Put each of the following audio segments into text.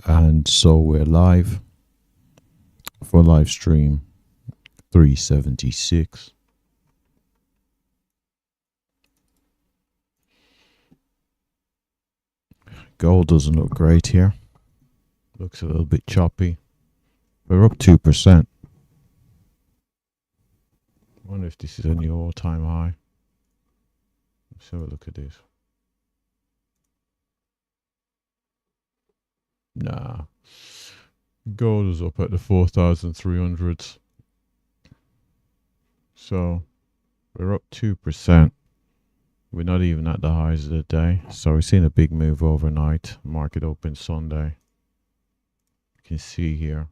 And so we're live for live stream 376. Gold doesn't look great here. Looks a little bit choppy. We're up 2%. I wonder if this is a new all-time high. Let's have a look at this. Nah. Gold is up at the 4,300s. So we're up 2%. We're not even at the highs of the day. So we've seen a big move overnight. Market open Sunday. You can see here.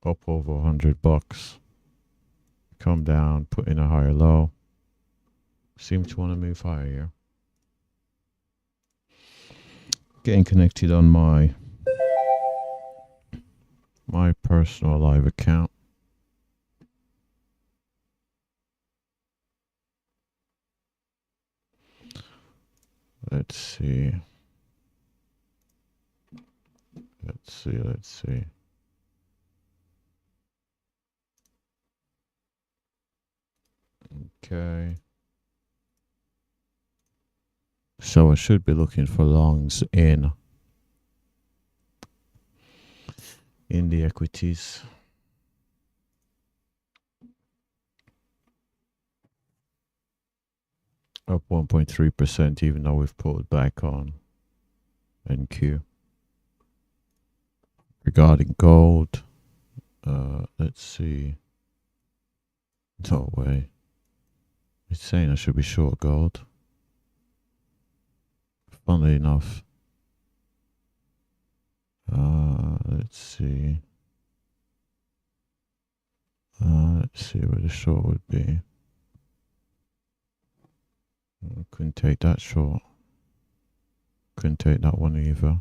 Up over $100. Come down, put in a higher low. Seem to want to move higher here. Getting connected on my personal live account. Let's see. Let's see. Okay. So I should be looking for longs in the equities. Up 1.3%, even though we've pulled back on NQ. Regarding gold, let's see. No way. It's saying I should be short gold. Funnily enough. Let's see. Let's see where the short would be. I couldn't take that short. Couldn't take that one either.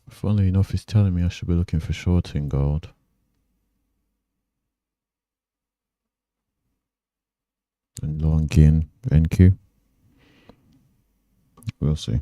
Funnily enough, it's telling me I should be looking for shorts in gold. And long in NQ. We'll see.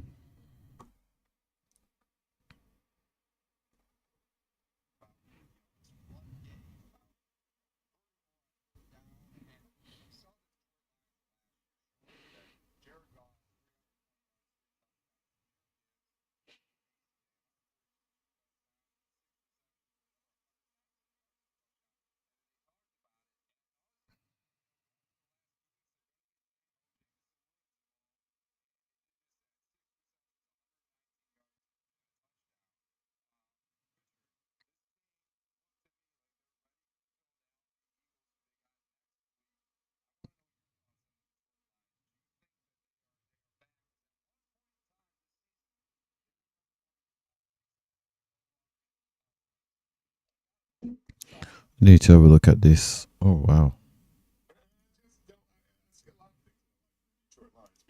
Need to have a look at this. Oh wow.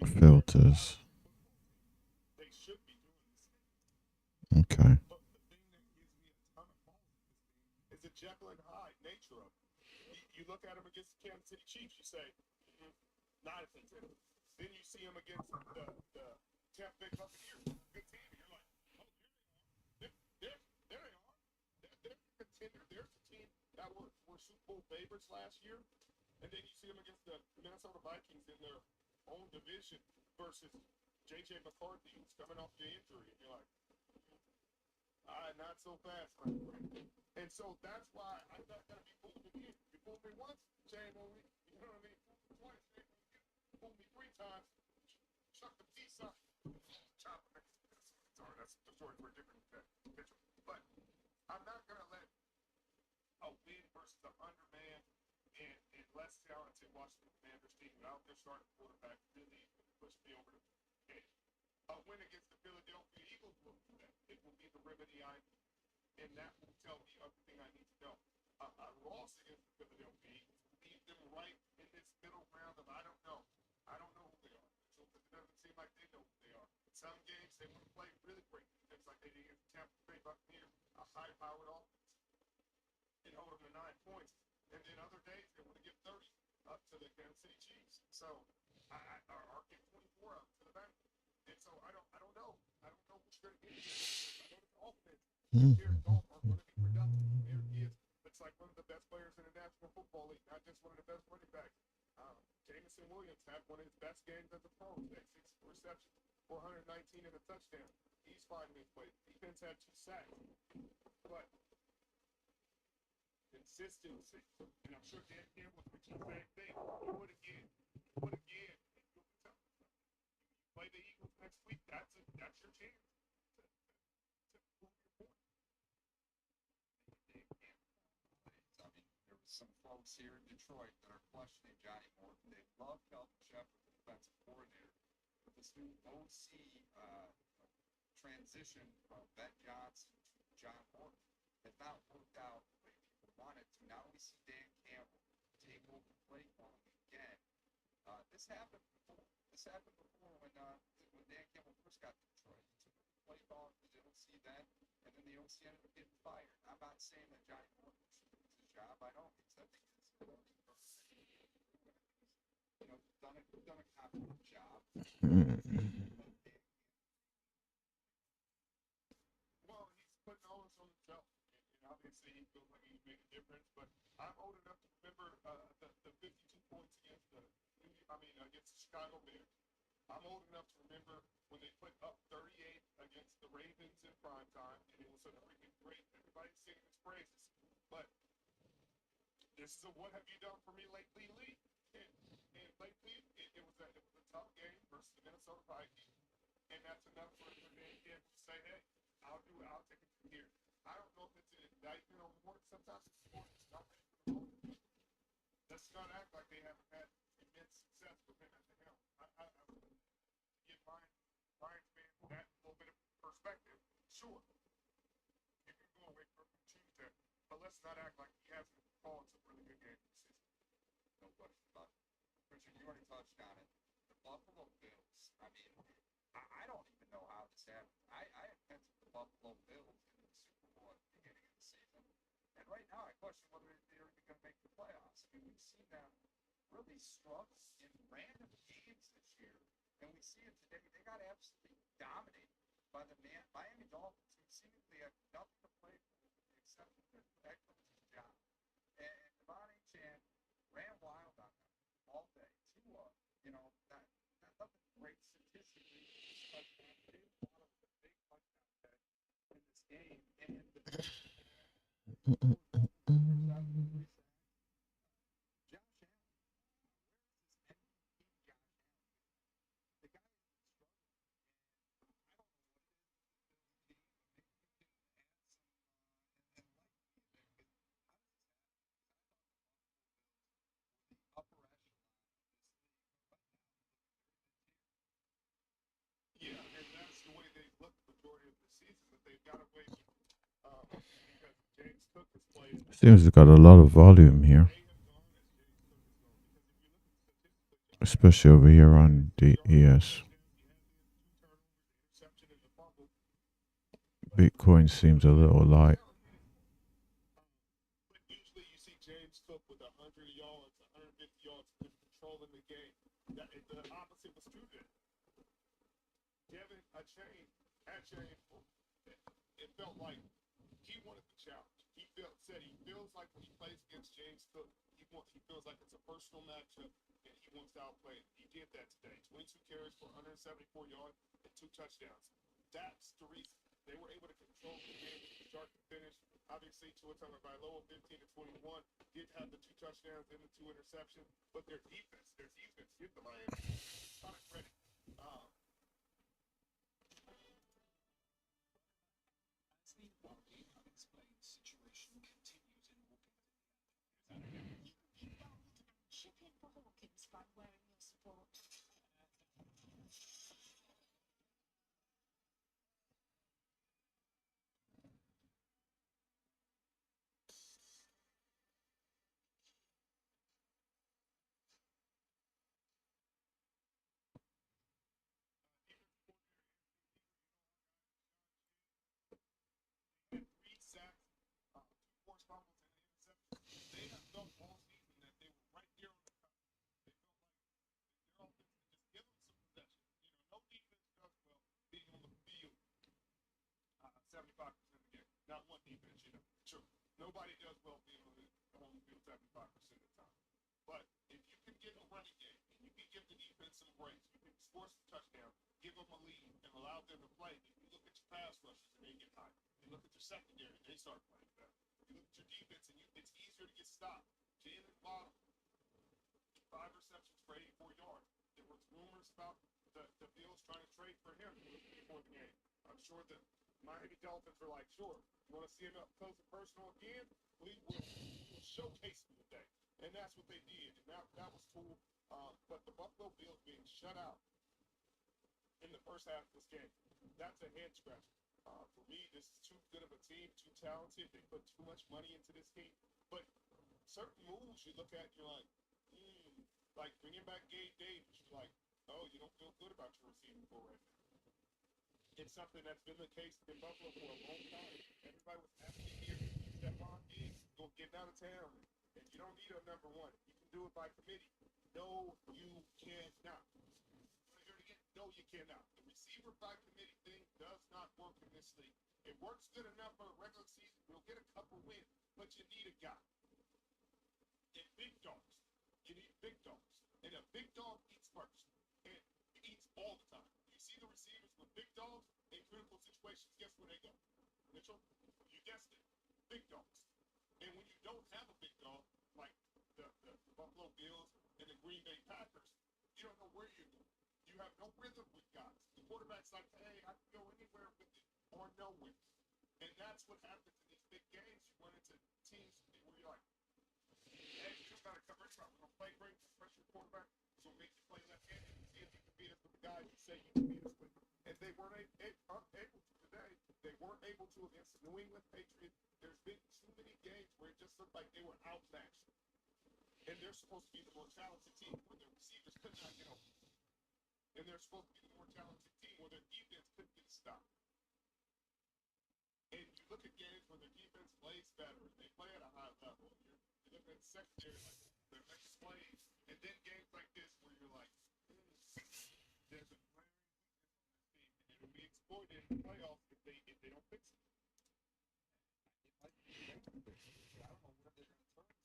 Filters. Okay. You look at him against the Kansas City Chiefs, you say, not a contender. Then you see him against the Tampa Bay Buccaneers, good team, and you're like, oh, there they are. They're a contender. There's a team that were Super Bowl favorites last year. And then you see him against the Minnesota Vikings in their own division versus J.J. McCarthy, who's coming off the injury. And you're like, not so fast, my friend. And so that's why I'm not going to be fooled again. You fooled me once, shame on me. You know what I mean? Fooled me twice, shame on you. Fooled me 3 times, chuck the piece up, chop it. Sorry, that's the story for a different picture. But I'm not going to let a win versus an underman and less talented Washington Commanders team without their starting quarterback really push me over the game. A win against the Philadelphia Eagles will do that. It will be the remedy I need, and that will tell me everything I need to know. A loss against the Philadelphia Eagles will leave them right in this middle round of I don't know. I don't know who they are. So it doesn't seem like they know who they are. Some games they want to play really great defense like they did against the Tampa Bay Buccaneers, a high-powered offense, and hold them to 9 points. And then other days they want to give 30 up to the Kansas City Chiefs. So or give 24 up to the Bengals. And so I don't know. I don't know who's going to get it. I know the offense. Jared Goff are going to be productive. There he is. Looks like one of the best players in the National Football League, not just one of the best running backs. Jameson Williams had one of his best games as a pro. 6 receptions, 419 and a touchdown. He's finding his way. Defense had 2 sacks. But consistency, and I'm sure Dan Campbell would do the same thing. Do it again. Do it again. And you'll be tough. Play the Eagles next week. That's your chance to prove your point. I mean, there was some folks here in Detroit that are questioning Johnny Morton. They love Kelvin Shepherd, the defensive coordinator, but this new OC transition from Ben Johnson to John Morton has not worked out the way people wanted to. Now we see Dan Campbell take over play calling again. This happened before. This happened before when Dan Campbell first got to Detroit. He took over play calling to the OC then, and then the OC ended up getting fired. I'm not saying that Johnny Morton should lose his job. I don't. I think it's done a competent job. Well, he's putting all this on himself, and obviously he feels like he's made a difference. But I'm old enough to remember the 52 points against against the Chicago Bears. I'm old enough to remember when they put up 38 against the Ravens in prime time, and it was a freaking great. Everybody's singing his praises. But this is a what have you done for me lately league. And lately, it was a tough game versus the Minnesota Vikings. And that's enough for Dan Campbell to say, hey, I'll take it from here. I don't know if it's an indictment on Morton. Sometimes it's Morton. Let's not act like they haven't had immense success with him at the helm. I would give Lions fans that little bit of perspective. Sure, you can go away from Tuesday, but let's not act like he hasn't called some really good games this season. No question about it. Richard, you already touched on it. The Buffalo Bills. I mean, I don't even know how this happened. I had penciled the Buffalo Bills in the Super Bowl at the beginning of the season. And right now, I question whether they're even going to make the playoffs. I mean, we've seen them really struggle in random games this year. And we see it today. They got absolutely dominated by the Miami Dolphins, who seemingly have nothing to play for with the exception of their head coach's job. And Devon Chan ran wild on them all day. Not nothing great statistically, but they thought it was a big touchdown day in this game. And the Josh Allen, where is this MVP Josh Allen? The guy has been struggling, and I don't know what it is with the Bills team, but maybe you can add some enlighten me there. Because how does this happen? Because I thought the Buffalo Bills were the upper echelon of this league, but right now they're looking very mid-tier. Yeah, and that's the way they've looked the majority of the season, but they've got away with because James Cook has played. Seems it's got a lot of volume here, They have gone as James Cook has gone. Because if you look at the statistically, especially over here on the ES. interception and the fumble. Bitcoin seems a little light. But usually you see James Cook with 100 yards, 150 yards, just controlling the game. The opposite was true then. Devin it felt like he wanted the challenge. He feels like when he plays against James Cook, he feels like it's a personal matchup, and he wants to outplay it. He did that today. 22 carries for 174 yards and 2 touchdowns. That's the reason they were able to control the game from start to finish. Obviously, Tua Tagovailoa 15 to 21 did have the 2 touchdowns and the 2 interceptions, but their defense give the Miami a ton of credit. As the wildly unexplained situation continues in Hawkins. You bold and chip in for Hawkins by wearing your support. Had 3 sacks, 2 forced fumbles, and an interception. They have felt all season that they were right there on the cusp. They felt like their offense just give them some possession. No defense does well being on the field 75% of the game. Not one defense, True. Nobody does well being on the field 75% of the time. But if you can get a running game and you can give the defense some breaks, you can score some touchdowns, give them a lead, and allow them to play. If you look at your pass rushers and they get high. You look at your secondary, they start playing better. You look at your defense, and it's easier to get stopped. Jalen Waddle, 5 receptions for 84 yards. There was rumors about the Bills trying to trade for him before the game. I'm sure the Miami Dolphins were like, sure, you want to see him up close and personal again? We will showcase him today. And that's what they did. And that was cool. But the Buffalo Bills being shut out in the first half of this game, that's a head scratcher. For me, this is too good of a team, too talented. They put too much money into this team. But certain moves you look at, you're like bringing back Gabe Davis. You're like, oh, you don't feel good about your receiving core right now. It's something that's been the case in Buffalo for a long time. Everybody was asking to hear Stephon Diggs go get out of town. And you don't need a number 1. You can do it by committee. No, you cannot. No, you cannot. The receiver by committee thing does not work in this league. It works good enough for a regular season. You'll get a couple wins, but you need a guy. And big dogs. You need big dogs. And a big dog eats first. And he eats all the time. You see the receivers with big dogs in critical situations, guess where they go? Mitchell, you guessed it. Big dogs. And when you don't have a big dog, like the Buffalo Bills and the Green Bay Packers, you don't know where you're going. You have no rhythm with guys. The quarterback's like, hey, I can go anywhere with it or nowhere. And that's what happens in these big games. You run into teams where you're like, hey, you just got to cover it. We're going to play great, pressure quarterback. So make you play left-handed and see if you can beat us with the guys you say you can beat us with. And they weren't able to today. They weren't able to against the New England Patriots. There's been too many games where it just looked like they were outmatched. And they're supposed to be the more talented team where their receivers could not get open. And they're supposed to be the more talented team where their defense couldn't get stopped. And you look at games where their defense plays better, and they play at a high level. You look at the secondary, like their next plays, and then games like this where you're like, there's a glaring weakness on this team, and it'll be exploited in the playoffs if they don't fix it. It might be a great fix. I don't know where they're going to turn to.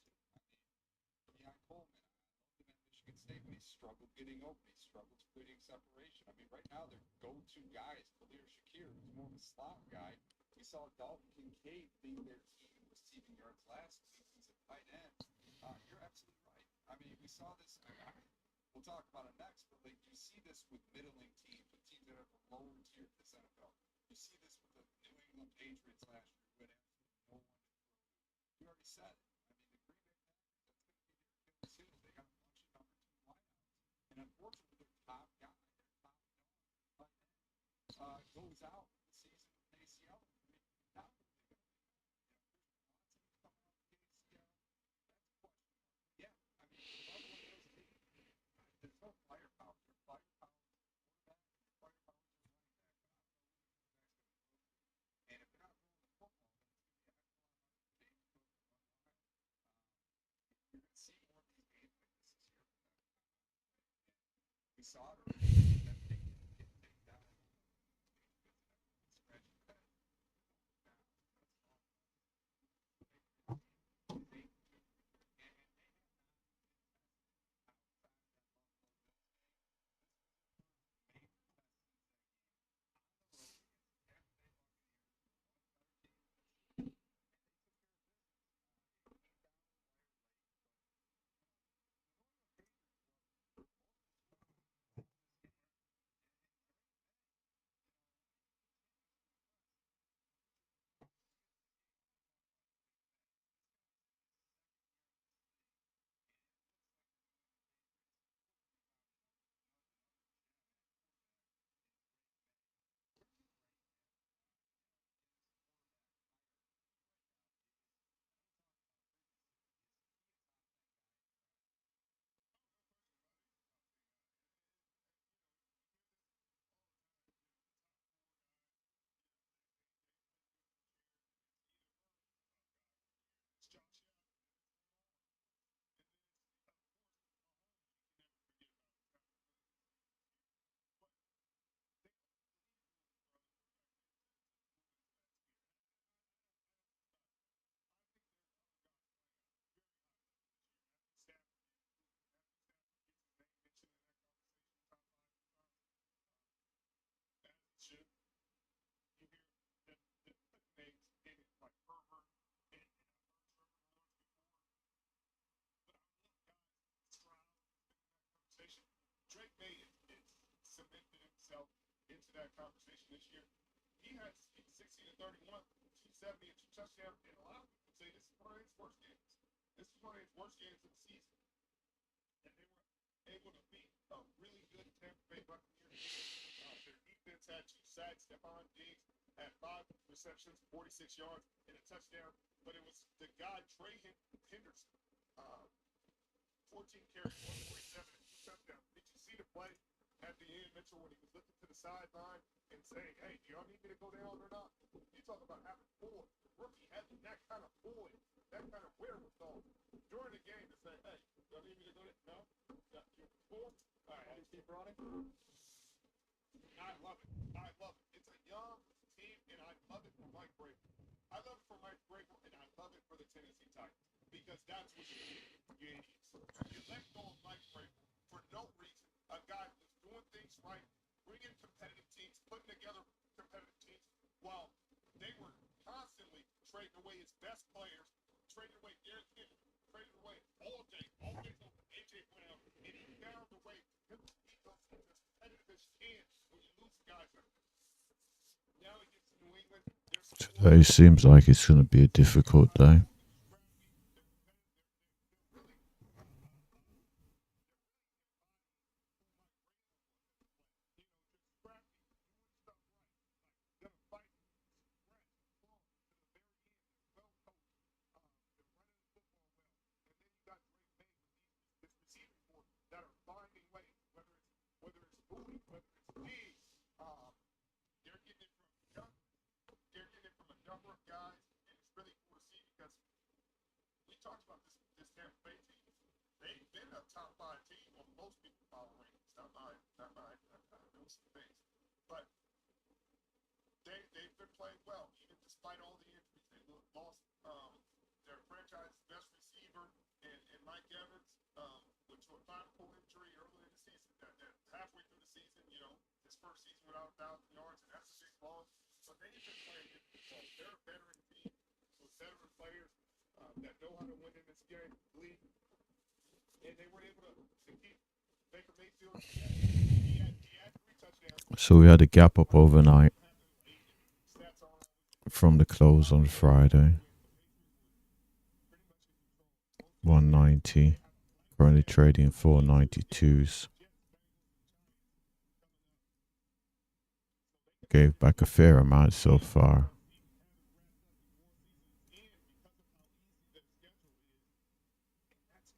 Keon Coleman, I loved him at Michigan State, but he struggled getting open. He struggled creating separation. Right now their go-to guy is Khalil Shakir, who's more of a slot guy. We saw Dalton Kincaid lead their team in receiving yards last week. He's a tight end. You're absolutely right. We saw this. We'll talk about it next, but you see this with middling teams, with teams that are the lower tier of this NFL. You see this with the New England Patriots last year, who had absolutely no one to throw to. You already said it. The Green Bay Packers, that's going to be their Achilles heel. They got a bunch of number 2 wideouts. And unfortunately, their top guy, their top dog, goes out the season with an ACL. Now what are they going to do? Christian Watson's coming off the ACL. That's a question mark. Yeah, Buffalo Bills team, there's no firepower. Their firepower is quarterback, their firepower is their running back. But I don't know who their quarterback's going to throw to. And if they're not throwing the football, then it's going to be Eckler, James Cook, Von Miller. You're going to see more of these games like this year from them. We saw it earlier. That they get taken down. Scratch your head. cemented himself into that conversation this year. He had 16 and 31, 270 and 2 touchdowns, and a lot of people say this is one of his worst games. This is one of his worst games of the season. And they were able to beat a really good Tampa Bay Buccaneers. Their defense had 2 sacks. Stephon Diggs had 5 receptions, 46 yards, and a touchdown. But it was the guy, Trey Henderson, 14 carries, 147, and 2 touchdowns. Did you see the play at the end, Mitchell, when he was looking to the sideline and saying, hey, do y'all need me to go down or not? You talk about having poise. The rookie having that kind of poise, that kind of wherewithal during the game to say, hey, y'all need me to go down? No? You're poor? All right, I'll keep running. I love it. I love it. It's a young team, and I love it for Mike Vrabel. I love it for Mike Vrabel, and I love it for the Tennessee Titans because that's what you need. You let go of Mike Vrabel for no reason. A guy who's doing things right, bringing competitive teams, putting together competitive teams, while they were constantly trading away his best players, trading away Derrick Henry, trading away all day long. AJ Brown, and he found a way to keep those teams as competitive as you can when you lose guys like that. Now he gets to New England. Today seems like it's going to be a difficult day. That are finding ways, whether it's Bowie, whether it's Diggs, they're getting it from a number of guys, and it's really cool to see because we talked about this Tampa Bay team. They've been a top 5 team on most people's power rankings. Not mine. Those things, but they've been playing well even despite all the injuries. They lost their franchise's best receiver and Mike Evans. Which was a spinal injury early in the season, that halfway through the season, you know, his first season without 1,000 yards, and that's a big loss. But they've been playing good football. They're a veteran team with veteran players that know how to win in this game, league, and they were able to keep Baker Mayfield. He had 3 touchdowns. So we had a gap up overnight from the close on Friday. 190. Currently trading 492s. Gave back a fair amount so far.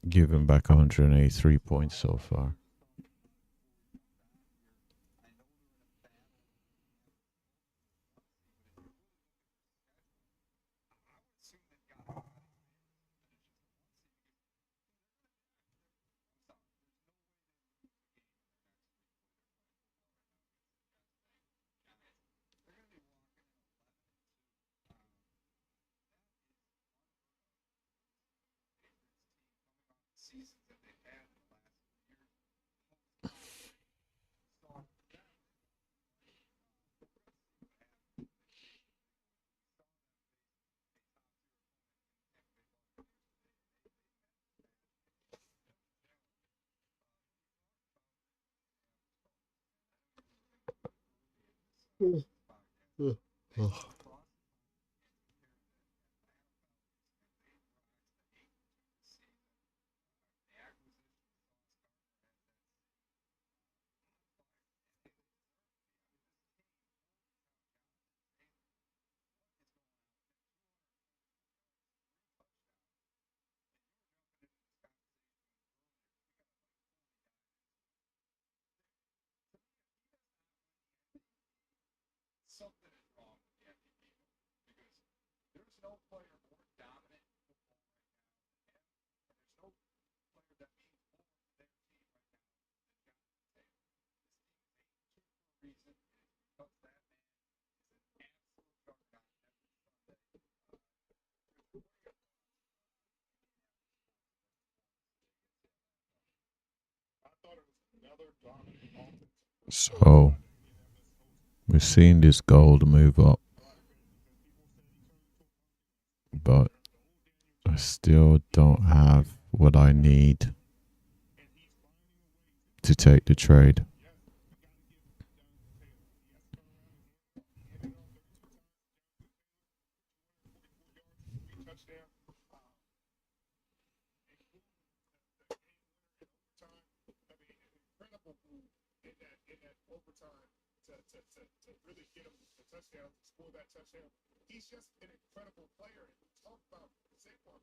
Given back 183 points so far. Seasons that they've had in the last few years. Something is wrong with the MVP because there's no player more dominant in football right now than him, and there's no player that means more to their team right now than Jonathan Taylor. This team is 8-2 for a reason, and it's because that man is an absolute juggernaut every Sunday. I thought it was another dominant offense. So we're seeing this gold move up, but I still don't have what I need to take the trade. to really get him the touchdown, to score that touchdown. He's just an incredible player. And we talked about Saquon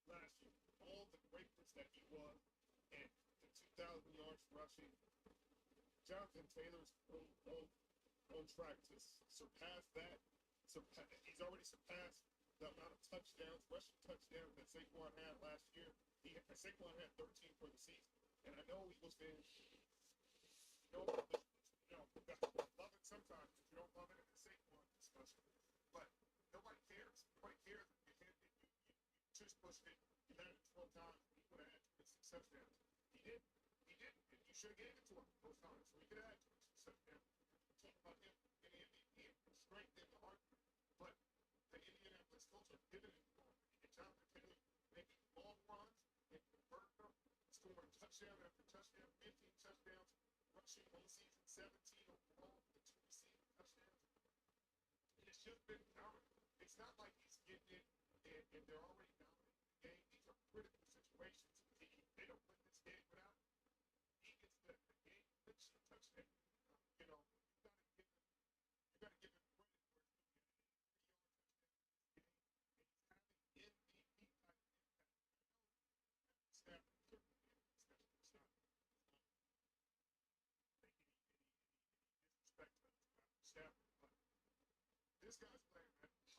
last year, all the greatness that he was, and the 2,000 yards rushing. Jonathan Taylor's on track to surpass that. He's already surpassed the amount of touchdowns, rushing touchdowns that Saquon had last year. Saquon had 13 for the season, and I know Eagles fans, love it sometimes, but you don't love it in the Saquon discussion. But nobody cares. Nobody cares if you just pushed it. You had it 12 times, and he would have had 26 touchdowns. He didn't. And you should have gave it to him those times, so he could have had 26 touchdowns. We're talking about him in the MVP, strength in the argument. But the Indianapolis Colts are pivoting for him. And Jonathan Taylor making long runs and converting them, scoring touchdown after touchdown, 15 touchdowns, rushing one season, 17 overall, the 2 receiving touchdowns. And it's just been dominant. It's not like he's getting it and they're already dominating the game. These are critical situations. They don't win this game without him. He gets the game clinching touchdown. You know, you gotta give him credit where it's looking at a 3-yard touchdown in this game. And he's having MVP type of impact. Stafford certainly did, especially the Stafford. Take any disrespect to Stafford, but this guy's playing at high level.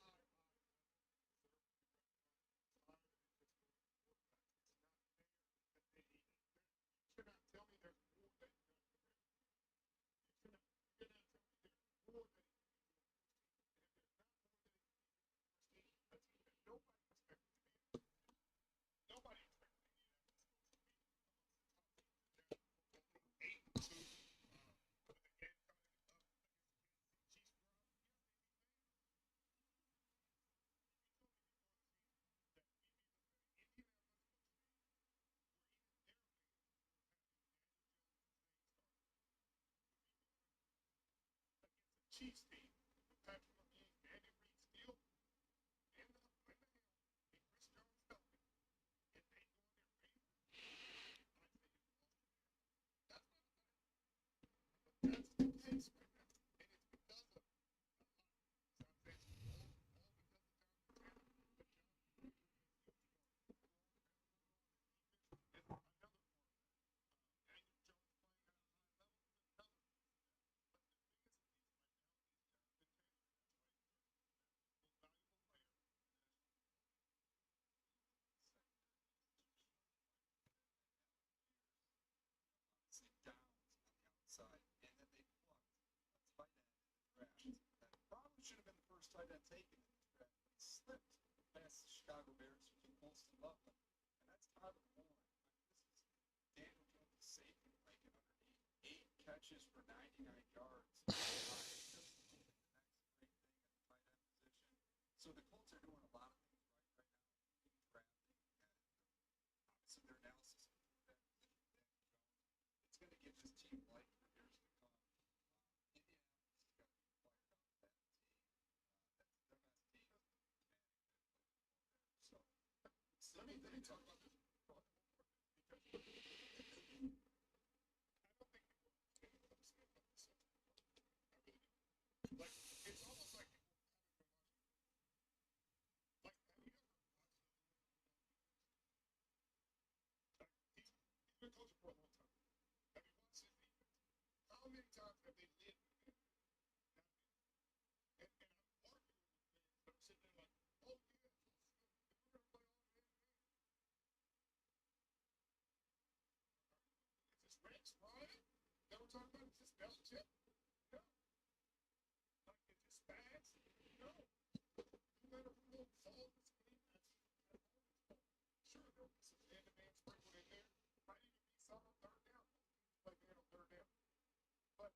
You cannot tell me there's more that he's not doing. You cannot tell me there's more that he can do on this team. And if there's not more that he can do on this team, a team that nobody expected to be in. Nobody expected to be in. Amongst the top teams. 8-2 with the game coming up against the Kansas City Chiefs. Yes, they beat them. You told me before the season that we'd be looking at an Indianapolis Colts team where even their fans were happy Daniel Jones was staying started. Against a Chiefs team with Patrick Mahomes, Andy Reid still in the helm, and Chris Jones healthy, and they go in their favor, I'd say it's lost to their. That's not bad. But that's the case right now. And it's because of a lot of things. I'm saying all because of Jonathan Taylor, but Jonathan Taylor is still strong. Is another part of that. Daniel Jones playing at a high level is another part of that. But the biggest piece right now is Jonathan Taylor, and that's why he's 30%. Most valuable player in the National Football League. Secondary institution of the right tight end right now in years. Downs on the outside, and then they plucked a tight end in the draft that probably should have been the first tight end taken in this draft, but he slipped past the Chicago Bears who took Colston Loveland, and that's Tyler Warren. I mean, this is Daniel Jones' safety blanket underneath. 8 catches for 99 yards. Just the next great thing at the tight end position. So the Colts are doing a lot of things right now, including drafting and obviously their analysis of that position with Daniel Jones. It's going to give this team life for years to come. Indianapolis has got to be fired up. That team, that's their best team. Manning that played before there. So Let me talk about this because I don't think people understand about this. I really do. Like, it's almost like people haven't been watching. Like, have you ever watched the Like, he's been coaching for a long time. Have you watched his defense? How many times have they lived with that? Not many. And I'm arguing with fans that are sitting there like, oh yeah, if we're gonna play all man-to-man. Is this Rex Ryan that we're talking about? Is this Belichick? No. Like, is this Spags? No. You let him go fall this game, that's all his fault. Sure, there'll be some man-to-man sprinkled in there. Might even be some on third down. Most teams play man on third down. But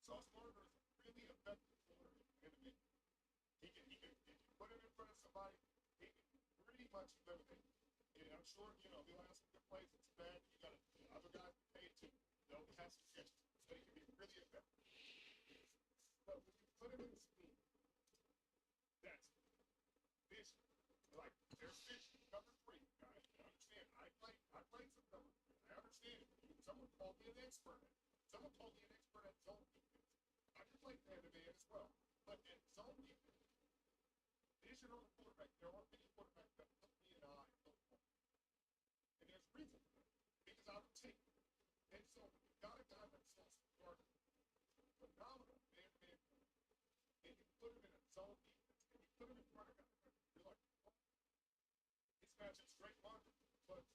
Sauce Gardner is a really effective corner in man-to-man. He can, if you put him in front of somebody, he can pretty much eliminate. And I'm sure, he'll have some good plays. It's bad. You got other guys to pay too. They'll have suggestions. So he can be really effective. But when you put him in a scheme, that's vision. Like, there's vision. Cover 3, guys. I understand. I played some cover 3. I understand. Someone called me an expert. Someone called me an expert at zone defense. I can play man-to-man as well, but at zone defense, vision on the quarterback. There are many quarterbacks that look me in the eye and look for me. And there's reason for that. Because I would take it. And so when you got a guy that's so smart, phenomenal man-to-man, and you put him in a zone defense, and you put him in front of guys, you're like, oh, this matchup's great market, but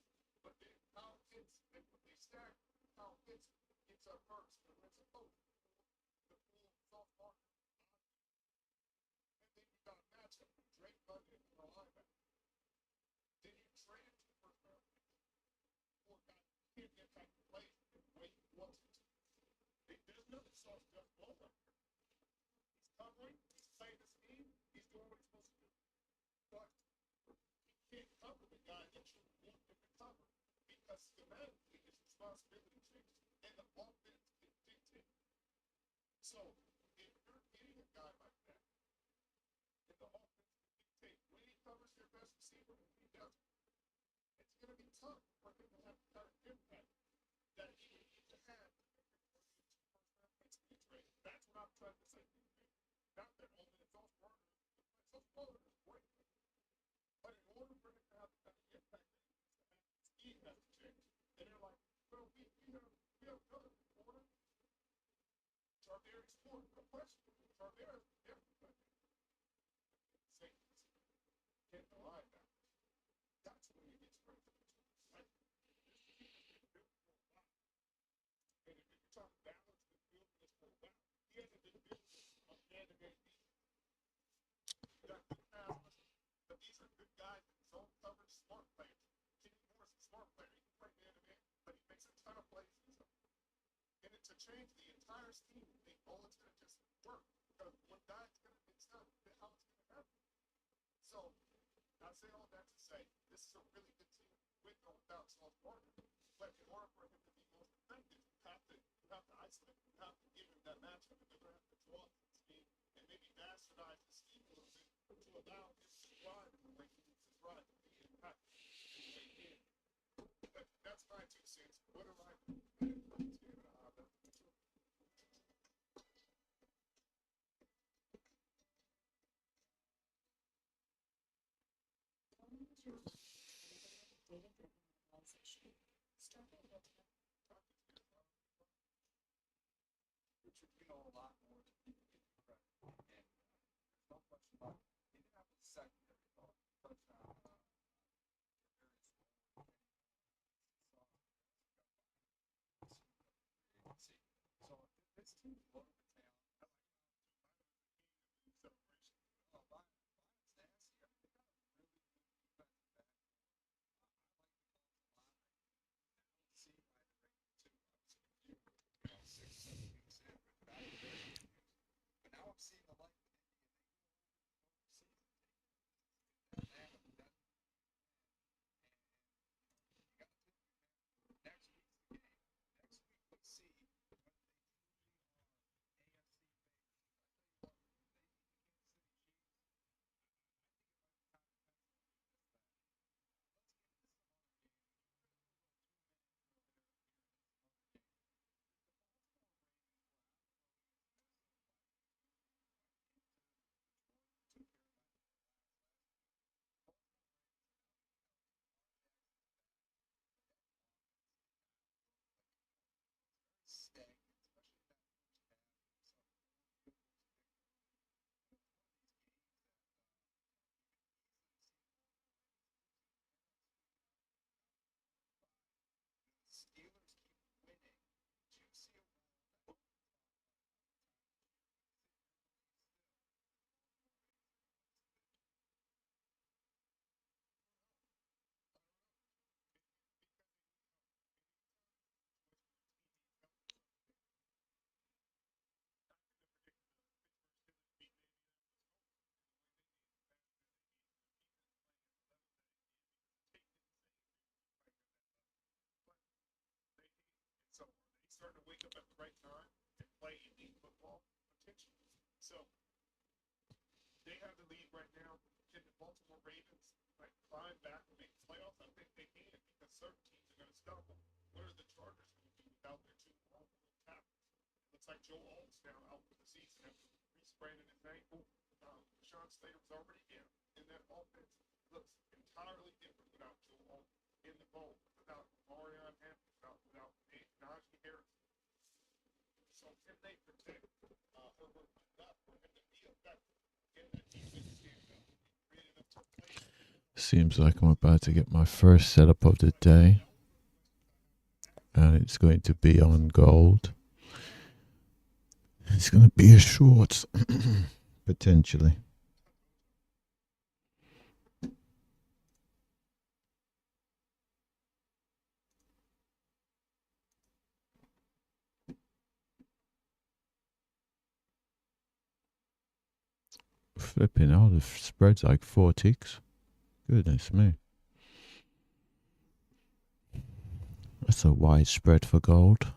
then how hits, and when they stack, how hits up first, and it's a post, the full soft marker, and then you got a matchup, Drake London and the linebacker. Then you trade to the first round for a guy who can't impact the plays in the way he wants it to. There's nothing soft just blow right here. He's covering, he's playing the scheme, he's doing what he's supposed to do. But he can't cover the guy that you want him to cover because schematically his responsibility changes and the offense can dictate. So if you're getting a guy like that, and the offense can dictate when he covers their best receiver and he doesn't, it's going to be tough for him to have the kind of impact that he would need to have it's going to trade. That's what I'm trying to say. Not that all the Sauce Gardner is great. But in order for him to have the kind of impact that he needs to have, his scheme has to change. And they're like, well, we have another reporter. Tarvarius Ford, no question. Tarvarius, everybody. Saints. Get the linebackers. That's when it gets crazy. Like, this team has been built for a while. And if you're talking balance, been building this for a while. He hasn't been building a man-to-man defense. You got good passes, but these are good guys in zone coverage, smart players. Kenny Moore's a smart player. He can play man-to-man, but he makes a ton of plays in zone. And to change the entire scheme, you think, oh, it's going to just work. Because one guy's going to mix up, then how it's going to happen. So, I say all that to say, this is a really good team with or without Sauce Gardner. But in order for him to be most effective, you have to isolate him. You have to give him that matchup. You're going to have to draw the scheme and maybe bastardize the scheme a little bit to allow him to drive the way he needs to drive to be impactful. That's my 2 cents. What am I doing? Data-driven mobilization. Starting with Richard, you know a lot more than people give you credit. And there's no question about it. Indianapolis secondary thought touchdown Tarvarius Ford, so this team's loaded with talent. I like Celebration. Lions nasty. I mean, they got a really good defensive backcourt. I like the Colts a lot. Now see why they're ranked 2. I was confused. 6, 7 weeks in, but now they're very confused. But now I'm seeing the light with Indy, and they go overseas and take that man of the death. And you got to take your man. Next week's the game. Next week we'll see whether they truly are AFC favorites. I tell you what, if they beat the Kansas City Chiefs, I think it might be time to pencil in just that. Let's get into some other games. We're going to do a little 2-minute drill here into some other games. The Baltimore Ravens were on the road against the Minnesota Vikings. Went into Detroit, took care of my little last week. The Baltimore Ravens are now getting healthy. Lamar Jackson is back, but that offense did not look like it normally does. Very stagnant, especially in that first half. We saw 4 field goals kicked early. And it was one of these games that we could easily see the Baltimore Ravens losing. They ended up squeaking out a first down on 4th and 5. The Steelers keep winning. Did you see a world? I know we've talked about it every time this year, but is it your belief still that the Baltimore Ravens are going to win this division? So they started to wake up at the right time and play elite football potentially. So they have the lead right now. Can the Baltimore Ravens climb back and make the playoffs? I think they can because certain teams are going to stumble. What are the Chargers going to do without their 2 tackles? like Joe Alt's now out for the season after re-spraining his ankle. Sean Slater was already in that offense. Looks entirely different without Joe Alt in the bowl, without Marion Hampton, without Najee Harris. So can they protect Herbert enough for him to be effective? Can that defense stand up? Create enough plays? Seems like I'm about to get my first setup of the day. And it's going to be on gold. It's going to be a short, potentially. Flipping out, the spread's like 4 ticks. Goodness me. That's a wide spread for gold.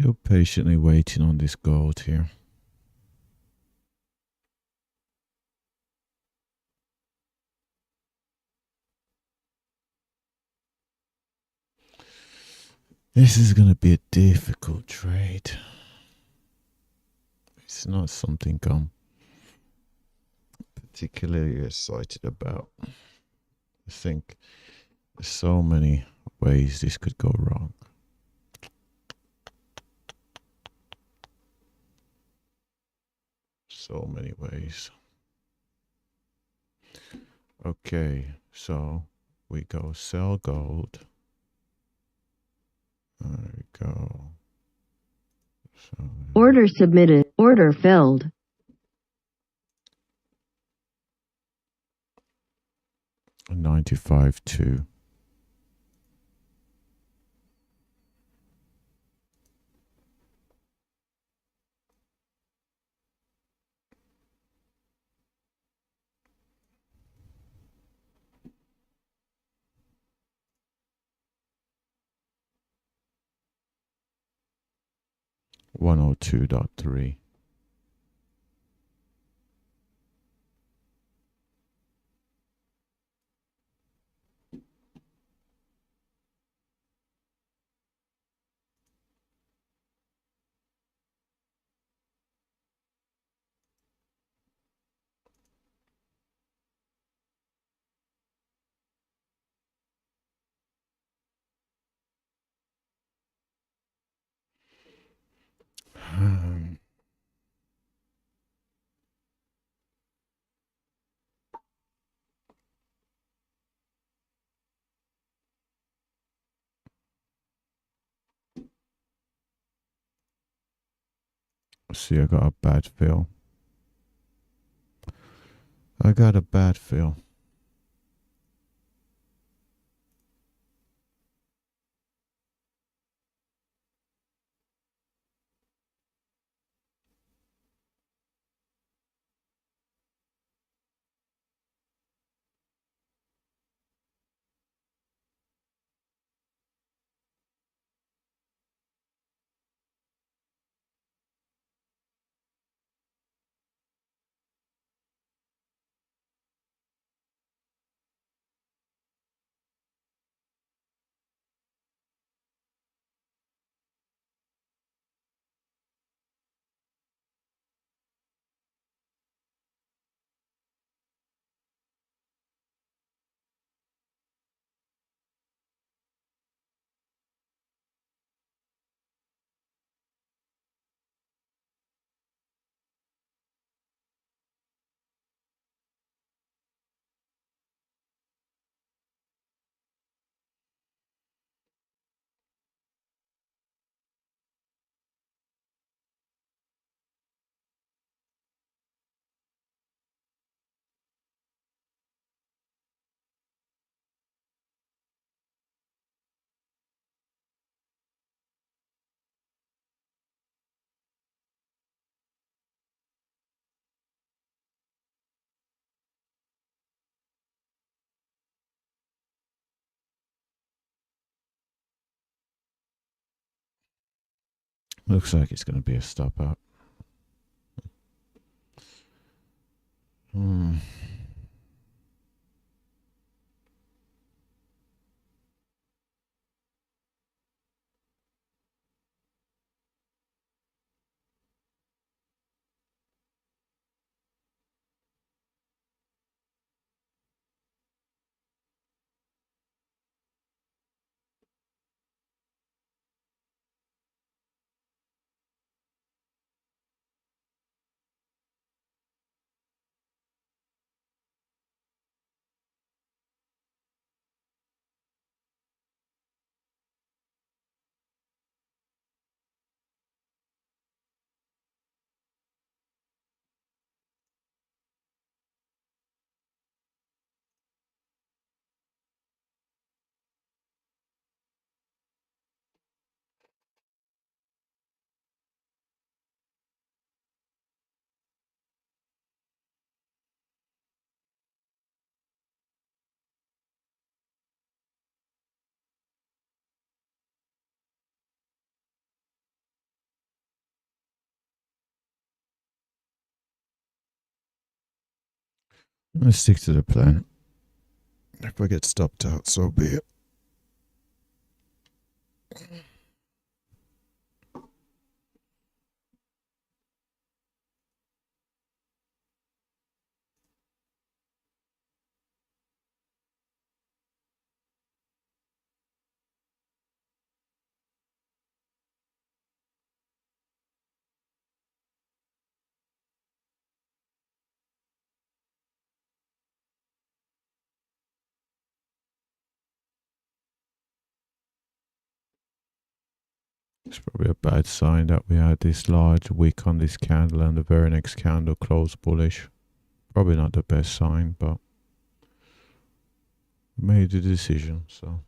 Still patiently waiting on this gold here. This is going to be a difficult trade. It's not something I'm particularly excited about. I think there's so many ways this could go wrong. So many ways. Okay, so we go sell gold. There we go. So Order submitted. Order filled. $95.2. $102.3. See, I got a bad feel. I got a bad feel. Looks like it's going to be a stop out. Let's stick to the plan. If I get stopped out, so be it. It's probably a bad sign that we had this large wick on this candle and the very next candle closed bullish. Probably not the best sign, but made the decision, so.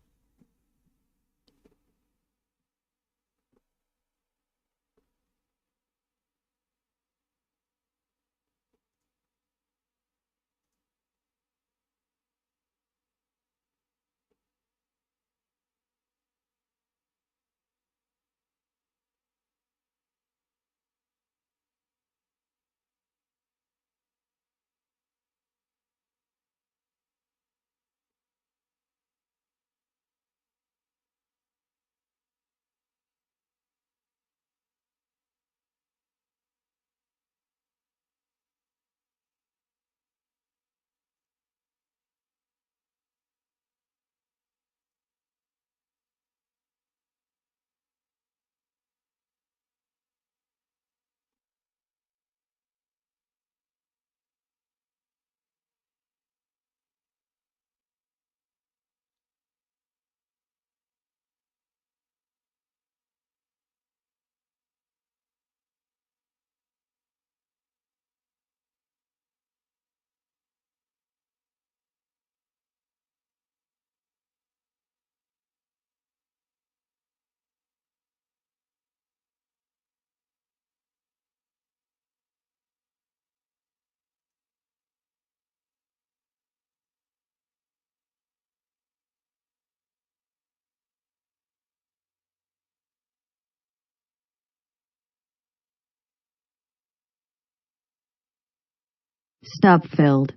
Stop filled.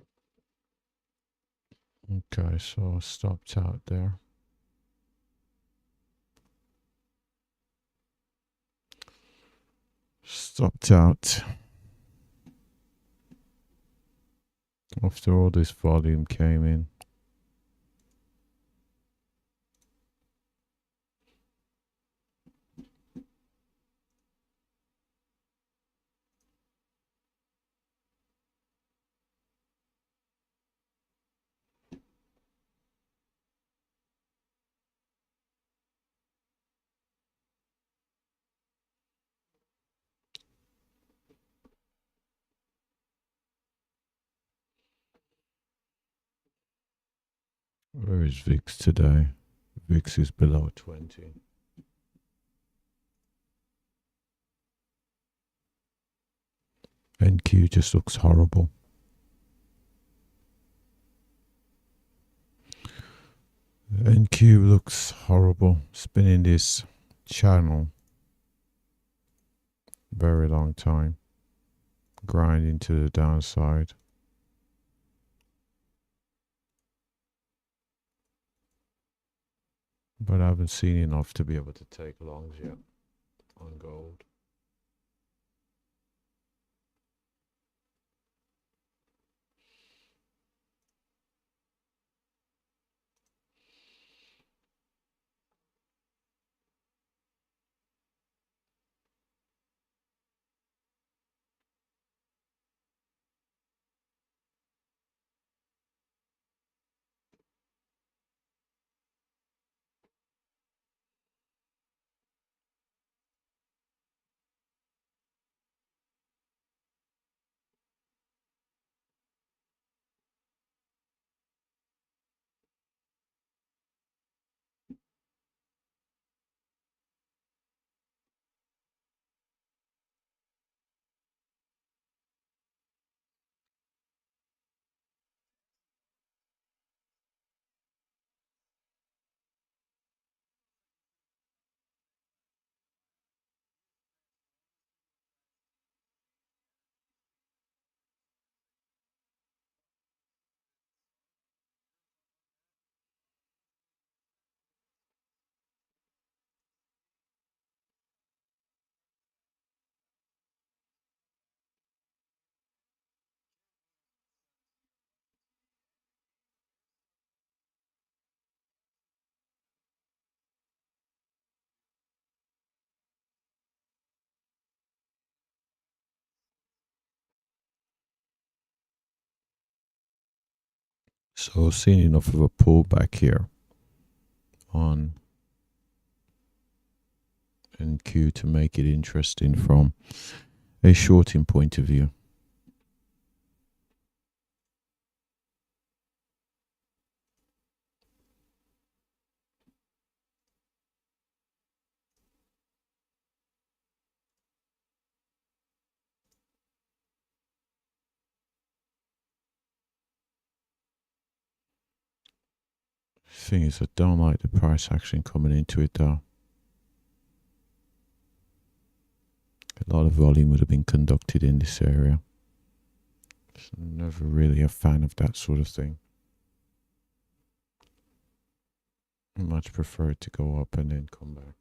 Okay, so I stopped out there. Stopped out. After all this volume came in. Where is VIX today? VIX is below 20. NQ just looks horrible. NQ looks horrible. It's been in this channel very long time. Grinding to the downside. But I haven't seen enough to be able to take longs yet on gold. So seeing enough of a pullback here on NQ to make it interesting from a shorting point of view. Thing is, I don't like the price action coming into it though. A lot of volume would have been conducted in this area. Never really a fan of that sort of thing. I much prefer it to go up and then come back.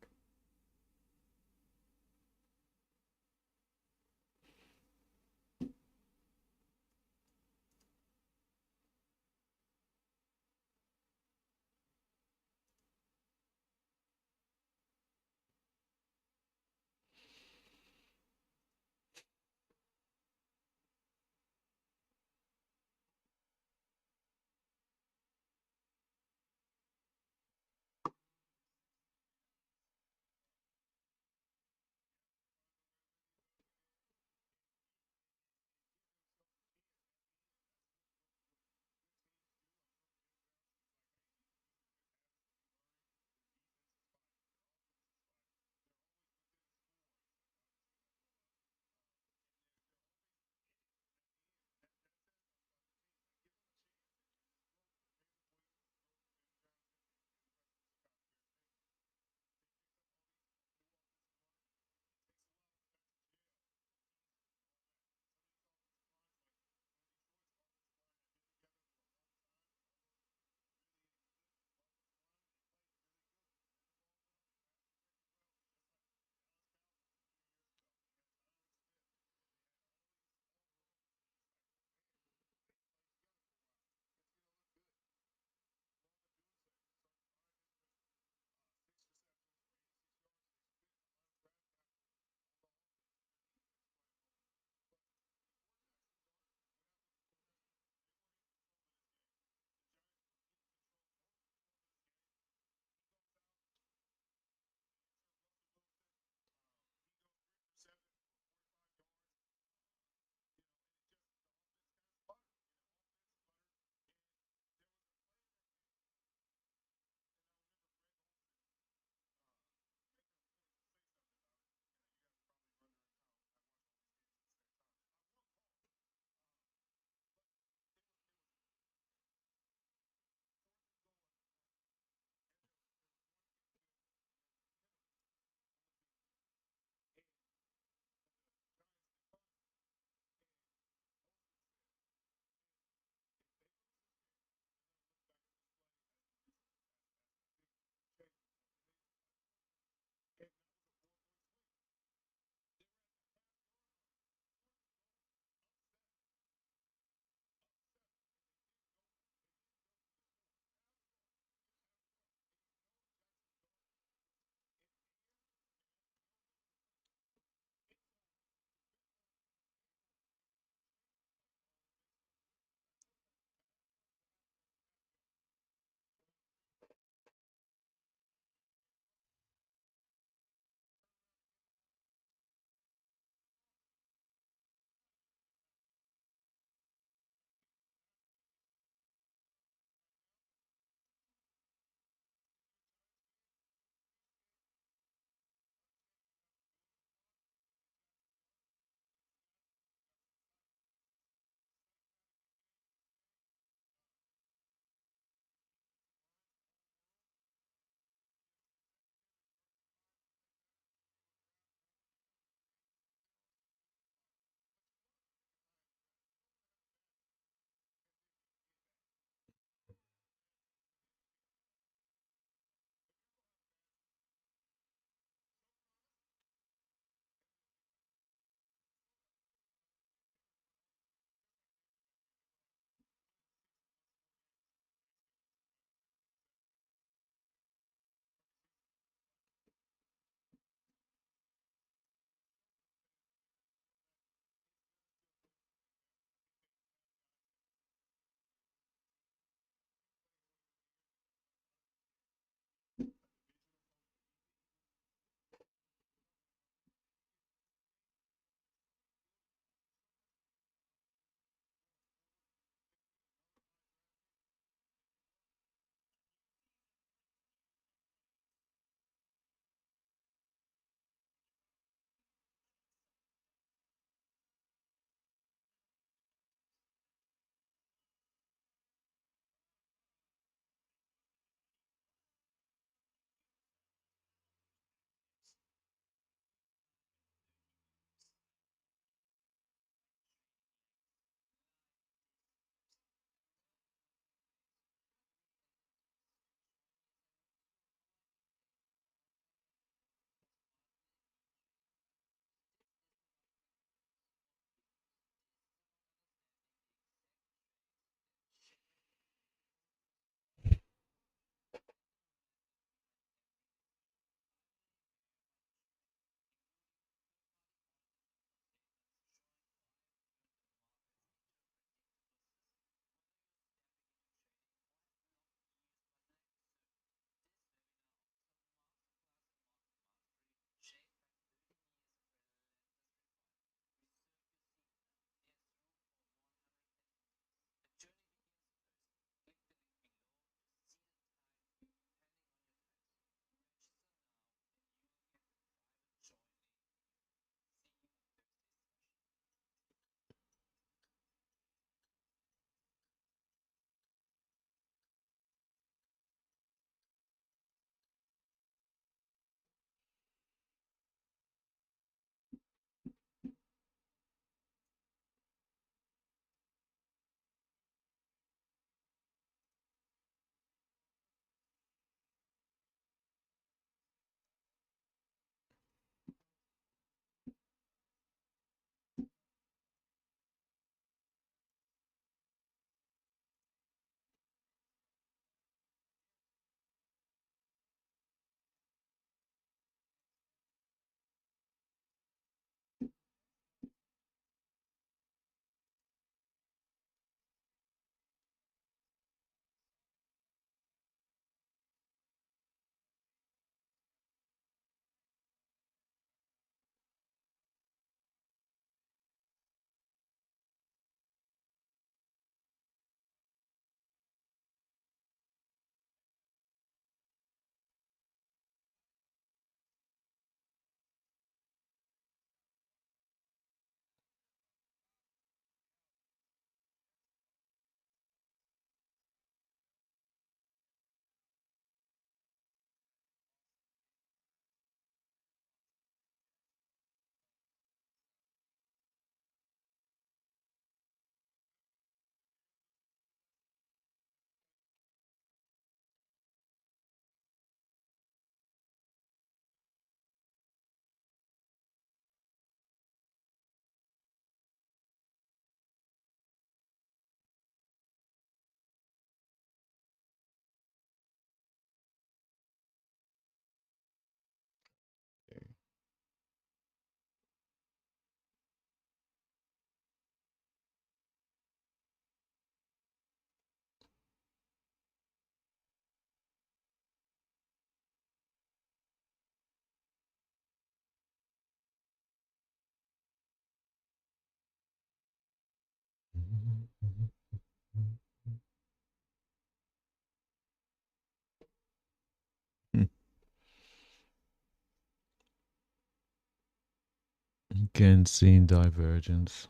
Again, seeing divergence.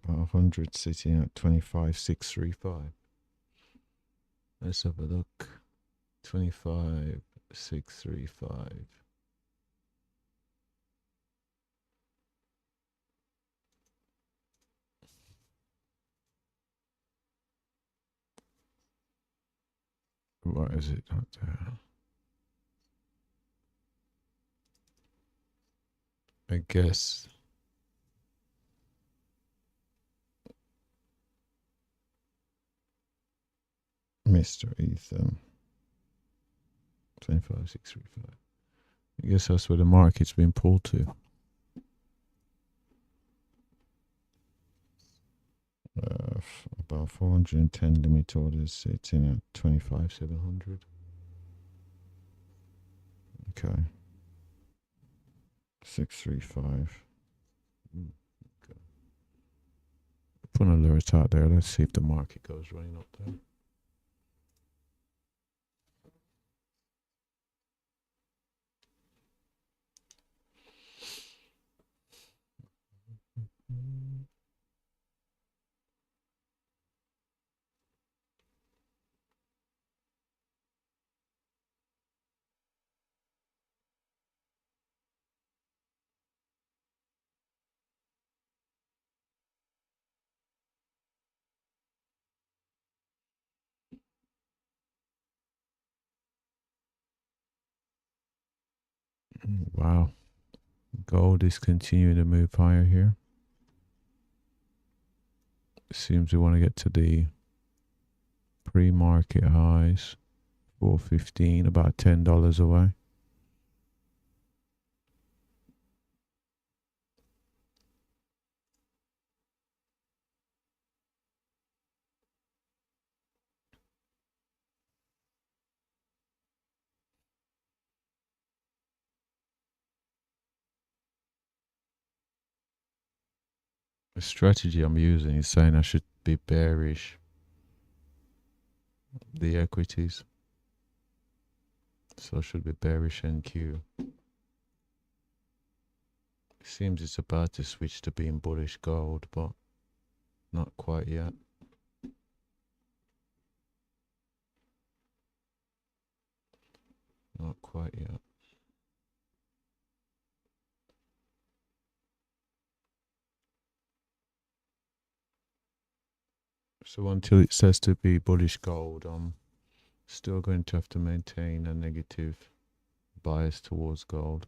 About 100 sitting at 25,635. Let's have a look. 25,635. What is it out there? I guess Mr. Ethan. 25,635. I guess that's where the market's been pulled to. About 410 limit orders sitting at 25,700. Okay. 635. Okay. Put an alert out there. Let's see if the market goes running up there. Wow. Gold is continuing to move higher here. Seems we want to get to the pre-market highs. 415, about $10 away. The strategy I'm using is saying I should be bearish the equities. So I should be bearish NQ. Seems it's about to switch to being bullish gold, but not quite yet. Not quite yet. So until it says to be bullish gold, I'm still going to have to maintain a negative bias towards gold.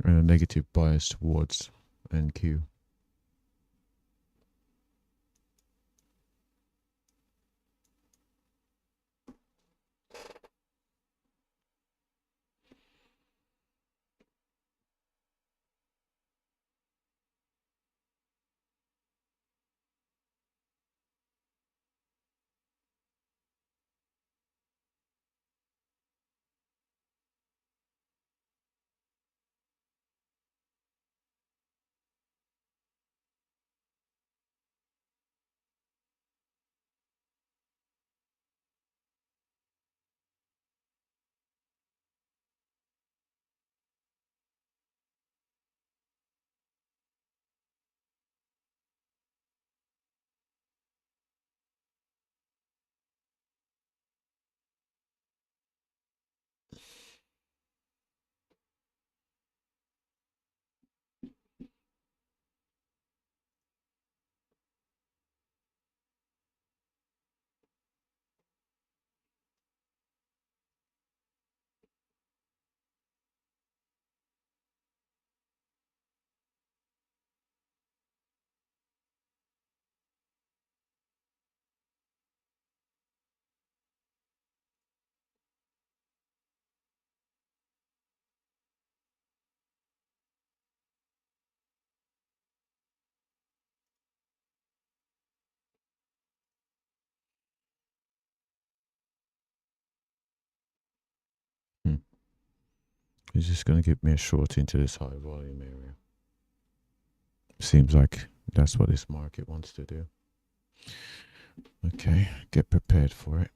And a negative bias towards NQ. Is this going to give me a short into this high volume area? Seems like that's what this market wants to do. Okay, get prepared for it.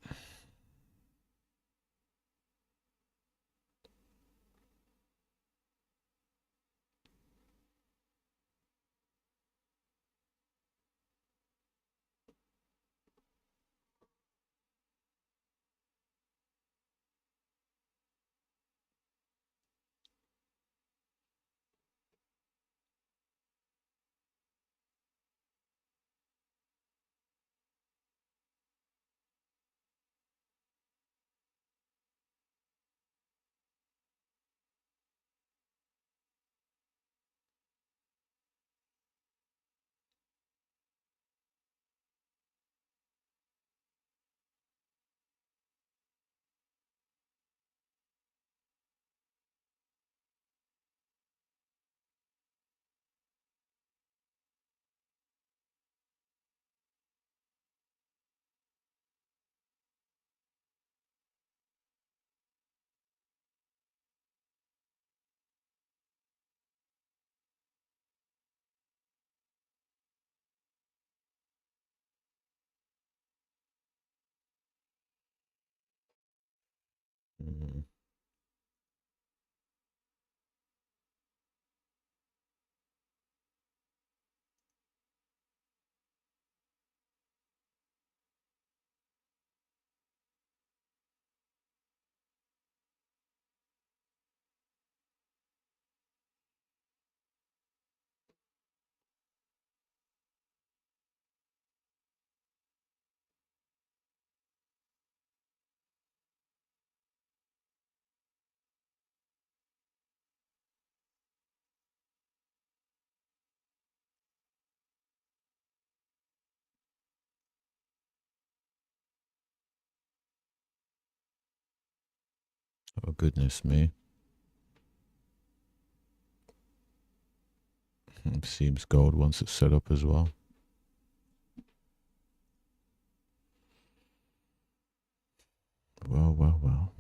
Mm. Oh, goodness me. Seems gold wants it set up as well. Well, well, well.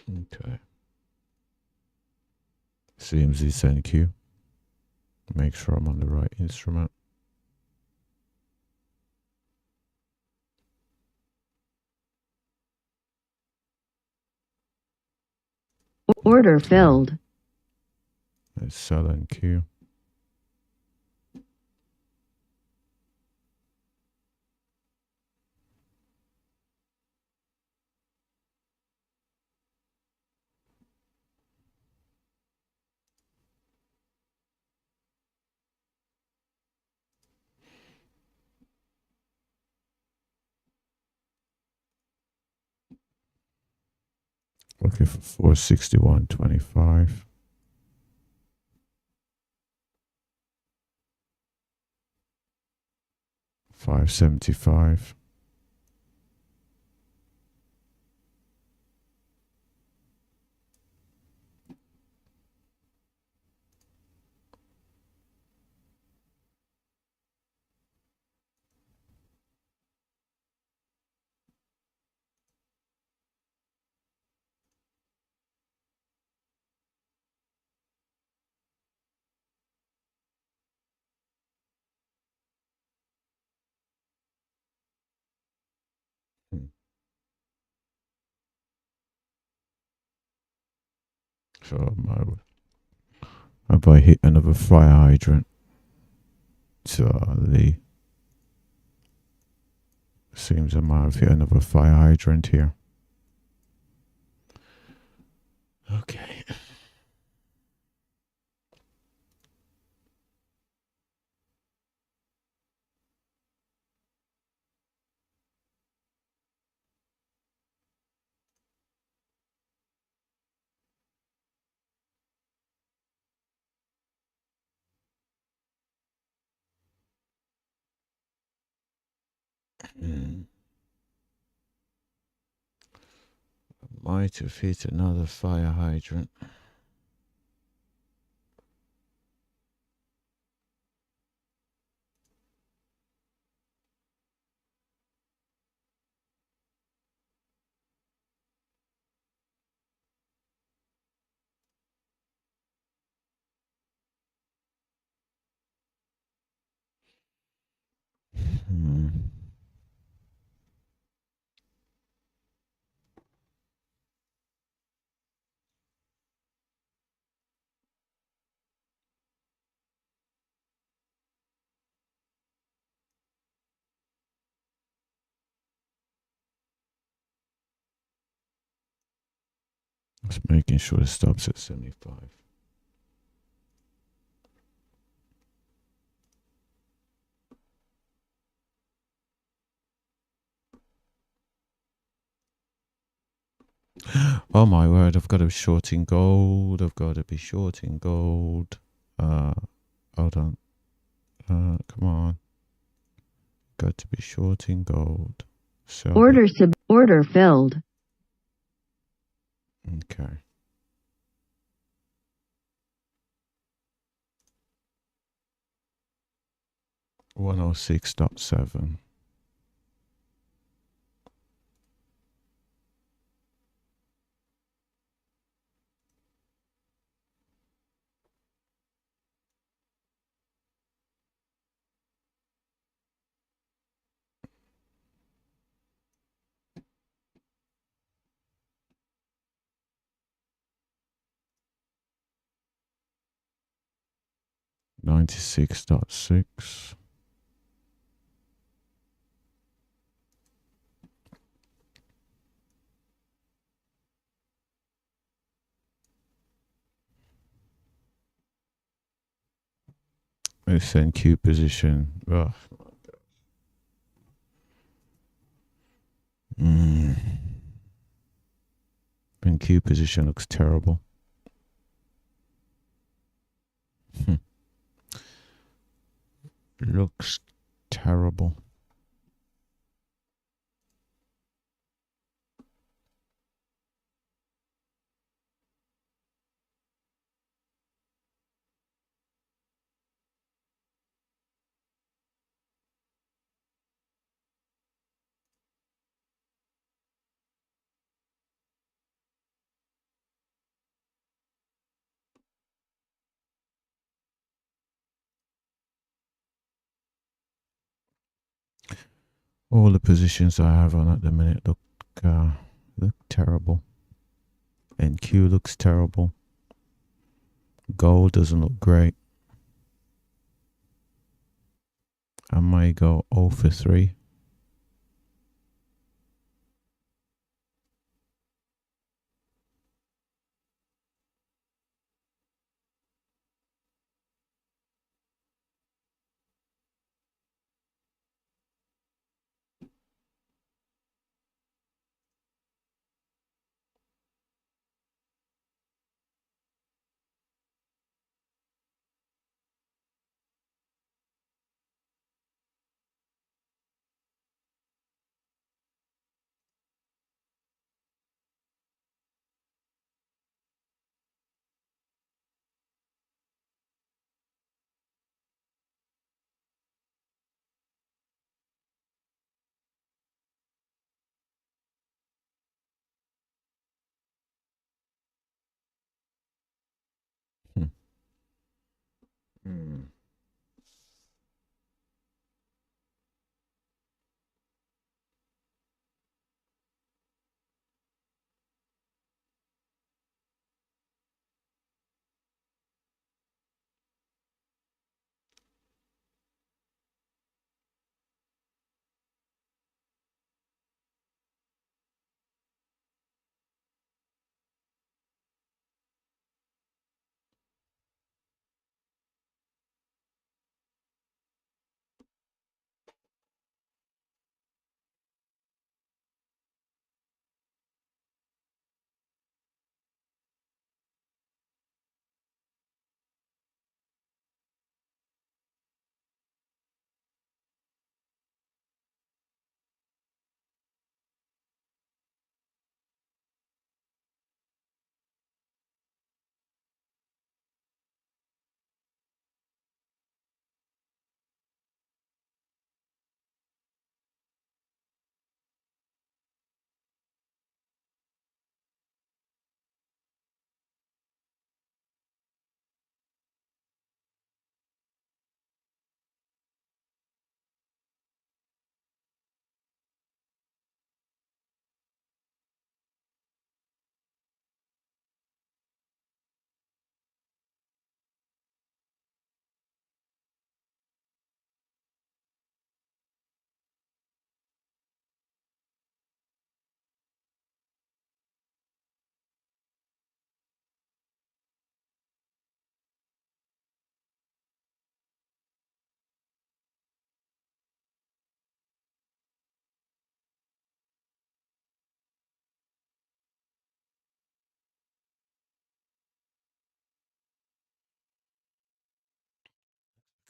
Okay. CMZ send Q. Make sure I'm on the right instrument. Order filled. Let's sell and Q. Looking for 461.25. 575. So I might hit another fire hydrant. So the seems I might have hit another fire hydrant here. Okay. Might have hit another fire hydrant. Hmm. Just making sure it stops at 75. Oh my word, I've got to be shorting gold. I've got to be shorting gold. Hold on. Come on. Got to be shorting gold. Sell it. Order filled. Okay. $106.7. $96.6. SNQ position. Ugh. NQ position looks terrible. Looks terrible. All the positions I have on at the minute look terrible. NQ looks terrible. Gold doesn't look great. I might go 0 for 3.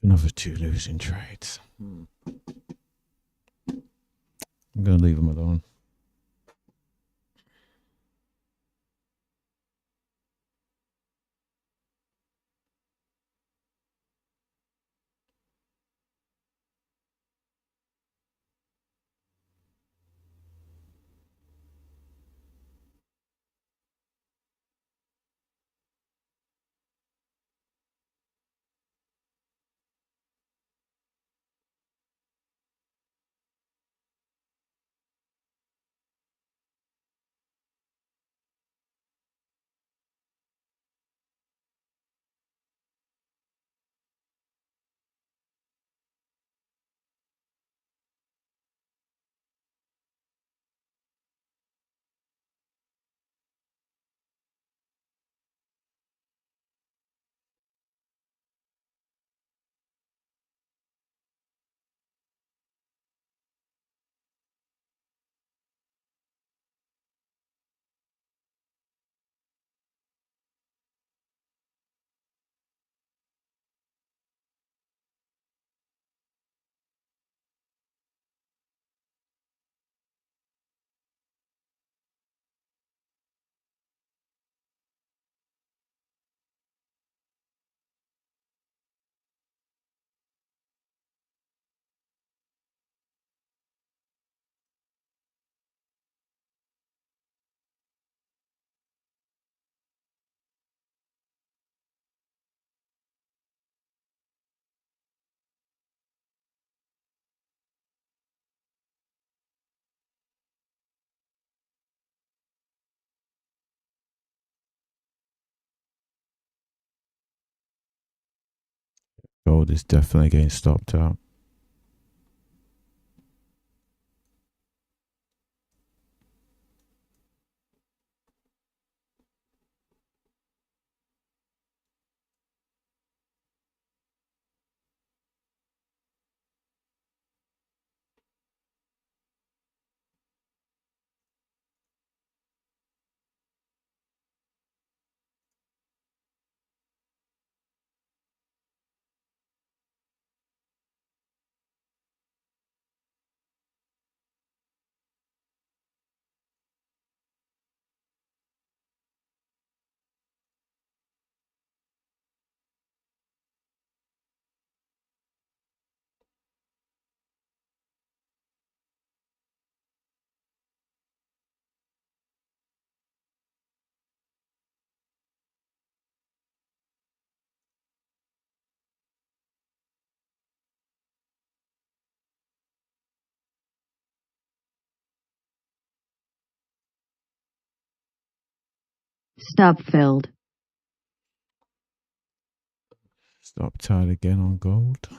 Another 2 losing trades. I'm gonna leave them alone. Gold is definitely getting stopped out. Stop filled. Stopped out again on gold.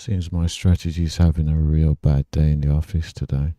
Seems my strategy's having a real bad day in the office today.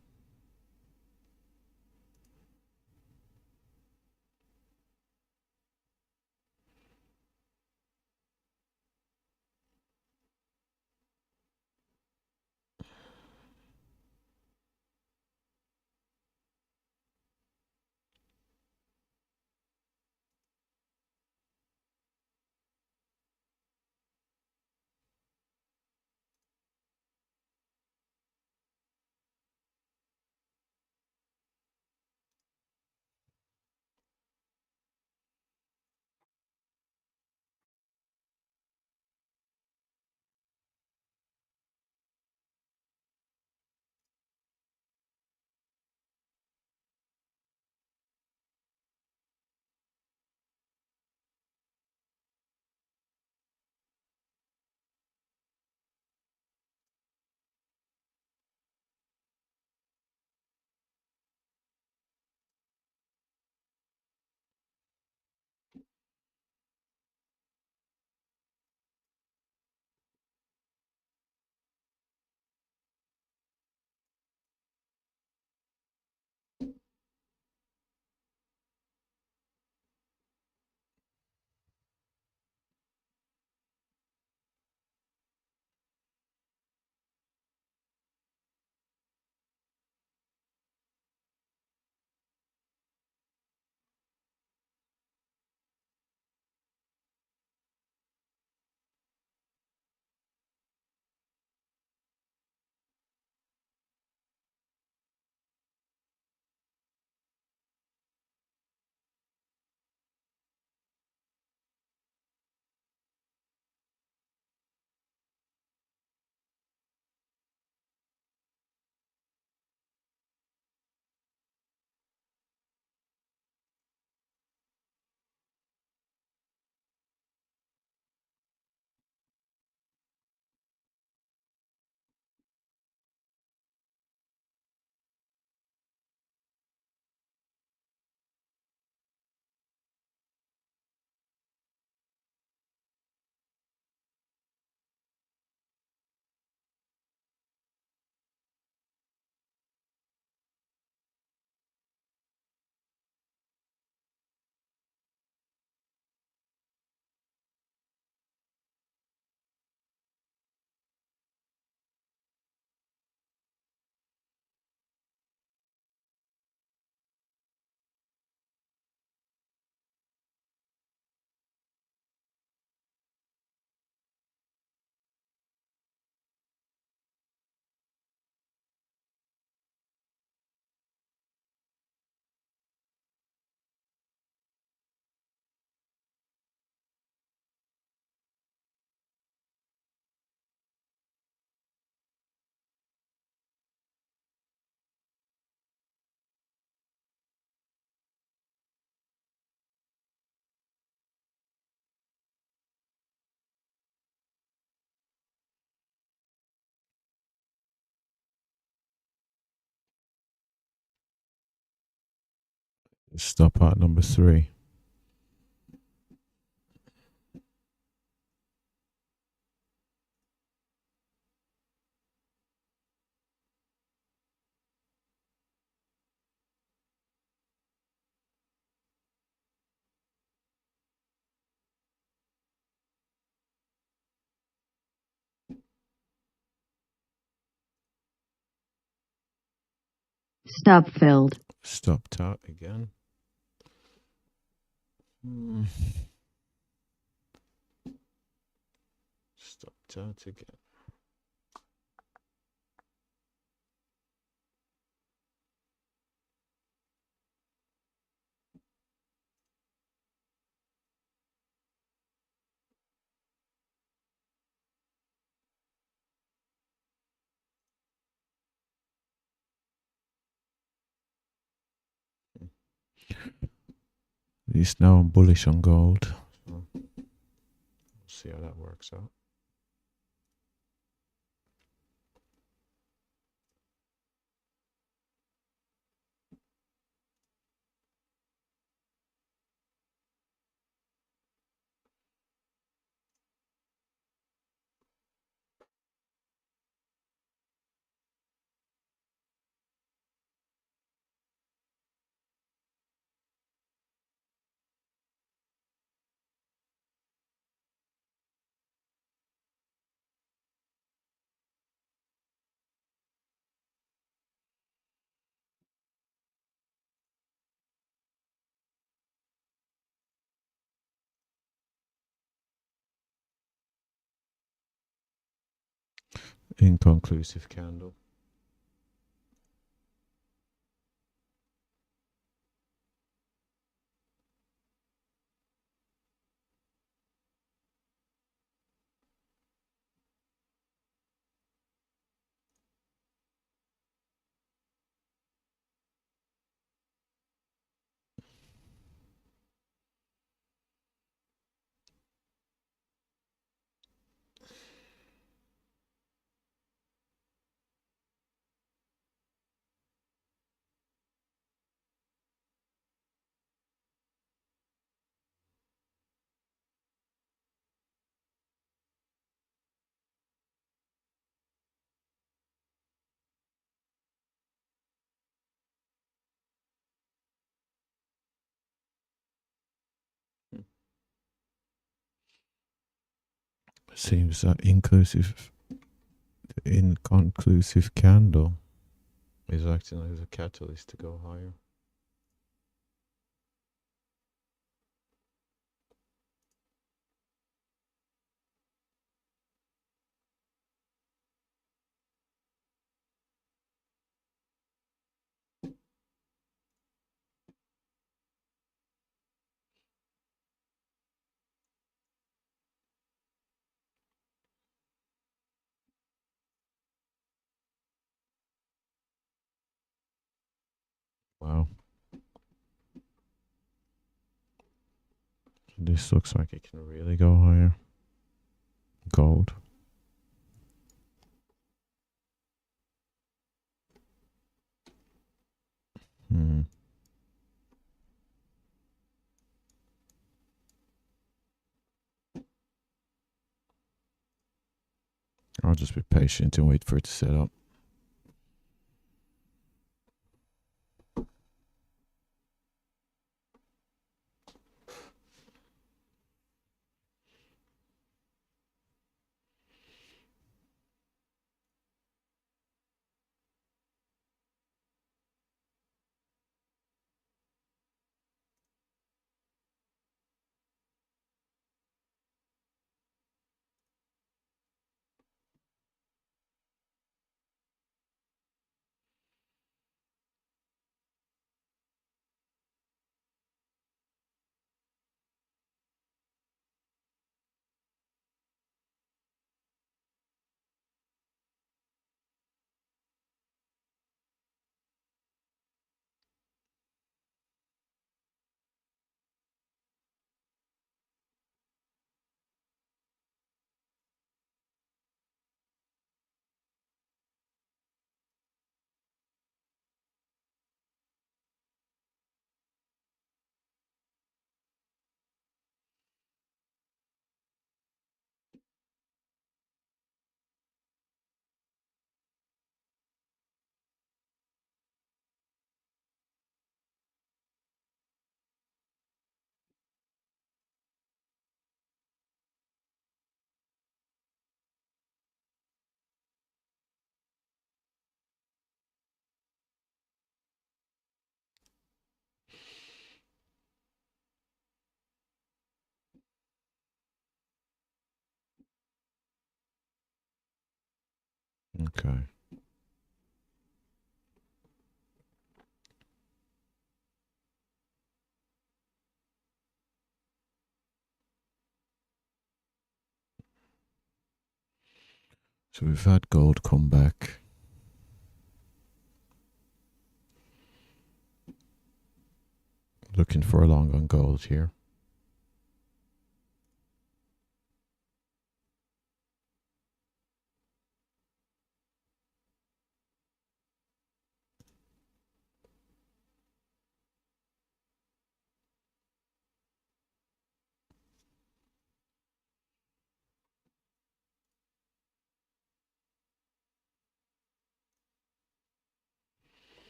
Stop at number 3. Stop filled. Stopped out again. Stopped out again. At least now I'm bullish on gold. So we'll see how that works out. inconclusive candle. Seems that inconclusive candle is acting as a catalyst to go higher. Wow. This looks like it can really go higher. Gold. I'll just be patient and wait for it to set up. Okay. So we've had gold come back. Looking for a long on gold here.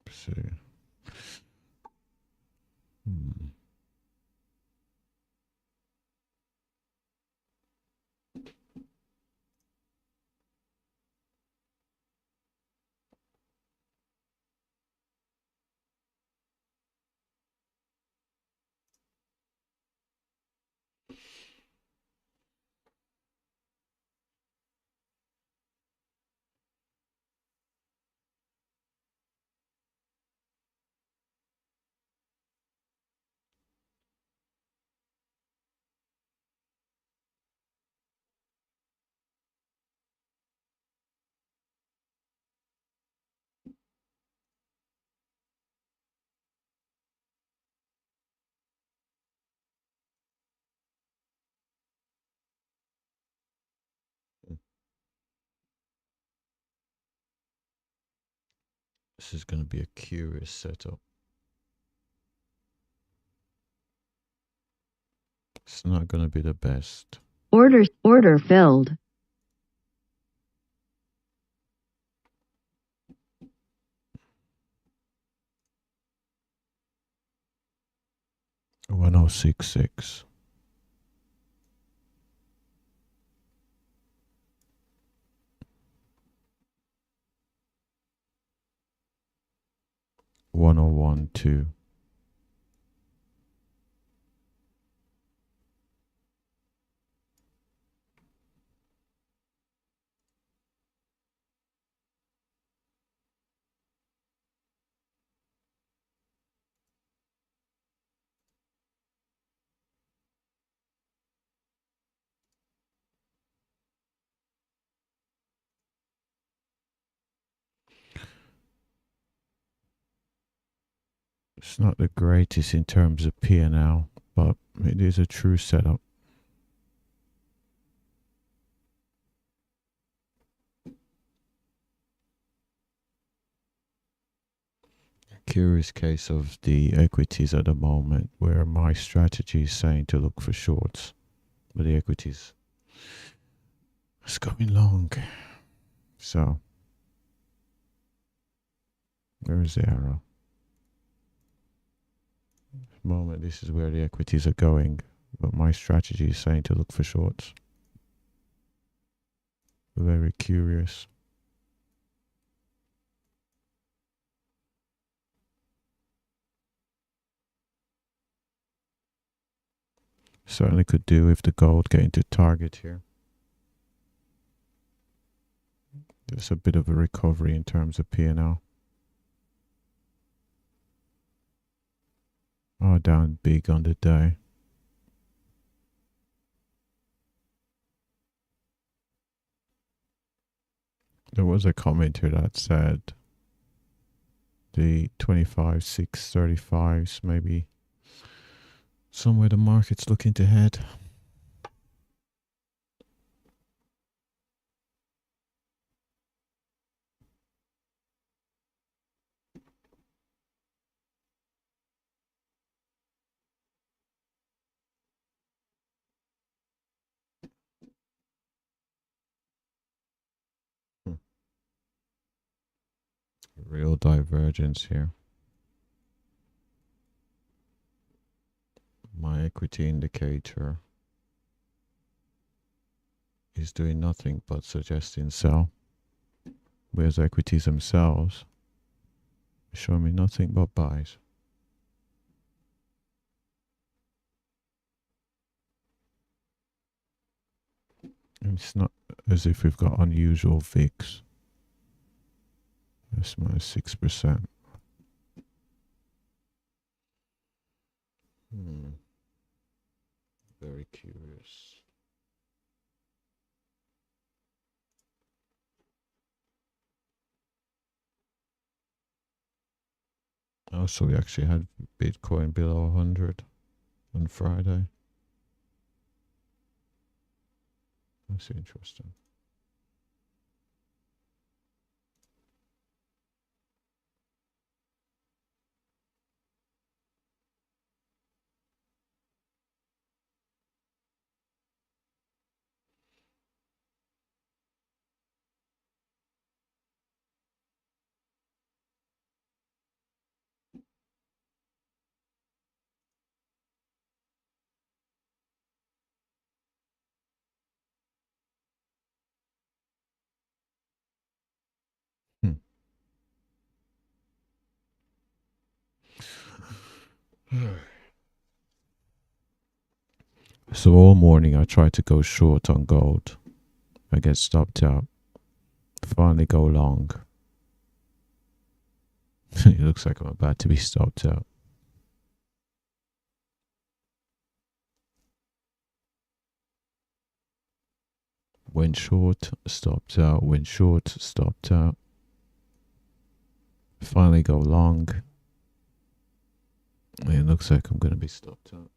Let's see. This is going to be a curious setup. It's not going to be the best. Order filled. $1066. $1012. It's not the greatest in terms of P&L, but it is a true setup. Curious case of the equities at the moment where my strategy is saying to look for shorts, but the equities is going long. So where is the arrow? At the moment, this is where the equities are going, but my strategy is saying to look for shorts. Very curious. Certainly could do if the gold getting to target here. There's a bit of a recovery in terms of P&L. Oh, down big on the day. There was a commenter that said the 25, 635s maybe somewhere the market's looking to head. Real divergence here. My equity indicator is doing nothing but suggesting sell, whereas equities themselves show me nothing but buys. And it's not as if we've got unusual VIX. That's minus 6%. Very curious. Oh, so we actually had Bitcoin below 100 on Friday. That's interesting. So all morning I tried to go short on gold. I get stopped out. Finally go long. It looks like I'm about to be stopped out. Went short, stopped out. Went short, stopped out. Finally go long. It looks like I'm going to be stopped out.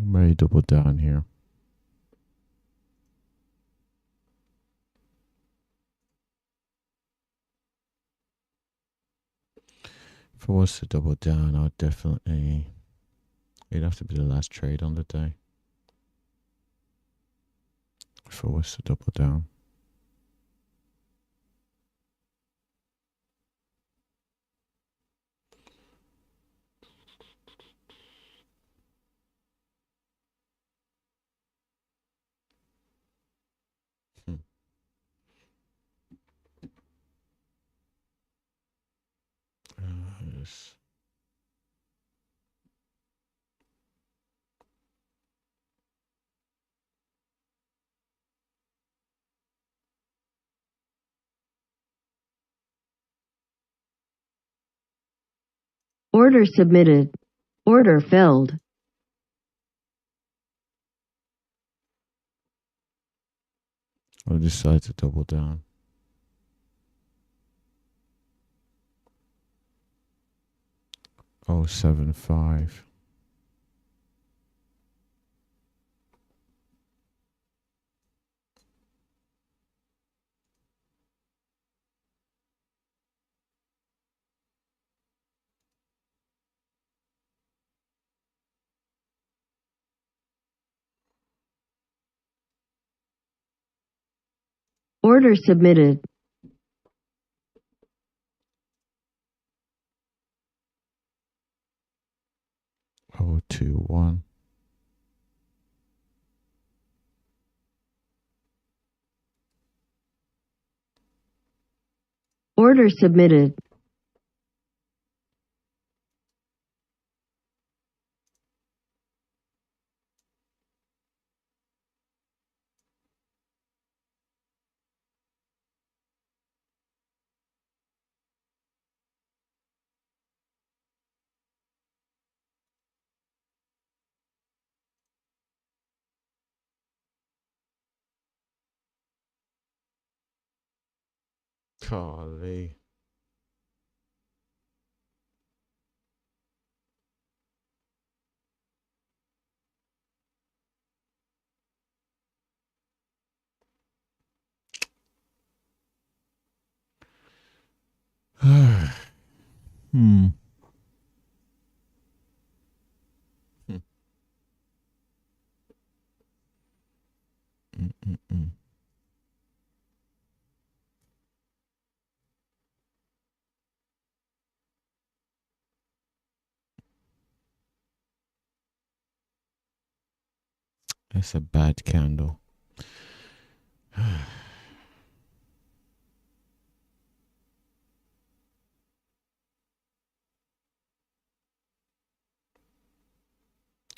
May double down here. If I was to double down, I'd definitely, it'd have to be the last trade on the day. If I was to double down. Yes. Order submitted. Order filled. I'll decide to double down. Oh, 7.5. Order submitted. Oh, 2.1. Order submitted. Golly. Hmm. Mm-mm-mm. That's a bad candle.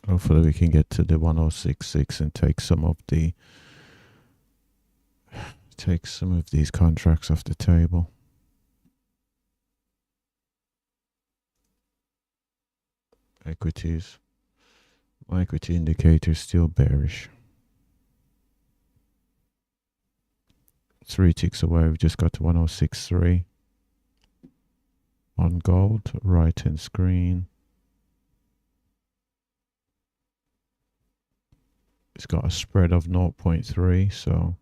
Hopefully we can get to the 1066 and take some of these contracts off the table. Equities. My equity indicator is still bearish. 3 ticks away, we've just got to 1063. On gold, right hand screen. It's got a spread of 0.3, so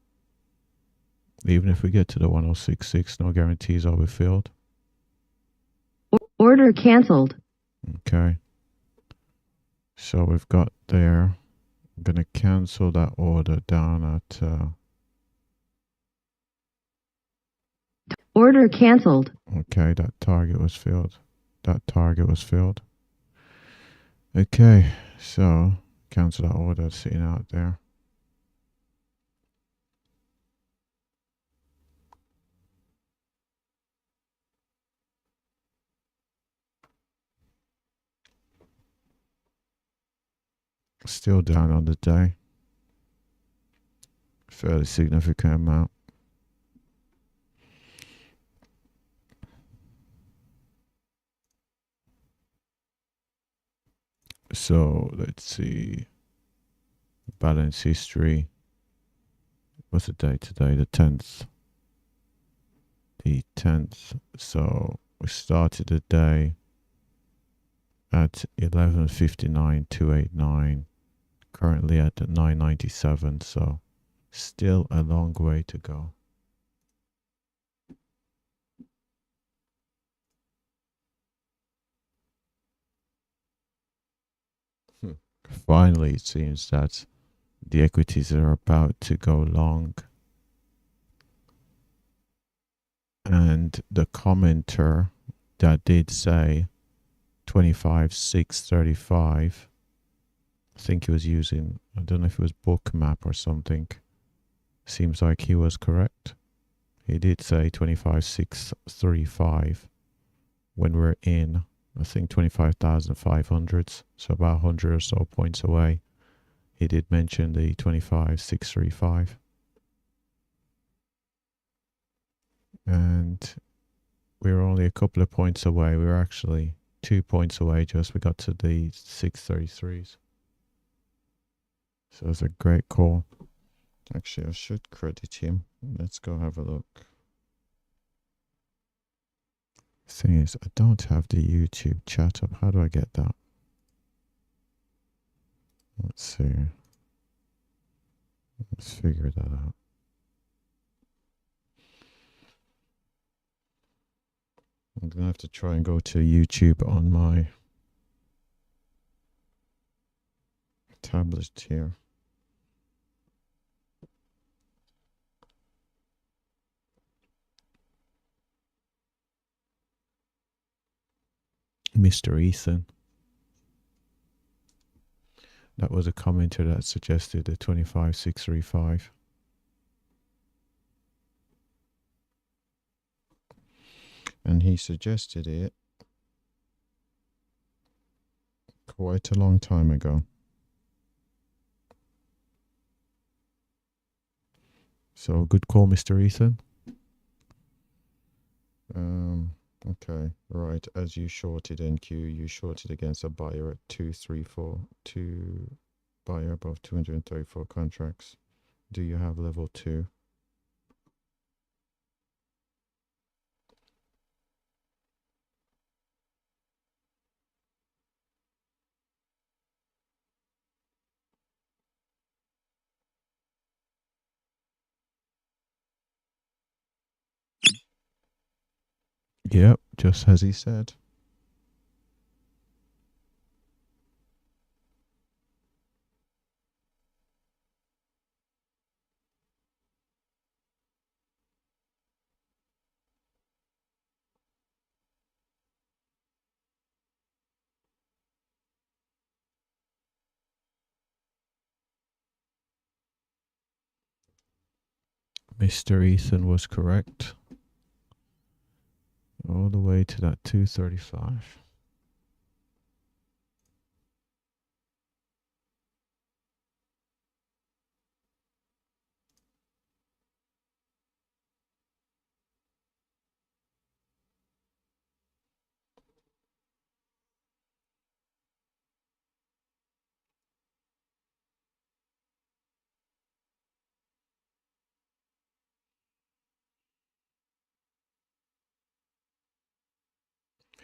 even if we get to the 1066, no guarantees are filled. Order canceled. Okay. So we've got there. I'm going to cancel that order down at... Order canceled. okay, that target was filled. That target was filled. Okay, so cancel that order sitting out there. Still down on the day. Fairly significant amount. So let's see. Balance history. What's the date today? The 10th. The 10th. So we started the day at 11:59,289. currently at the 997, so still a long way to go. Finally, it seems that the equities are about to go long. And the commenter that did say 25,635, I think he was using, I don't know if it was Bookmap or something. Seems like he was correct. He did say 25,635 when we're in, I think 25,500s, so about 100 or so points away. He did mention the 25,635. And we're only a couple of points away. We're actually 2 points away just. We got to the 633s. So it's a great call. Actually, I should credit him. Let's go have a look. Thing is, I don't have the YouTube chat up. How do I get that? Let's see. Let's figure that out. I'm gonna have to try and go to YouTube on my tablet here. Mr. Ethan. That was a commenter that suggested the 25,635. And he suggested it quite a long time ago. So good call, Mr. Ethan. Okay, right. As you shorted NQ, you shorted against a buyer at 234, buyer above 234 contracts. Do you have level 2? Yep, just as he said. Mr. Ethan was correct. All the way to that 235.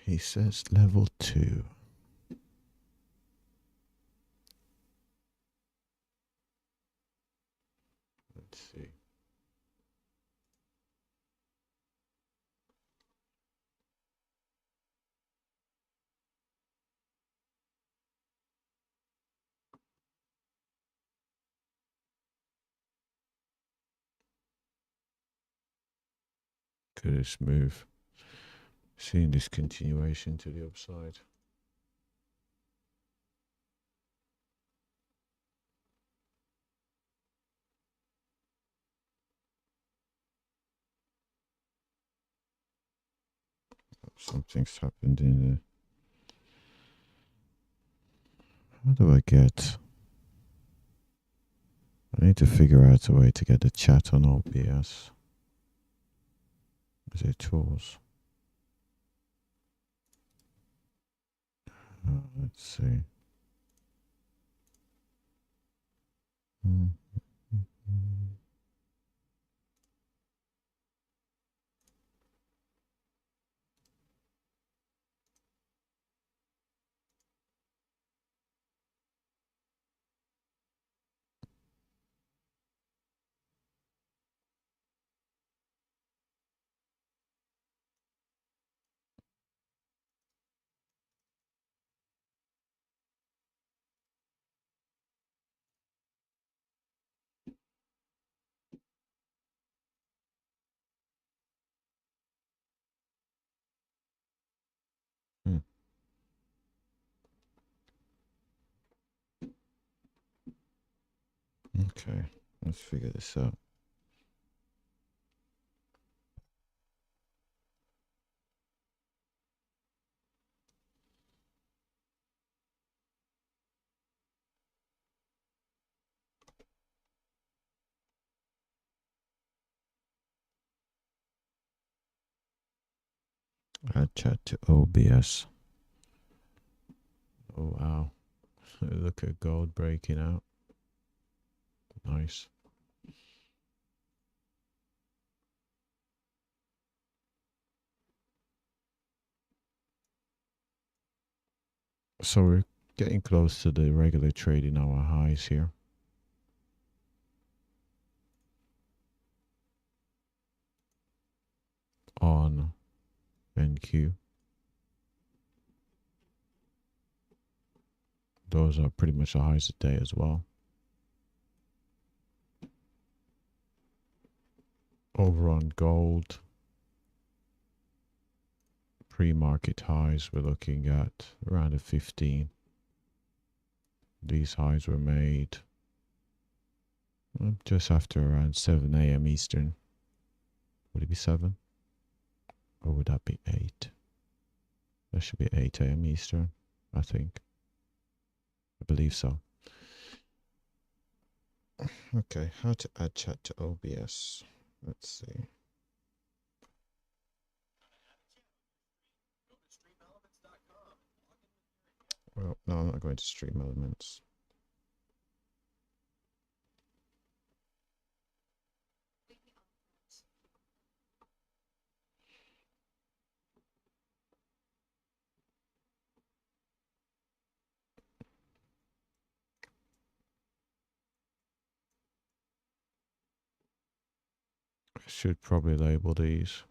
He says level 2. Let's see. Look at this move. Seeing this continuation to the upside. Something's happened in the... How do I get... I need to figure out a way to get the chat on OBS. Is it tools? Let's see. Okay, let's figure this out. Add chat to OBS. Oh wow. Look at gold breaking out. Nice. So we're getting close to the regular trading hour highs here. On NQ. Those are pretty much the highs of the day as well. Over on gold, pre-market highs, we're looking at around a 15. These highs were made just after around 7 a.m. Eastern. Would it be 7? Or would that be 8? That should be 8 a.m. Eastern, I think. I believe so. Okay, how to add chat to OBS. Let's see. Well, no, I'm not going to Stream Elements. I should probably label these.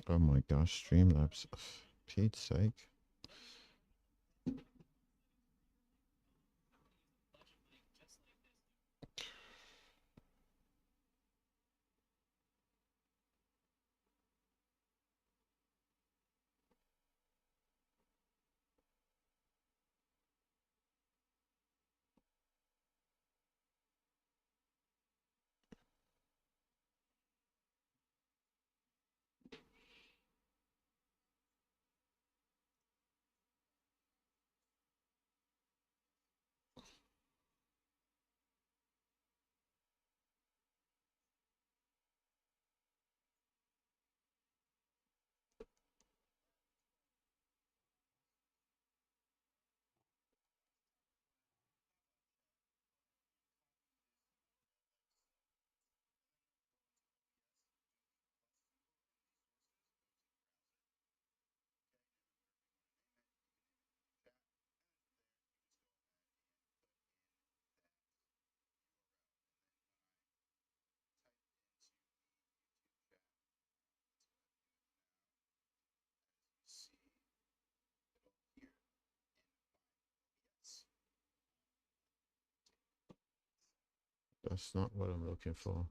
Oh my gosh, Streamlabs. Pete's sake. That's not what I'm looking for.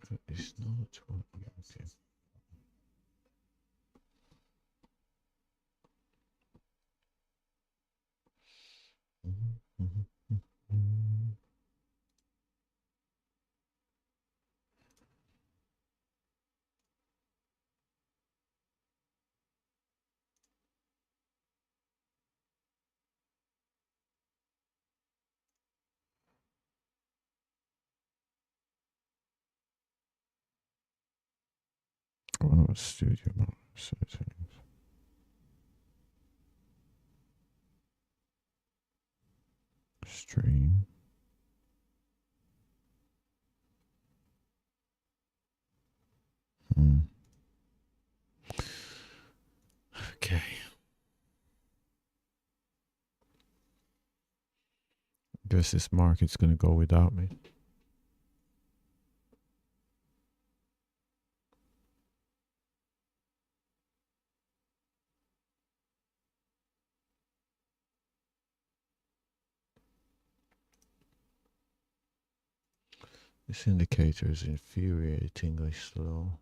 That is not what I'm looking for. I wonder what studio mode settings. Stream. Okay. Guess this market's gonna go without me. This indicator is infuriatingly slow.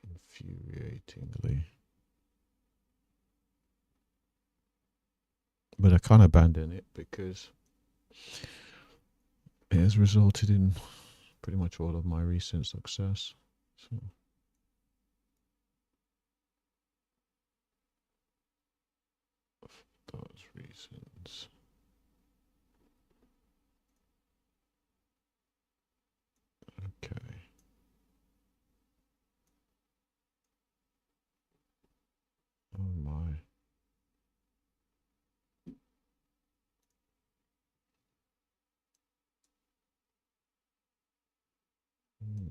Infuriatingly. But I can't abandon it because it has resulted in pretty much all of my recent success. So. For those reasons. Okay. Oh my. Hmm.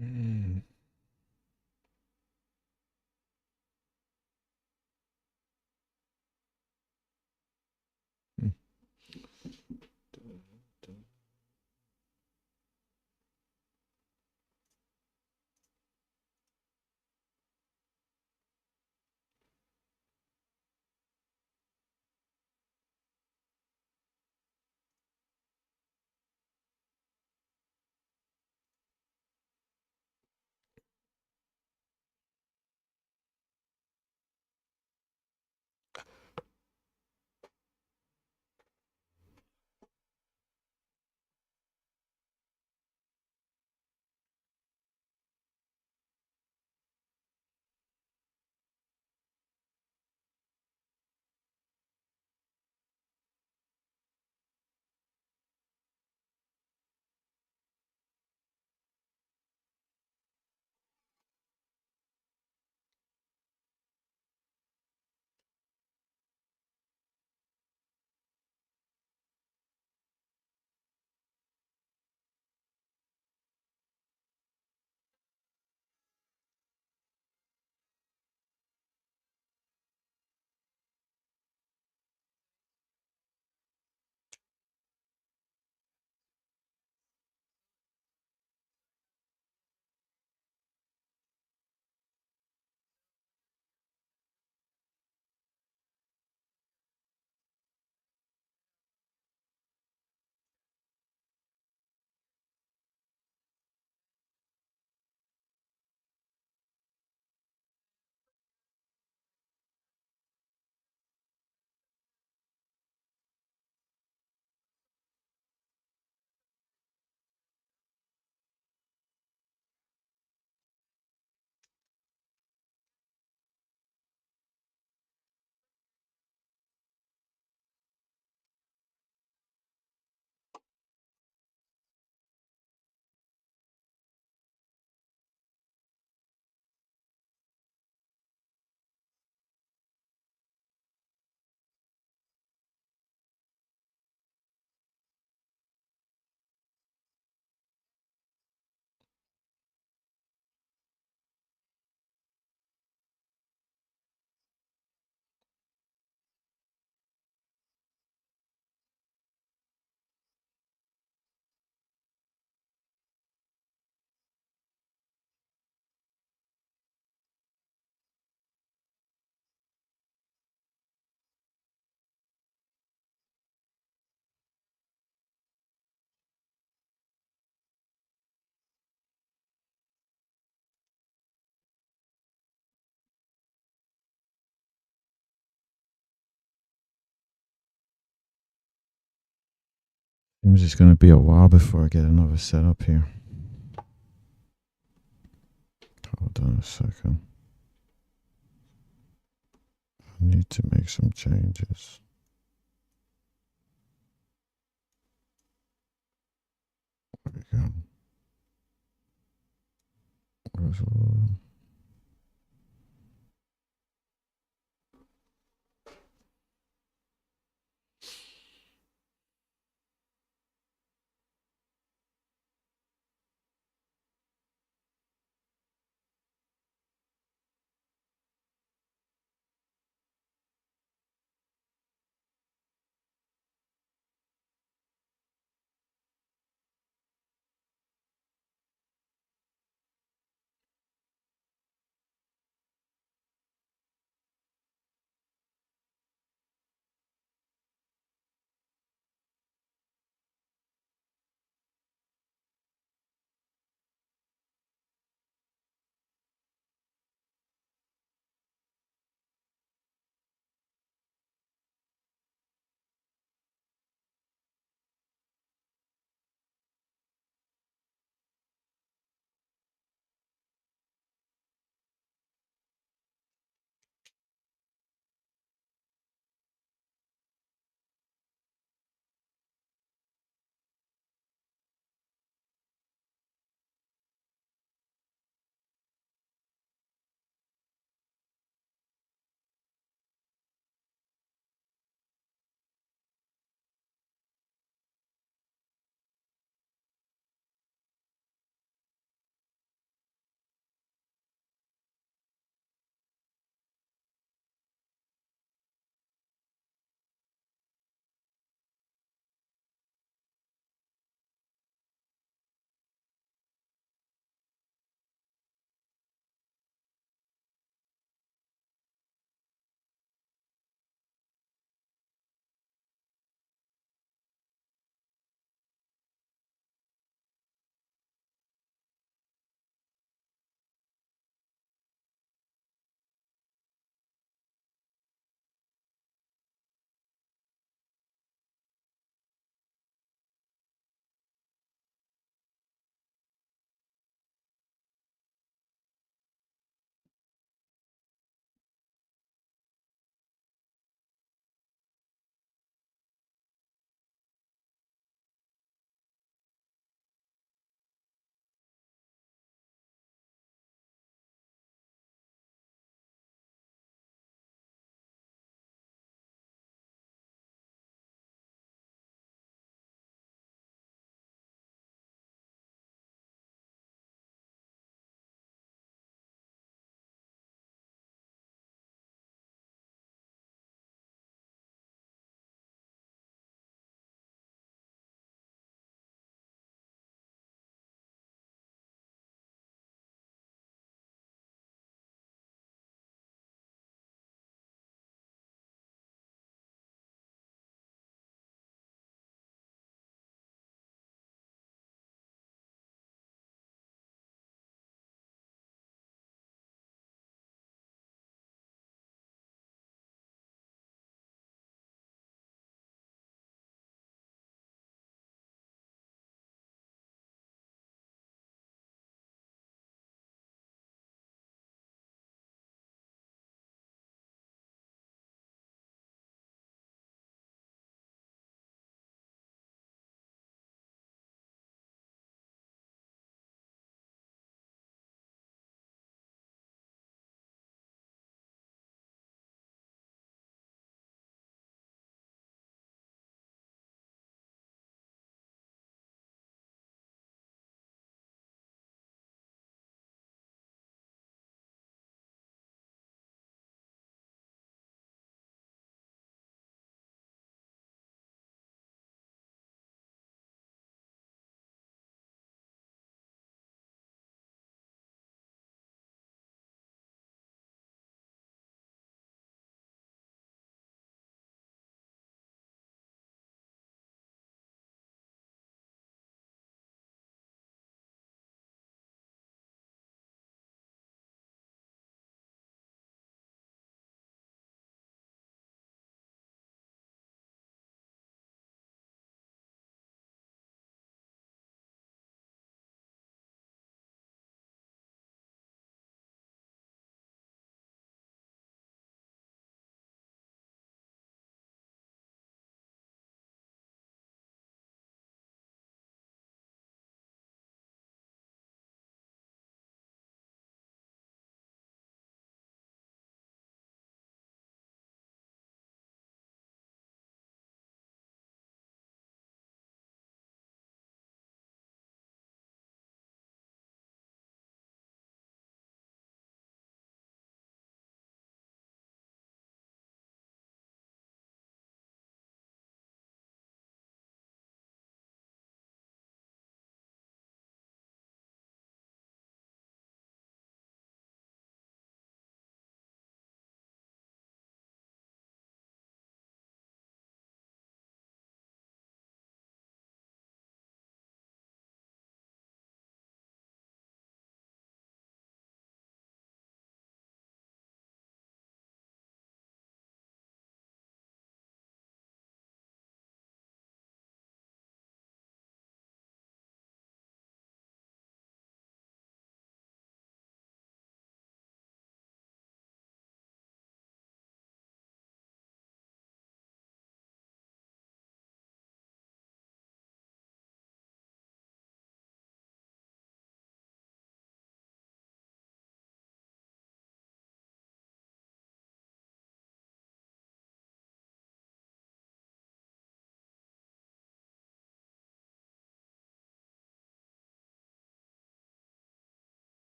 Mm. Mm. Seems it's going to be a while before I get another setup here. Hold on a second. I need to make some changes. There we go. Where's all-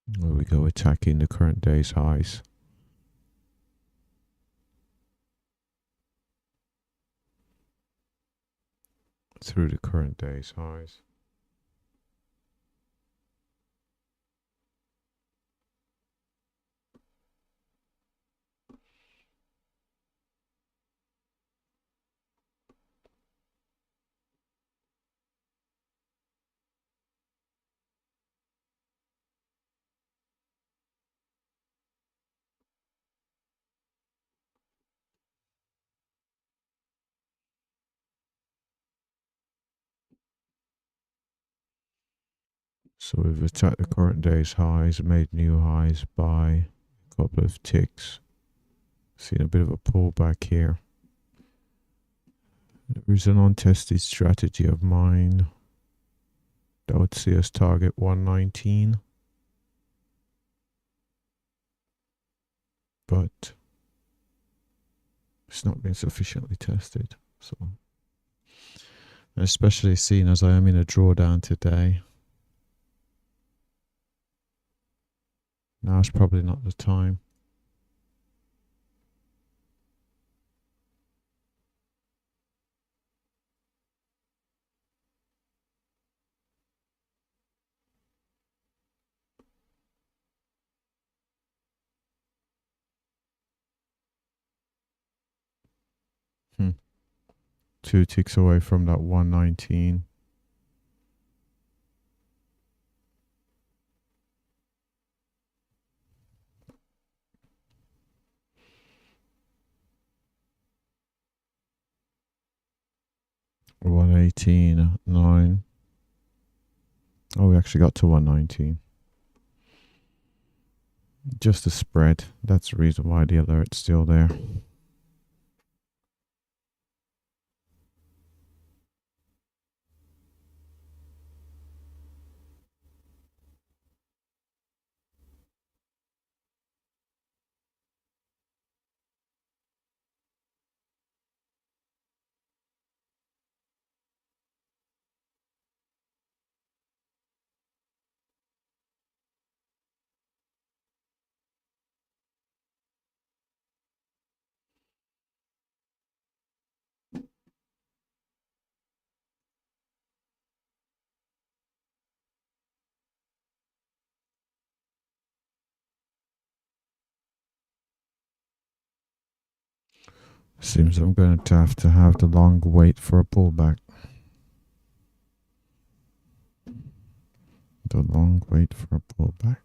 There we go, attacking the current day's highs. Through the current day's highs. So we've attacked the current day's highs, made new highs by a couple of ticks. Seen a bit of a pullback here. There is an untested strategy of mine that would see us target 119. But it's not been sufficiently tested. So, especially seeing as I am in a drawdown today. Now's probably not the time. Hmm. 2 ticks away from that 119. $118.9. Oh, we actually got to 119. Just a spread. That's the reason why the alert's still there. Seems I'm going to have the long wait for a pullback. The long wait for a pullback.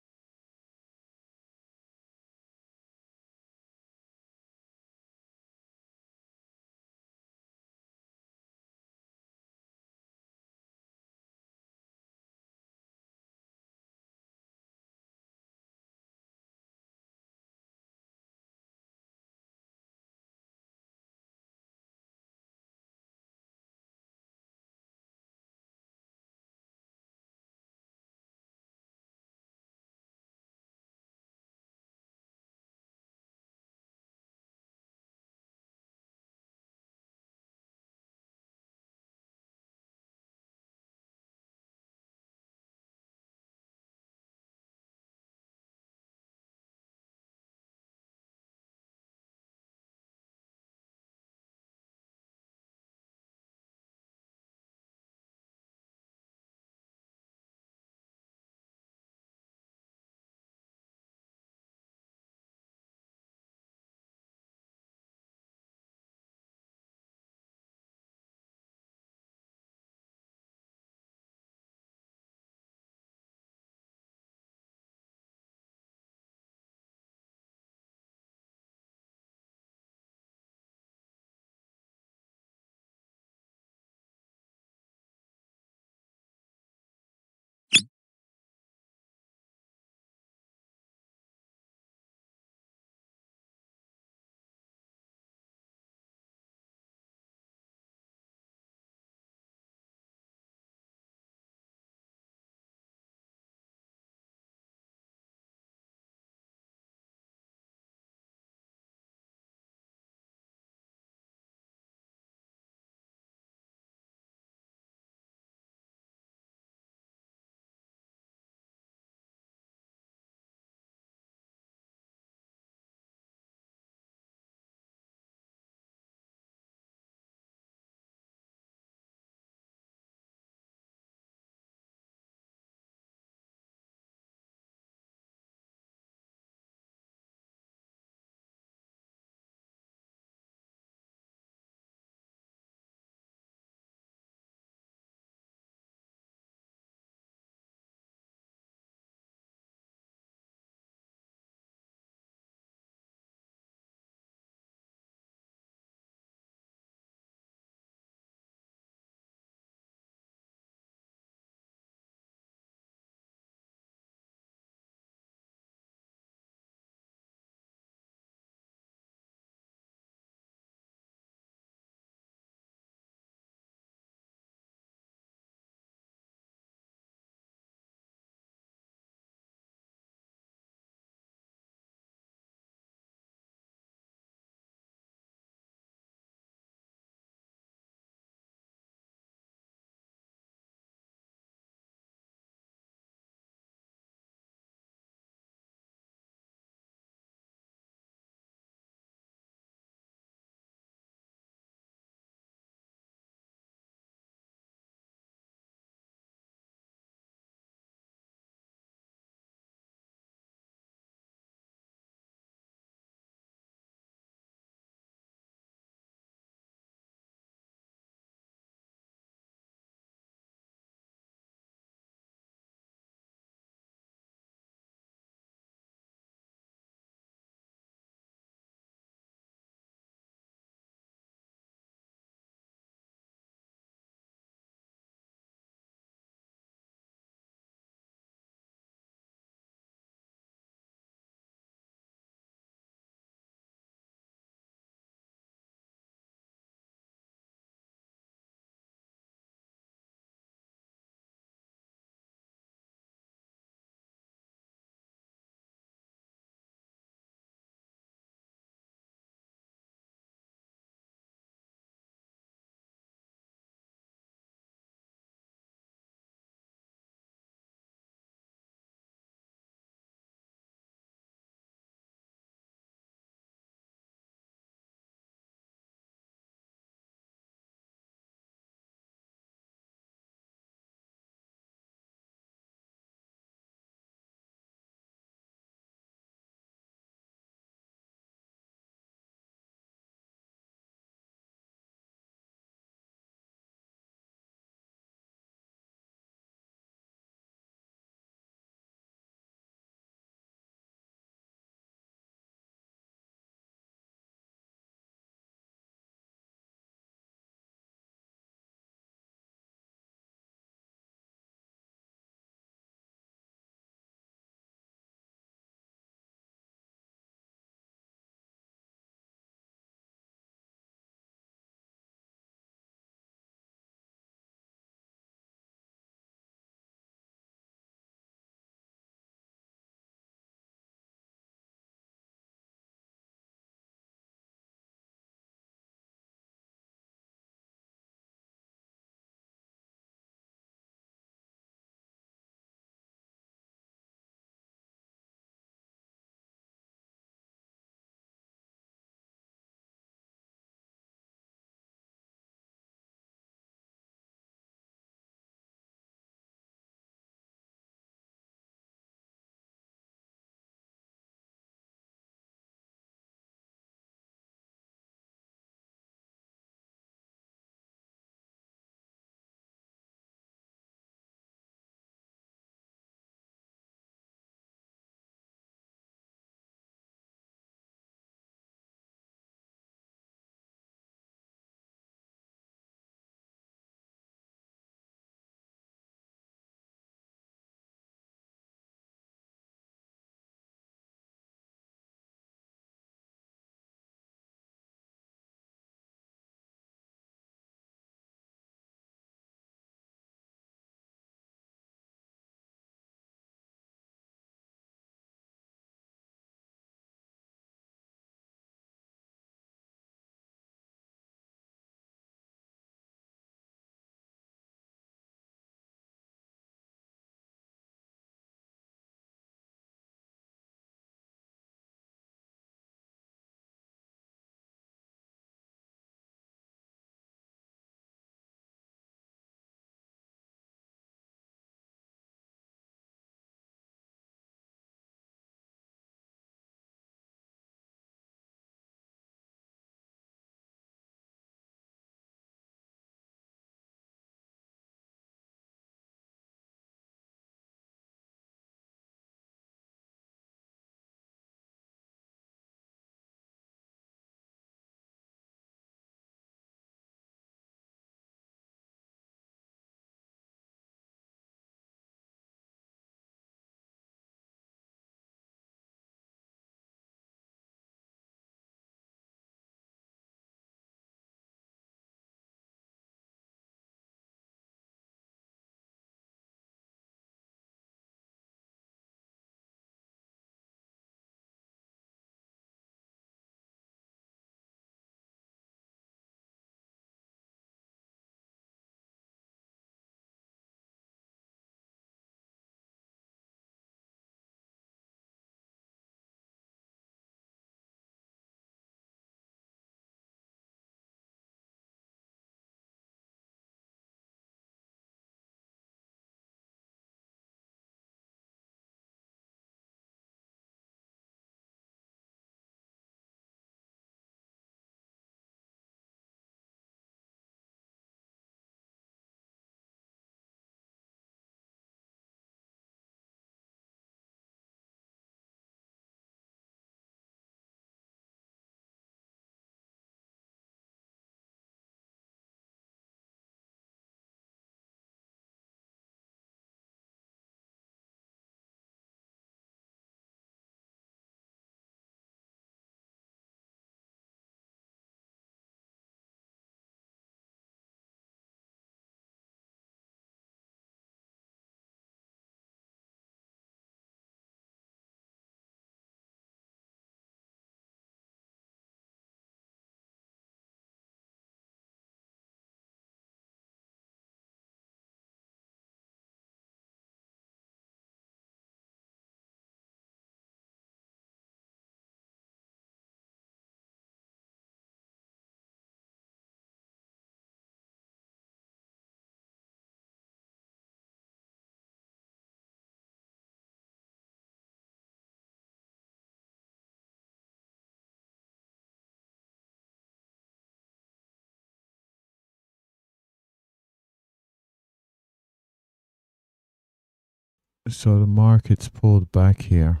So the market's pulled back here.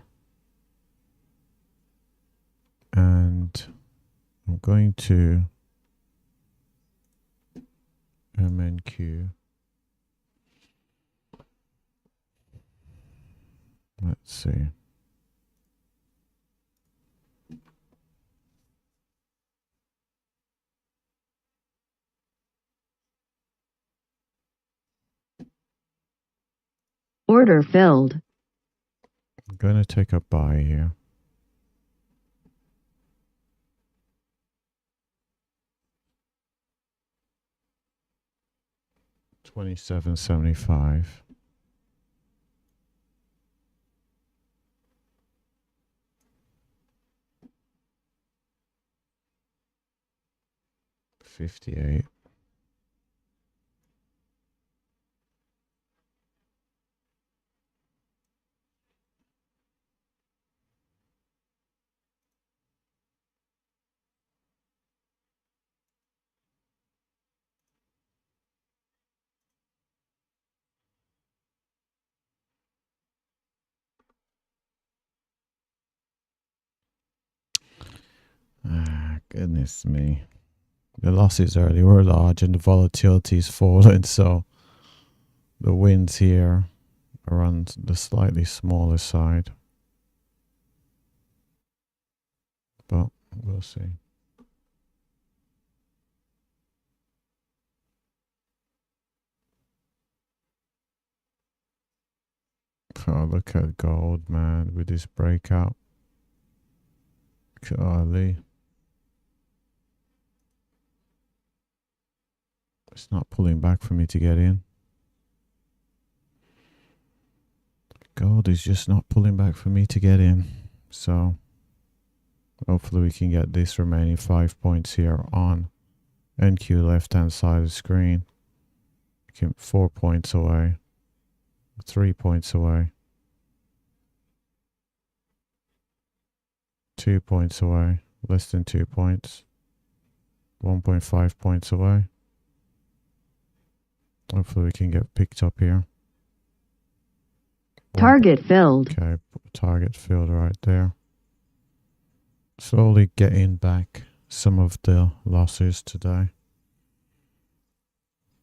And I'm going to MNQ. Let's see. Order filled. I'm going to take a buy here. $27.75. $58. Ah, goodness me. The losses early were large and the volatility is falling, so the wins here are on the slightly smaller side. But we'll see. Oh, look at gold, man, with this breakout. Golly. It's not pulling back for me to get in. Gold is just not pulling back for me to get in. So hopefully we can get this remaining 5 points here on NQ left hand side of the screen. 4 points away. 3 points away. 2 points away. Less than 2 points. 1.5 points away. Hopefully we can get picked up here. Target filled. Okay, target filled right there. Slowly getting back some of the losses today.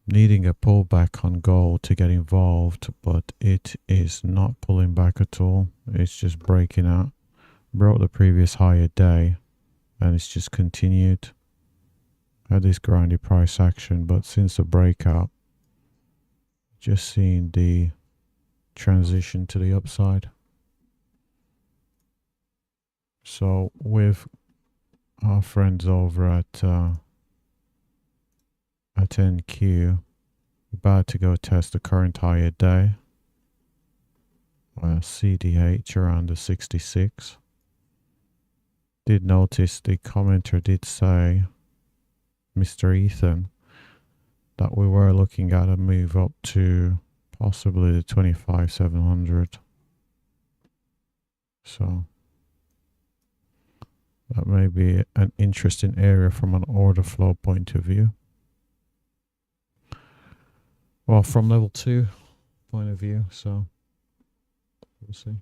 Needing a pullback on gold to get involved, but it is not pulling back at all. It's just breaking out. Broke the previous higher day and it's just continued. Had this grindy price action, but since the breakout, just seeing the transition to the upside. So with our friends over at NQ, about to go test the current higher day. CDH around the 66. Did notice the commenter did say, Mr. Ethan, that we were looking at a move up to possibly the 25,700. So that may be an interesting area from an order flow point of view. Well, from level 2 point of view, so we'll see.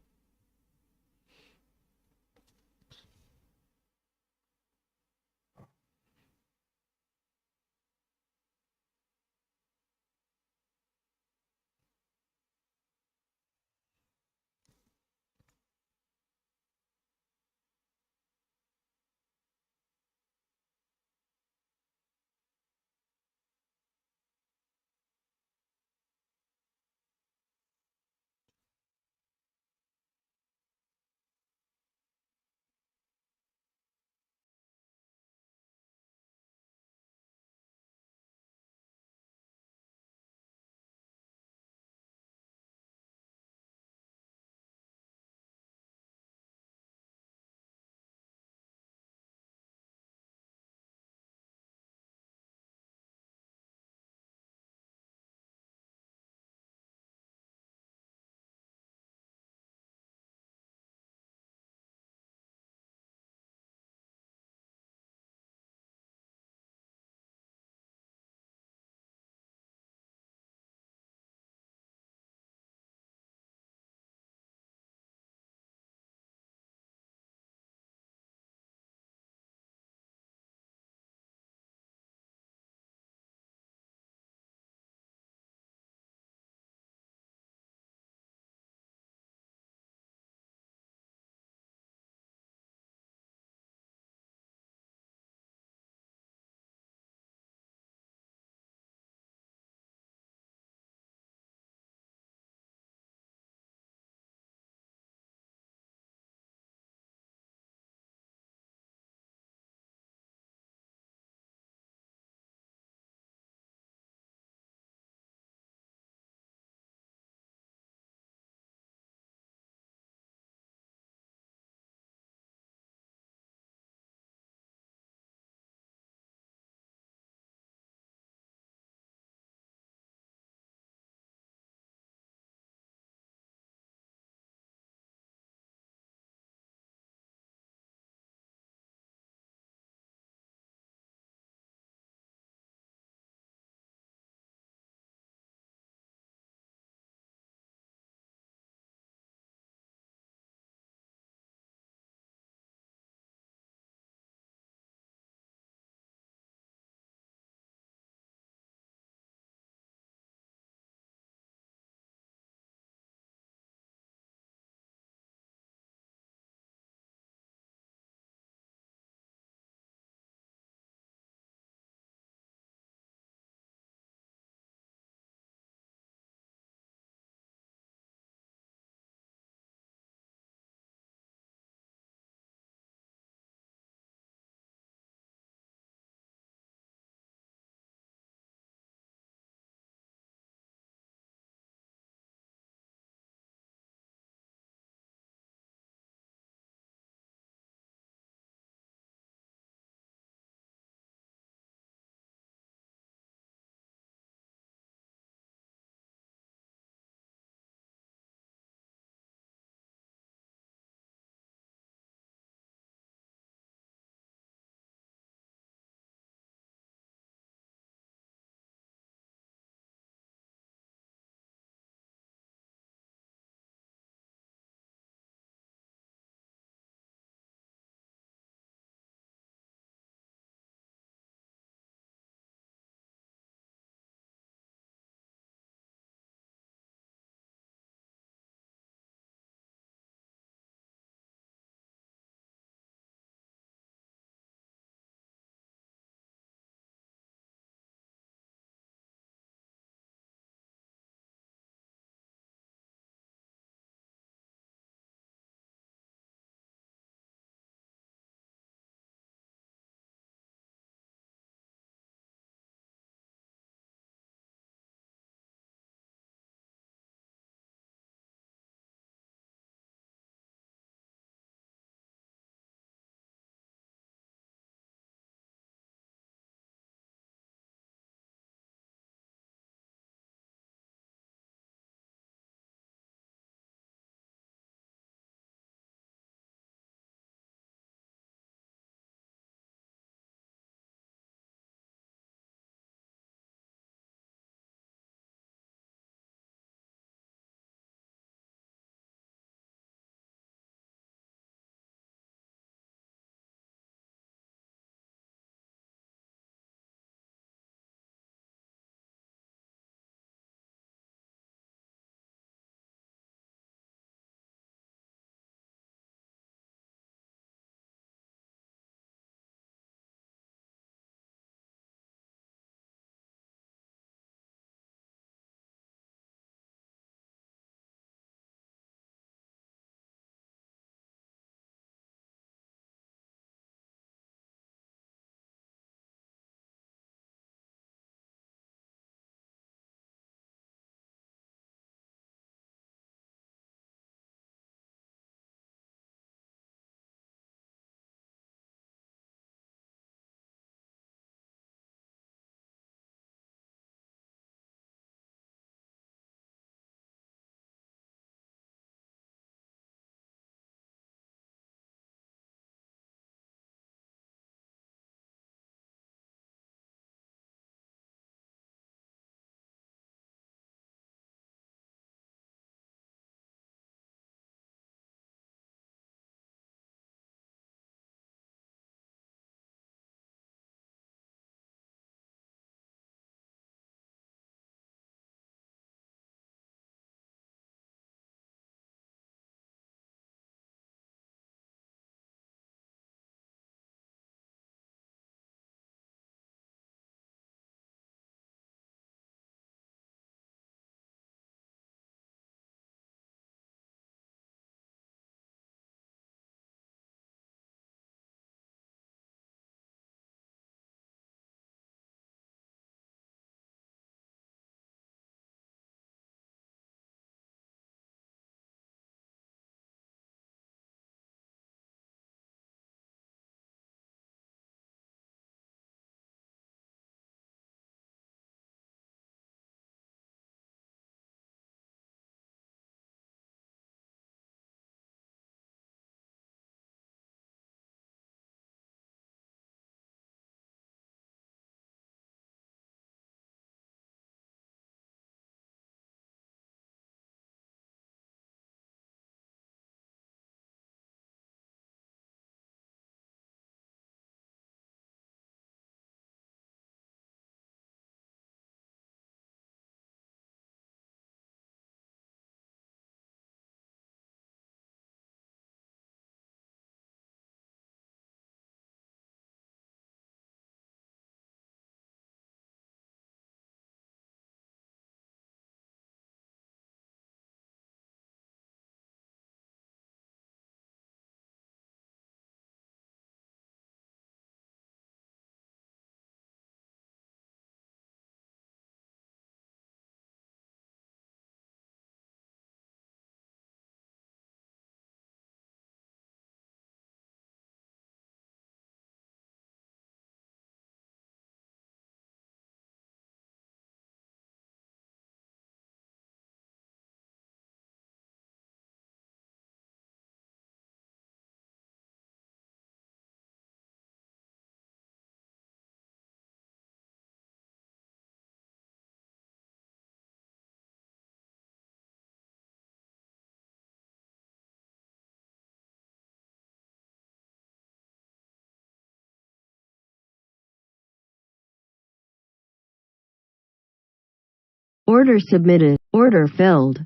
Order submitted. Order filled.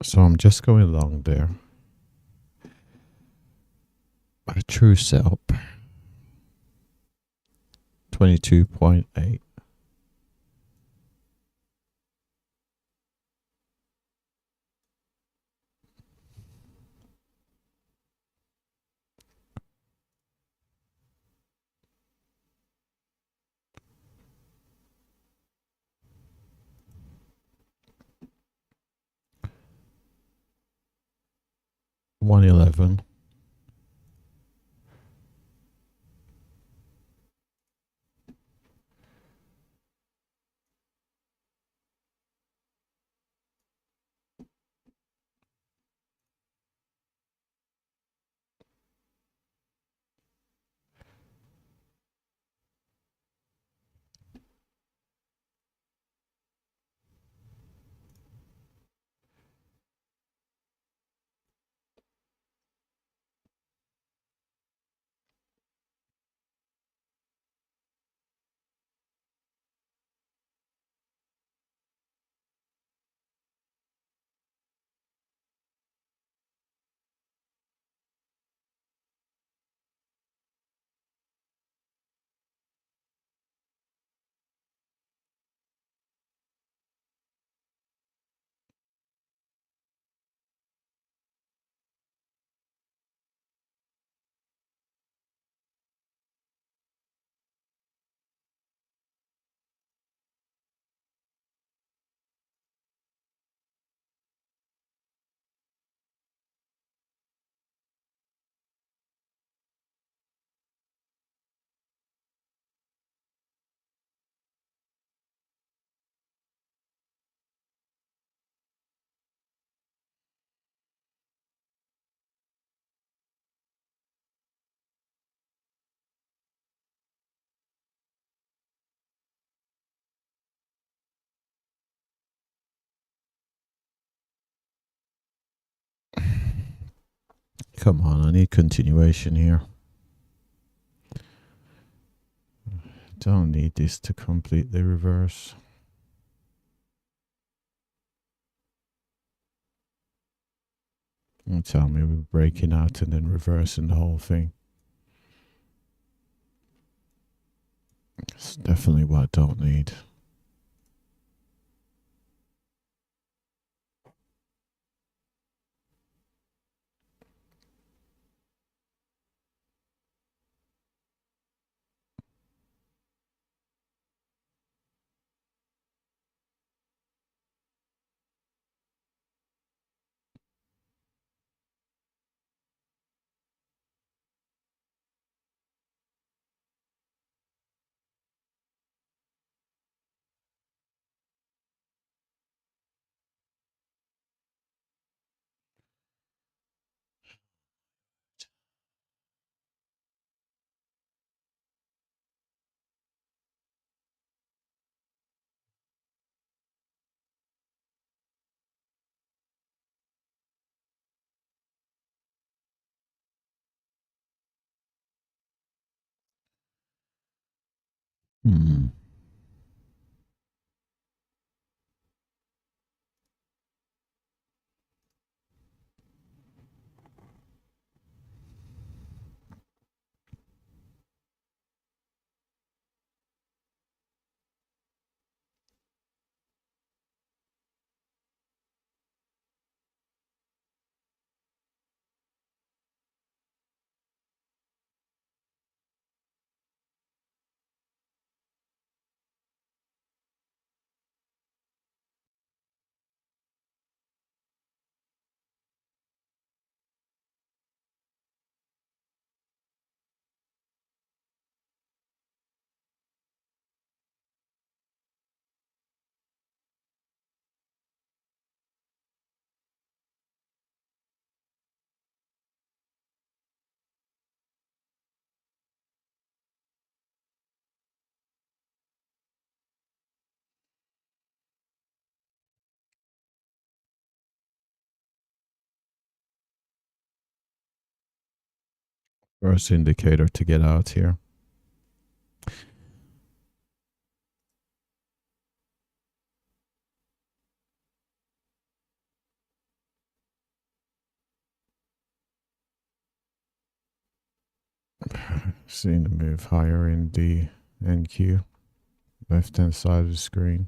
So I'm just going along there. My true setup 22.8. $111. Come on, I need continuation here. Don't need this to completely reverse. Don't tell me we're breaking out and then reversing the whole thing. It's definitely what I don't need. Hmm. First indicator to get out here. Seeing the move higher in the NQ, left hand side of the screen.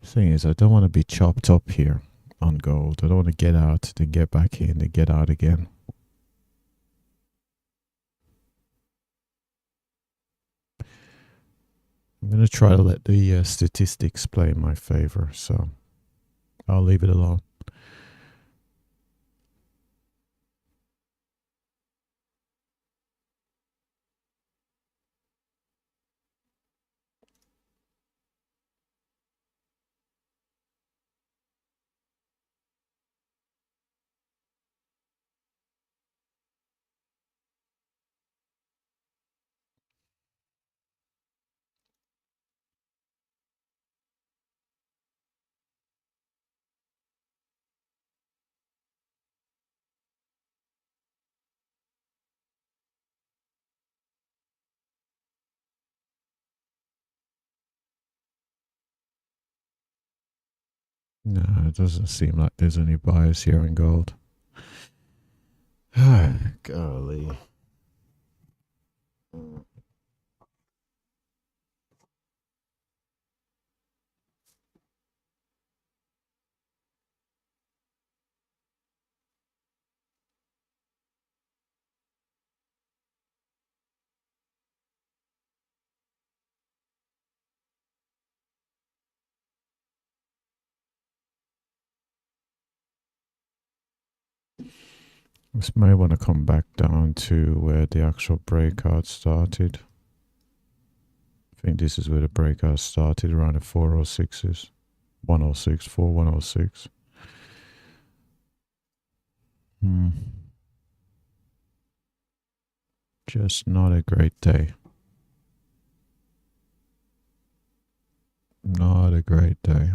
Thing is, I don't want to be chopped up here on gold. I don't want to get out, then get back in, then get out again. I'm going to try to let the statistics play in my favor, so I'll leave it alone. No, it doesn't seem like there's any bias here in gold. Golly. This may want to come back down to where the actual breakout started. I think this is where the breakout started, around the 406s. 106, 4106. Just not a great day. Not a great day.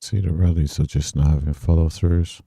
See, the rallies are just not having follow throughs.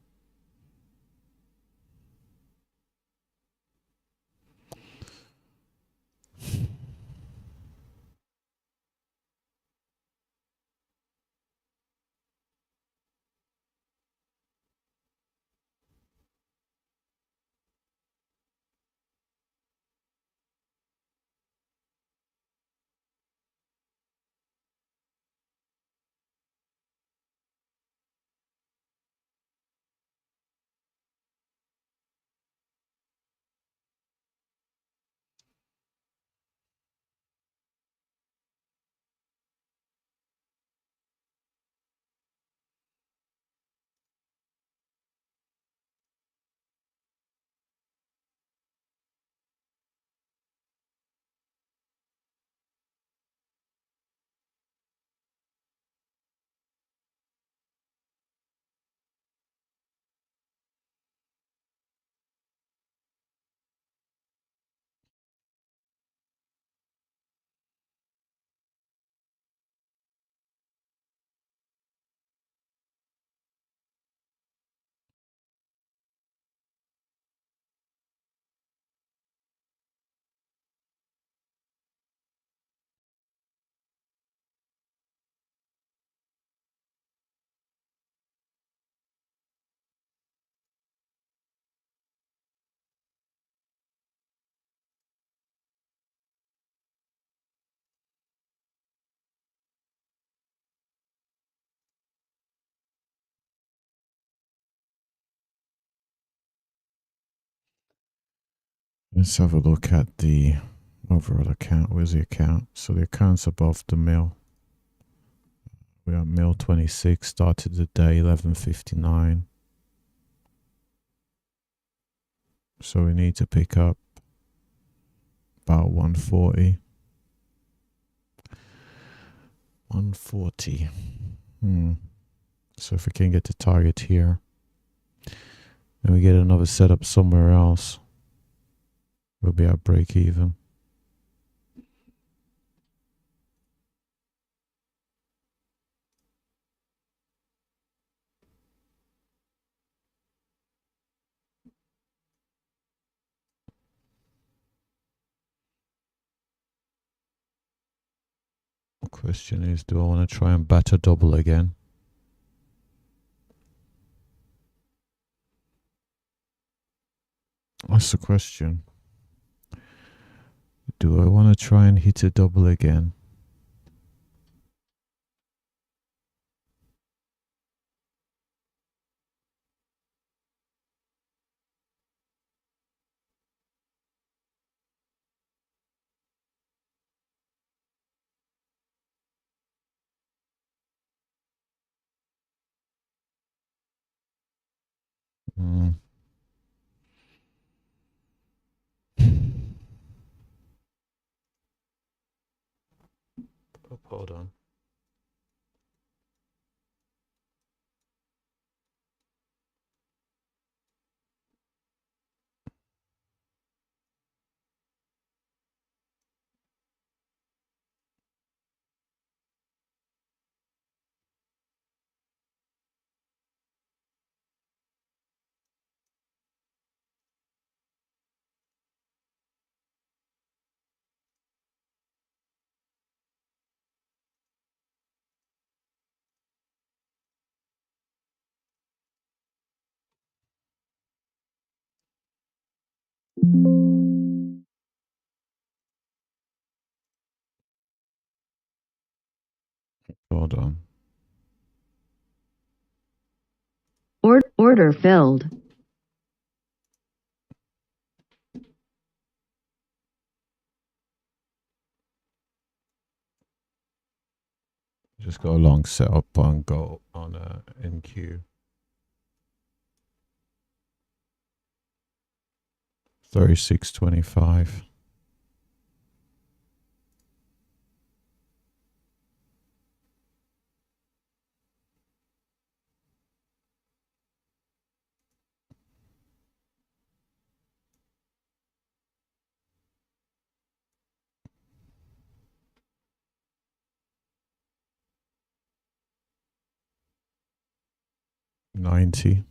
Let's have a look at the overall account. Where's the account? So the account's above the mill. We are mill 26, started the day 11:59. So we need to pick up about 140. 140. So if we can get the target here, and we get another setup somewhere else, we'll be at break even. The question is, do I want to try and bat a double again? That's the question. Do I want to try and hit a double again? Mm. Oh, hold on. Hold on. Order filled. Just got a long setup on go on NQ. 36.25. $90.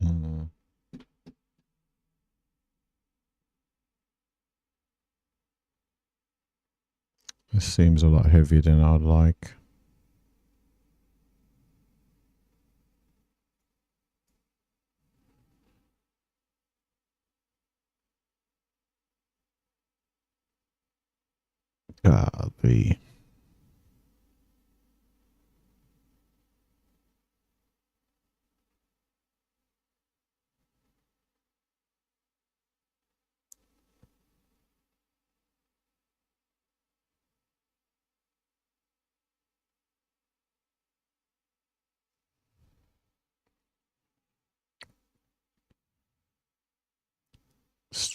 Mm. This seems a lot heavier than I'd like. Golly.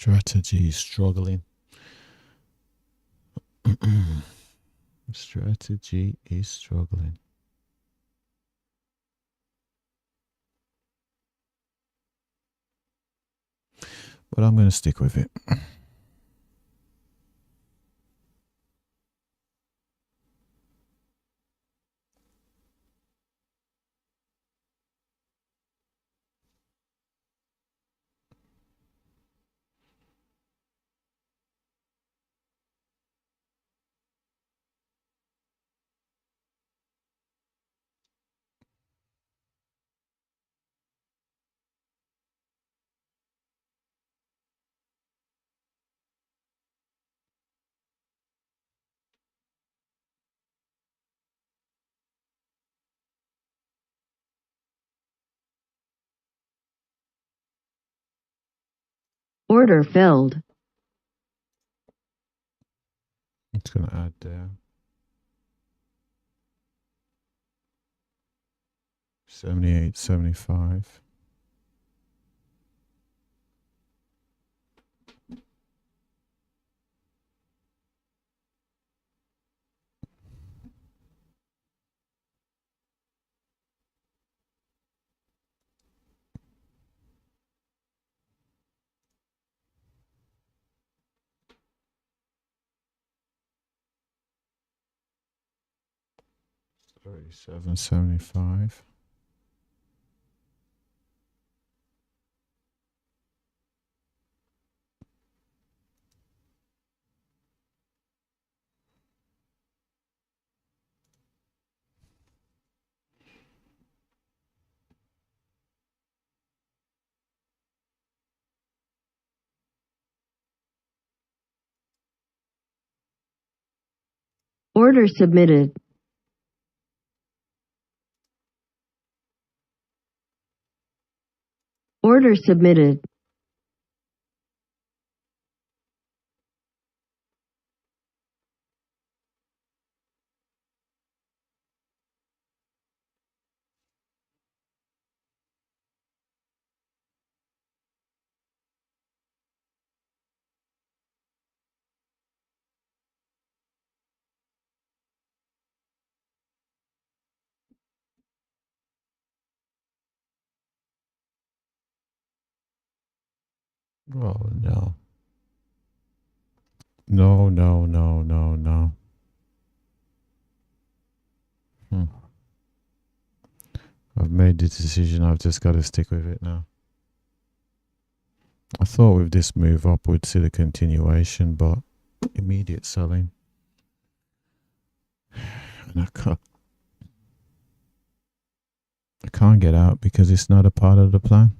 Strategy is struggling. Strategy is struggling. But I'm going to stick with it. Order filled. It's going to add there. 78, 75. Thirty-seven, 75. Order submitted. Order submitted. Oh, no. No, no, no, no, no. I've made the decision. I've just got to stick with it now. I thought with this move up we'd see the continuation, but immediate selling. And I can't get out because it's not a part of the plan.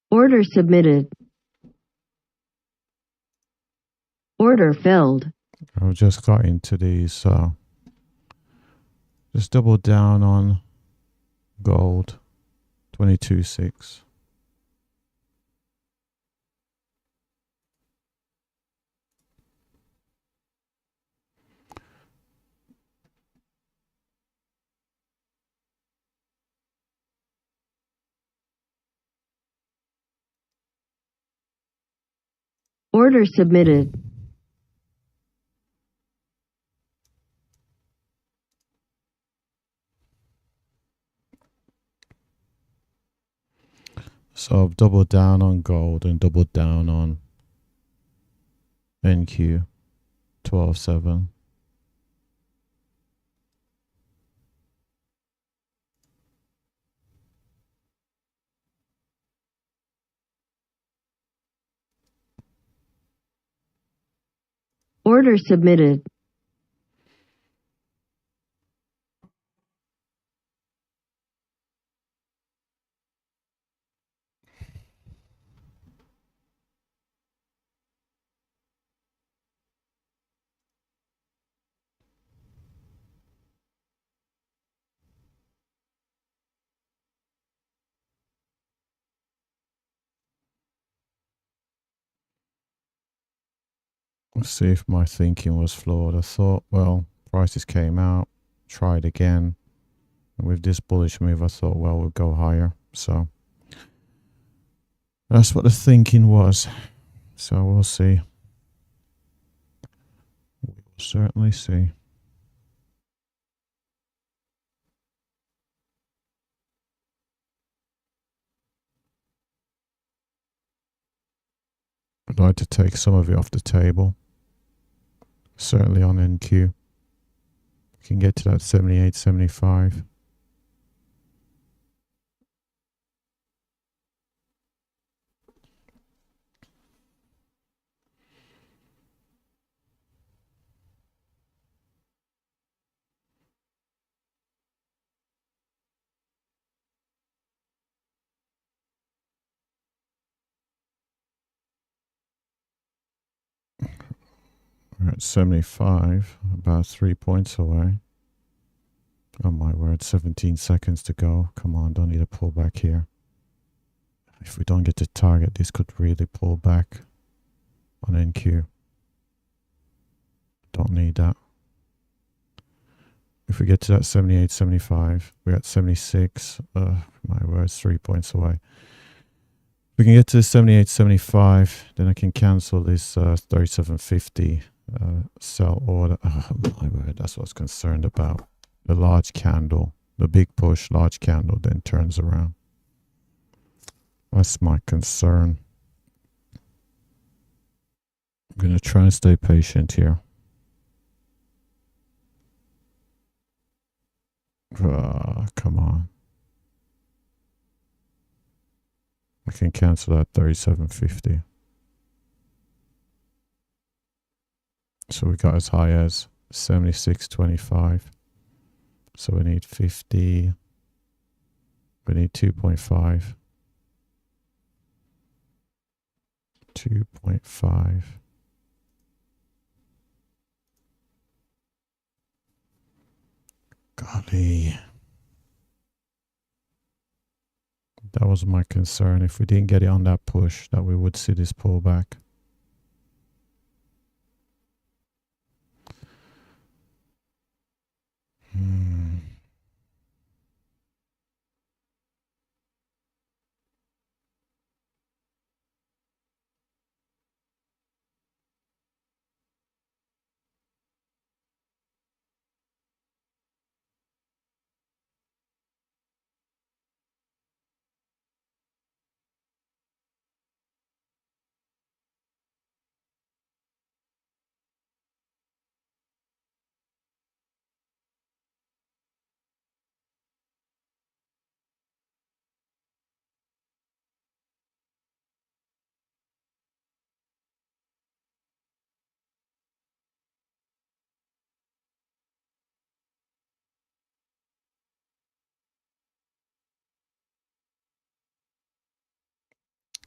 Order submitted. Order filled. I've just got into these, just double down on gold, 22.6. Order submitted. So I've doubled down on gold and doubled down on NQ 12.7. Order submitted. Let's see if my thinking was flawed. I thought, well, prices came out, tried again. And with this bullish move, I thought, well, we'll go higher. So that's what the thinking was. So we'll see. We'll certainly see. I'd like to take some of it off the table. Certainly on NQ. We can get to that 78.75. We're at 75, about 3 points away. Oh my word, 17 seconds to go. Come on, don't need a pullback here. If we don't get to target, this could really pull back on NQ. Don't need that. If we get to that 78.75, we're at 76. My word, 3 points away. If we can get to 78.75, then I can cancel this 37.50 sell order. Oh my word, that's what I was concerned about. The large candle, the big push, large candle, then turns around. That's my concern. I'm going to try and stay patient here. Come on. I can cancel that 37.50. So we got as high as 76.25. So we need 50. We need 2.5. 2.5. Golly. That was my concern. If we didn't get it on that push, that we would see this pullback.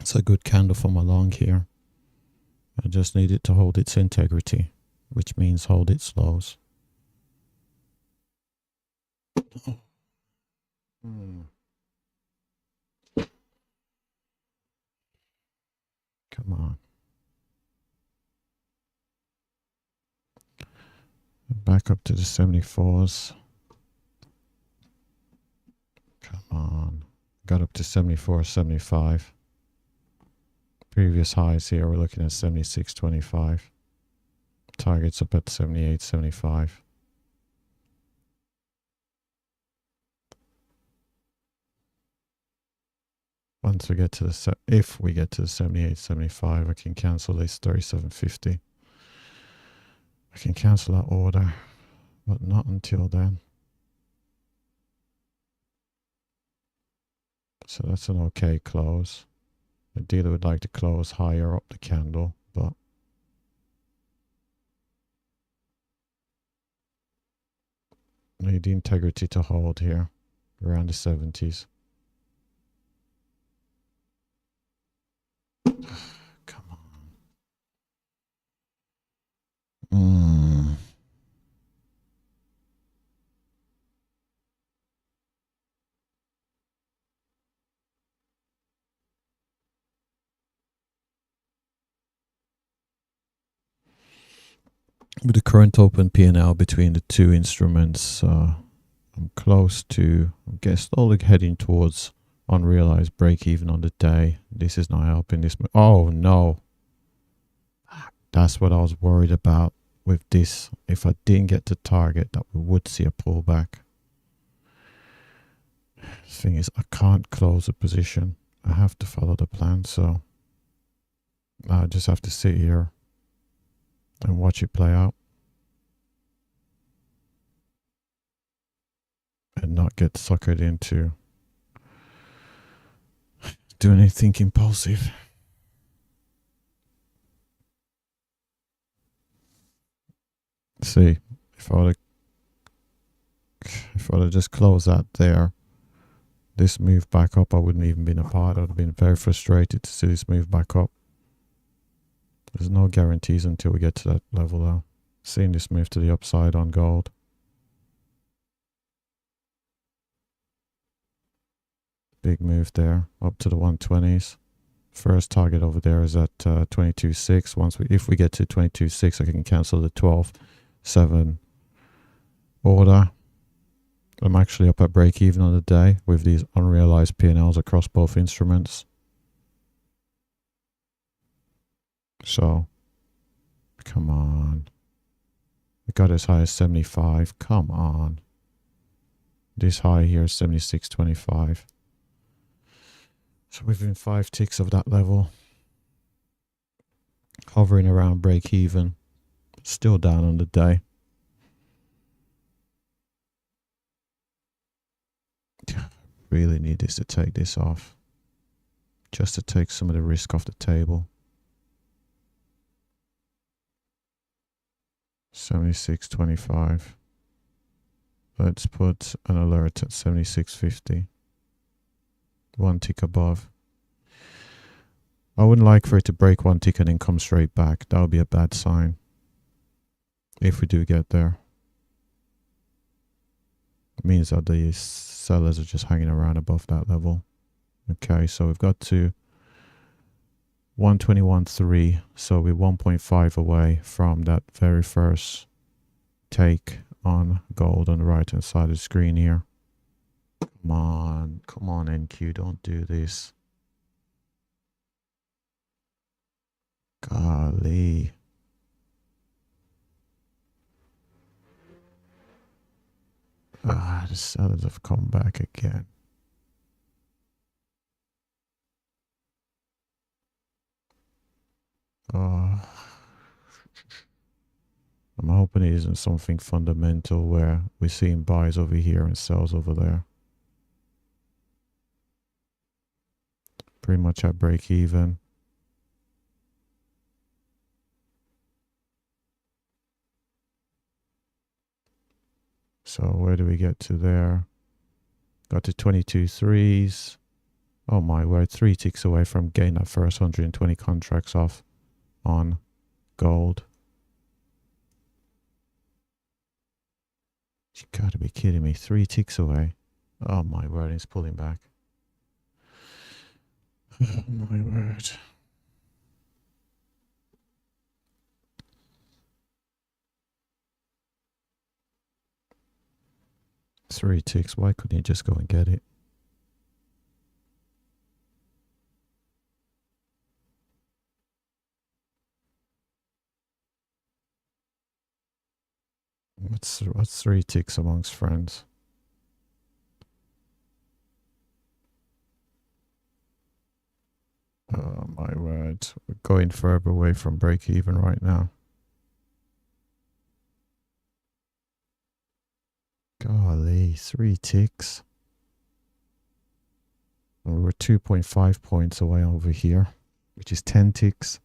It's a good candle for my long here. I just need it to hold its integrity, which means hold its lows. Come on. Back up to the 74s. Come on. Got up to 74, 75. Previous highs here, we're looking at 76.25. Targets up at 78.75. Once we get to the if we get to the 78.75, I can cancel this 37.50. I can cancel that order, but not until then. So that's an okay close. The dealer would like to close higher up the candle, but need the integrity to hold here around the 70s. Come on. With the current open P&L between the two instruments, I'm close to, I guess, slowly heading towards unrealized break even on the day. This is not helping this. Oh no. That's what I was worried about with this. If I didn't get the target, that we would see a pullback. The thing is, I can't close a position. I have to follow the plan, so I just have to sit here and watch it play out. And not get suckered into doing anything impulsive. See, if I would have just closed that there, this move back up, I wouldn't even been a part. I would have been very frustrated to see this move back up. There's no guarantees until we get to that level though. Seeing this move to the upside on gold. Big move there, up to the 120s. First target over there is at 22.6. If we get to 22.6, I can cancel the 12.7 order. I'm actually up at break even on the day with these unrealized P&Ls across both instruments. So, come on. We got as high as 75. Come on. This high here is 76.25. So within 5 ticks of that level. Hovering around break even. Still down on the day. Really need this to take this off. Just to take some of the risk off the table. 76.25. Let's put an alert at 76.50. 1 tick above. I wouldn't like for it to break 1 tick and then come straight back. That would be a bad sign. If we do get there. It means that the sellers are just hanging around above that level. Okay, so we've got to 121.3. So we're 1.5 away from that very first take on gold on the right hand side of the screen here. Come on, NQ, don't do this. Golly. The sellers have come back again. I'm hoping it isn't something fundamental where we're seeing buys over here and sells over there. Pretty much at break even. So where do we get to there? Got to 22.3s. Oh my word, 3 ticks away from getting that first 120 contracts off on gold. You gotta be kidding me, 3 ticks away. Oh my word, it's pulling back. Oh my word. Three ticks, why couldn't you just go and get it? What's 3 ticks amongst friends? Oh my word, we're going further away from break even right now. Golly, 3 ticks. And we're 2.5 points away over here, which is 10 ticks.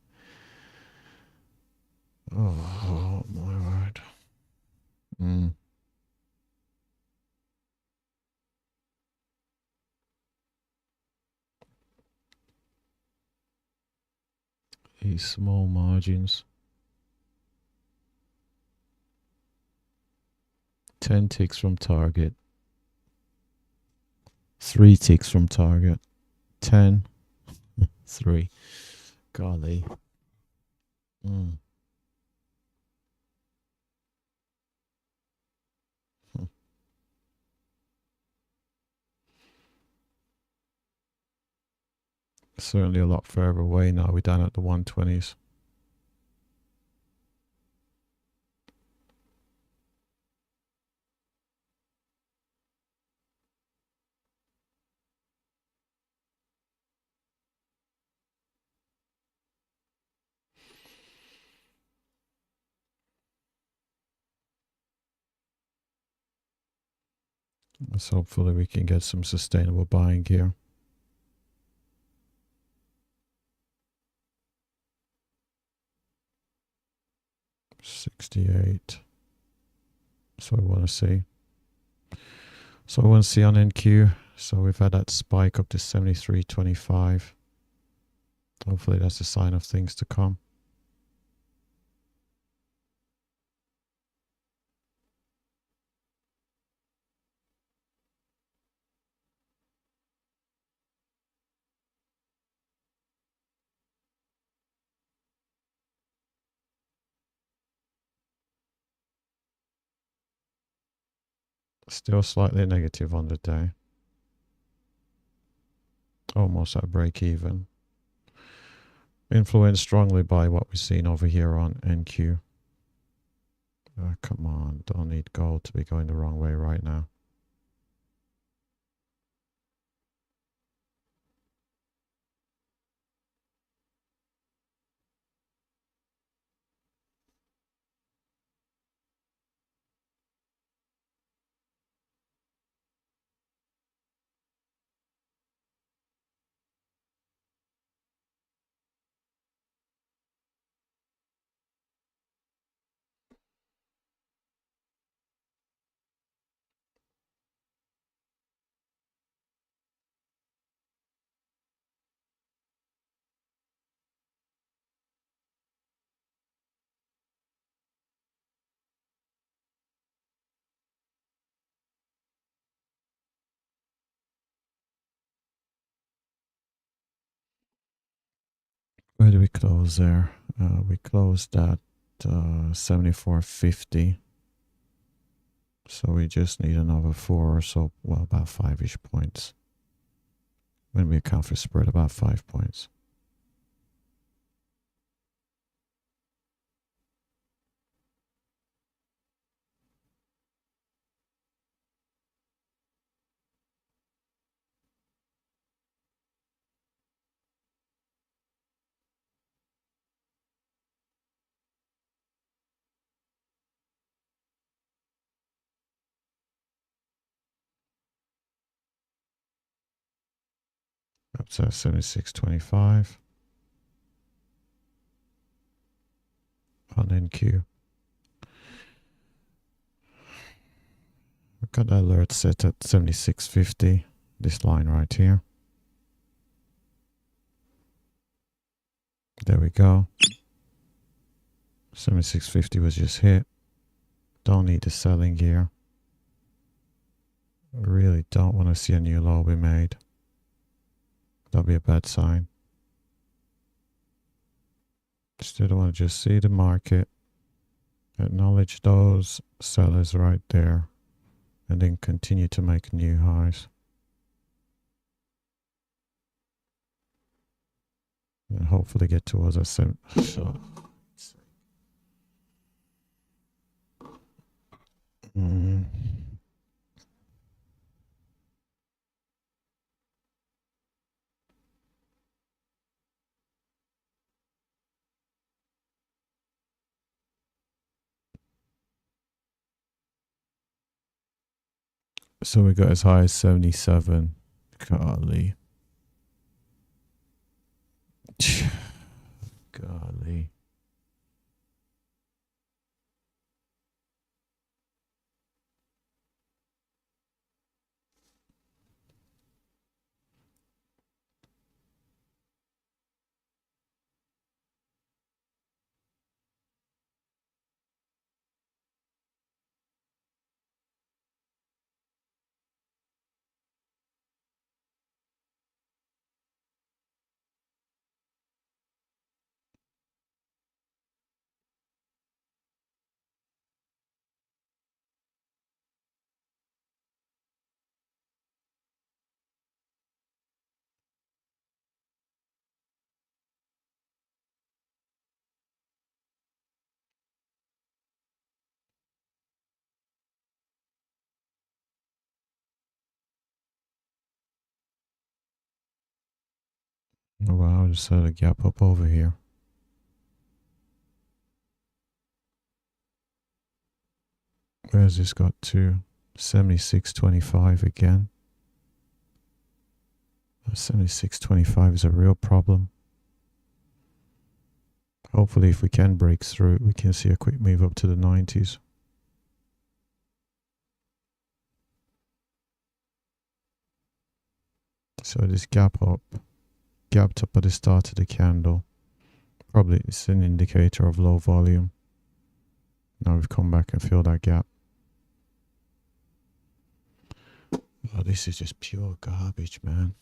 Oh my word. these small margins. 10 ticks from target. 3 ticks from target. 10. 3. Golly. Mm. Certainly a lot further away now. We're down at the 120s. Let's hopefully we can get some sustainable buying here. $68. That's what we want to see. So I want to see on NQ. So we've had that spike up to 73.25. Hopefully that's a sign of things to come. Still slightly negative on the day. Almost at break even. Influenced strongly by what we've seen over here on NQ. Come on, don't need gold to be going the wrong way right now. Where do we close there? We closed at 74.50. So we just need another 4 or so, well, about 5-ish points. When we account for spread, about 5 points. Up to 76.25 on NQ. We've got the alert set at 76.50, this line right here. There we go. 76.50 was just hit. Don't need the selling gear. Really don't want to see a new low be made. That'll be a bad sign. Still want to just see the market, acknowledge those sellers right there, and then continue to make new highs. And hopefully get towards a 7. So, So we got as high as 77. Golly. Golly. Oh, wow, just had a gap up over here. Where's this got to? 76.25 again. 76.25 is a real problem. Hopefully if we can break through, we can see a quick move up to the 90s. So this gapped up at the start of the candle. Probably it's an indicator of low volume. Now we've come back and filled that gap. Oh, this is just pure garbage, man.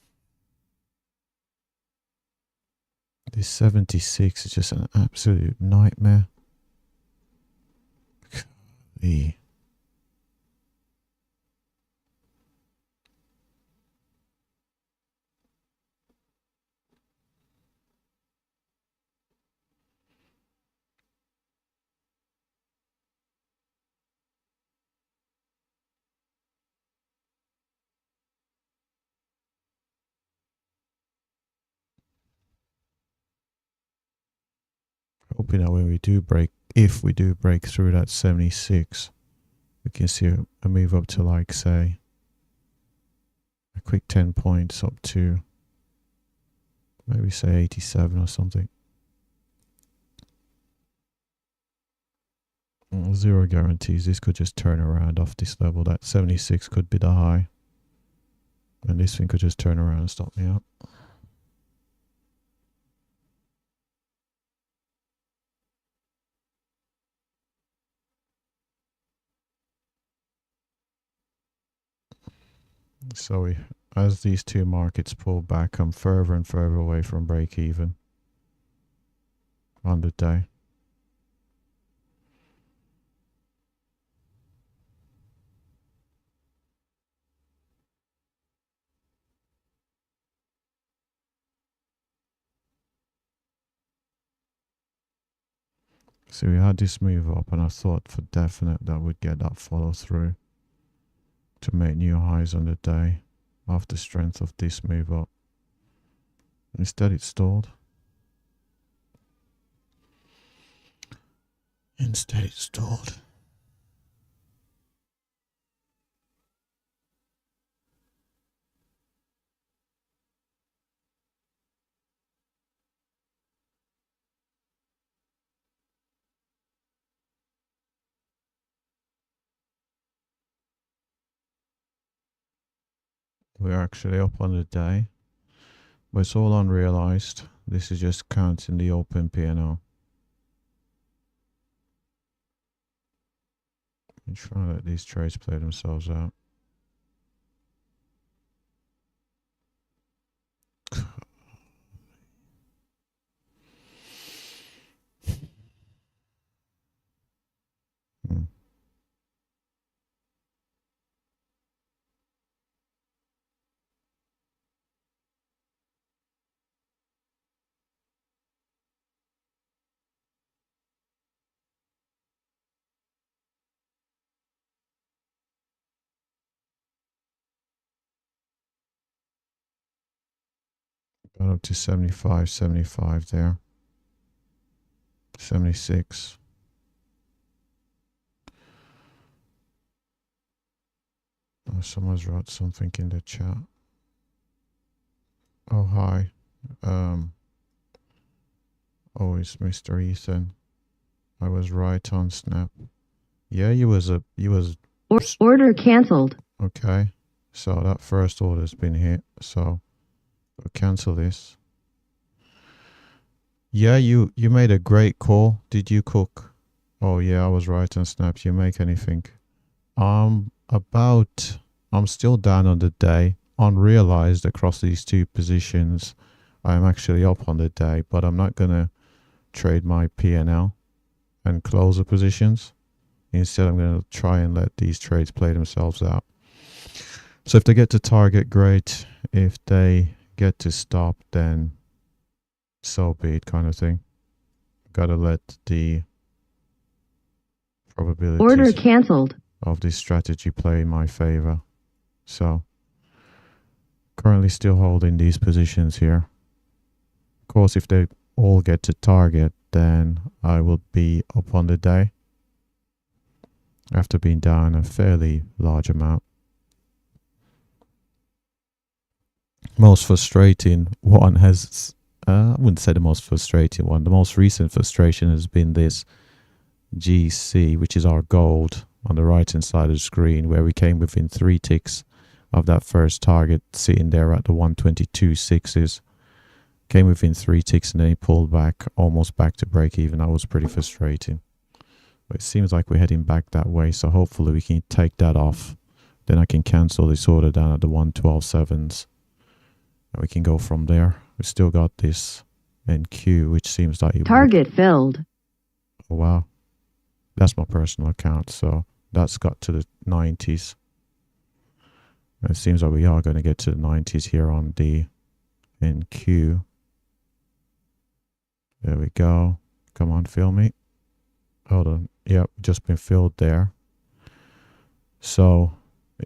This 76 is just an absolute nightmare. Golly. Hoping that when we do break, if we do break through that 76, we can see a move up to, like, say, a quick 10 points up to maybe say 87 or something. Zero guarantees. This could just turn around off this level. That 76 could be the high. And this thing could just turn around and stop me out. So as these two markets pull back, I'm further and further away from break even on the day. So we had this move up, and I thought for definite that we'd get that follow through to make new highs on the day off the strength of this move up. Instead, it stalled. We're actually up on the day, but it's all unrealized. This is just counting the open P&L. I'm trying to let these trades play themselves out. Got up to 75 there. 76. Oh, someone's wrote something in the chat. Oh, hi. Oh, it's Mr. Ethan. I was right on Snap. Yeah, you was Order cancelled. okay. So that first order's been hit. So we'll cancel this. Yeah, you made a great call. Did you cook? Oh yeah, I was right on Snap. Did you make anything? I'm still down on the day. Unrealized across these two positions. I'm actually up on the day, but I'm not gonna trade my P&L and close the positions. Instead, I'm gonna try and let these trades play themselves out. So if they get to target, great. If they get to stop, then so be it, kind of thing. Gotta let the probabilities Order cancelled. of this strategy play in my favor. So currently still holding these positions here. course, if they all get to target, then I will be up on the day after being down a fairly large amount. Most frustrating one has, I wouldn't say the most frustrating one. The most recent frustration has been this GC, which is our gold on the right hand side of the screen, where we came within 3 ticks of that first target, sitting there at the 122.6s. Came within 3 ticks and then he pulled back, almost back to break even. That was pretty frustrating. But it seems like we're heading back that way, so hopefully we can take that off. Then I can cancel this order down at the 112.7s. And we can go from there. We still got this NQ, which seems like it Target filled. Oh, wow. That's my personal account, so that's got to the 90s. And it seems like we are going to get to the 90s here on the NQ. There we go. Come on, fill me. Hold on. Yep, just been filled there. So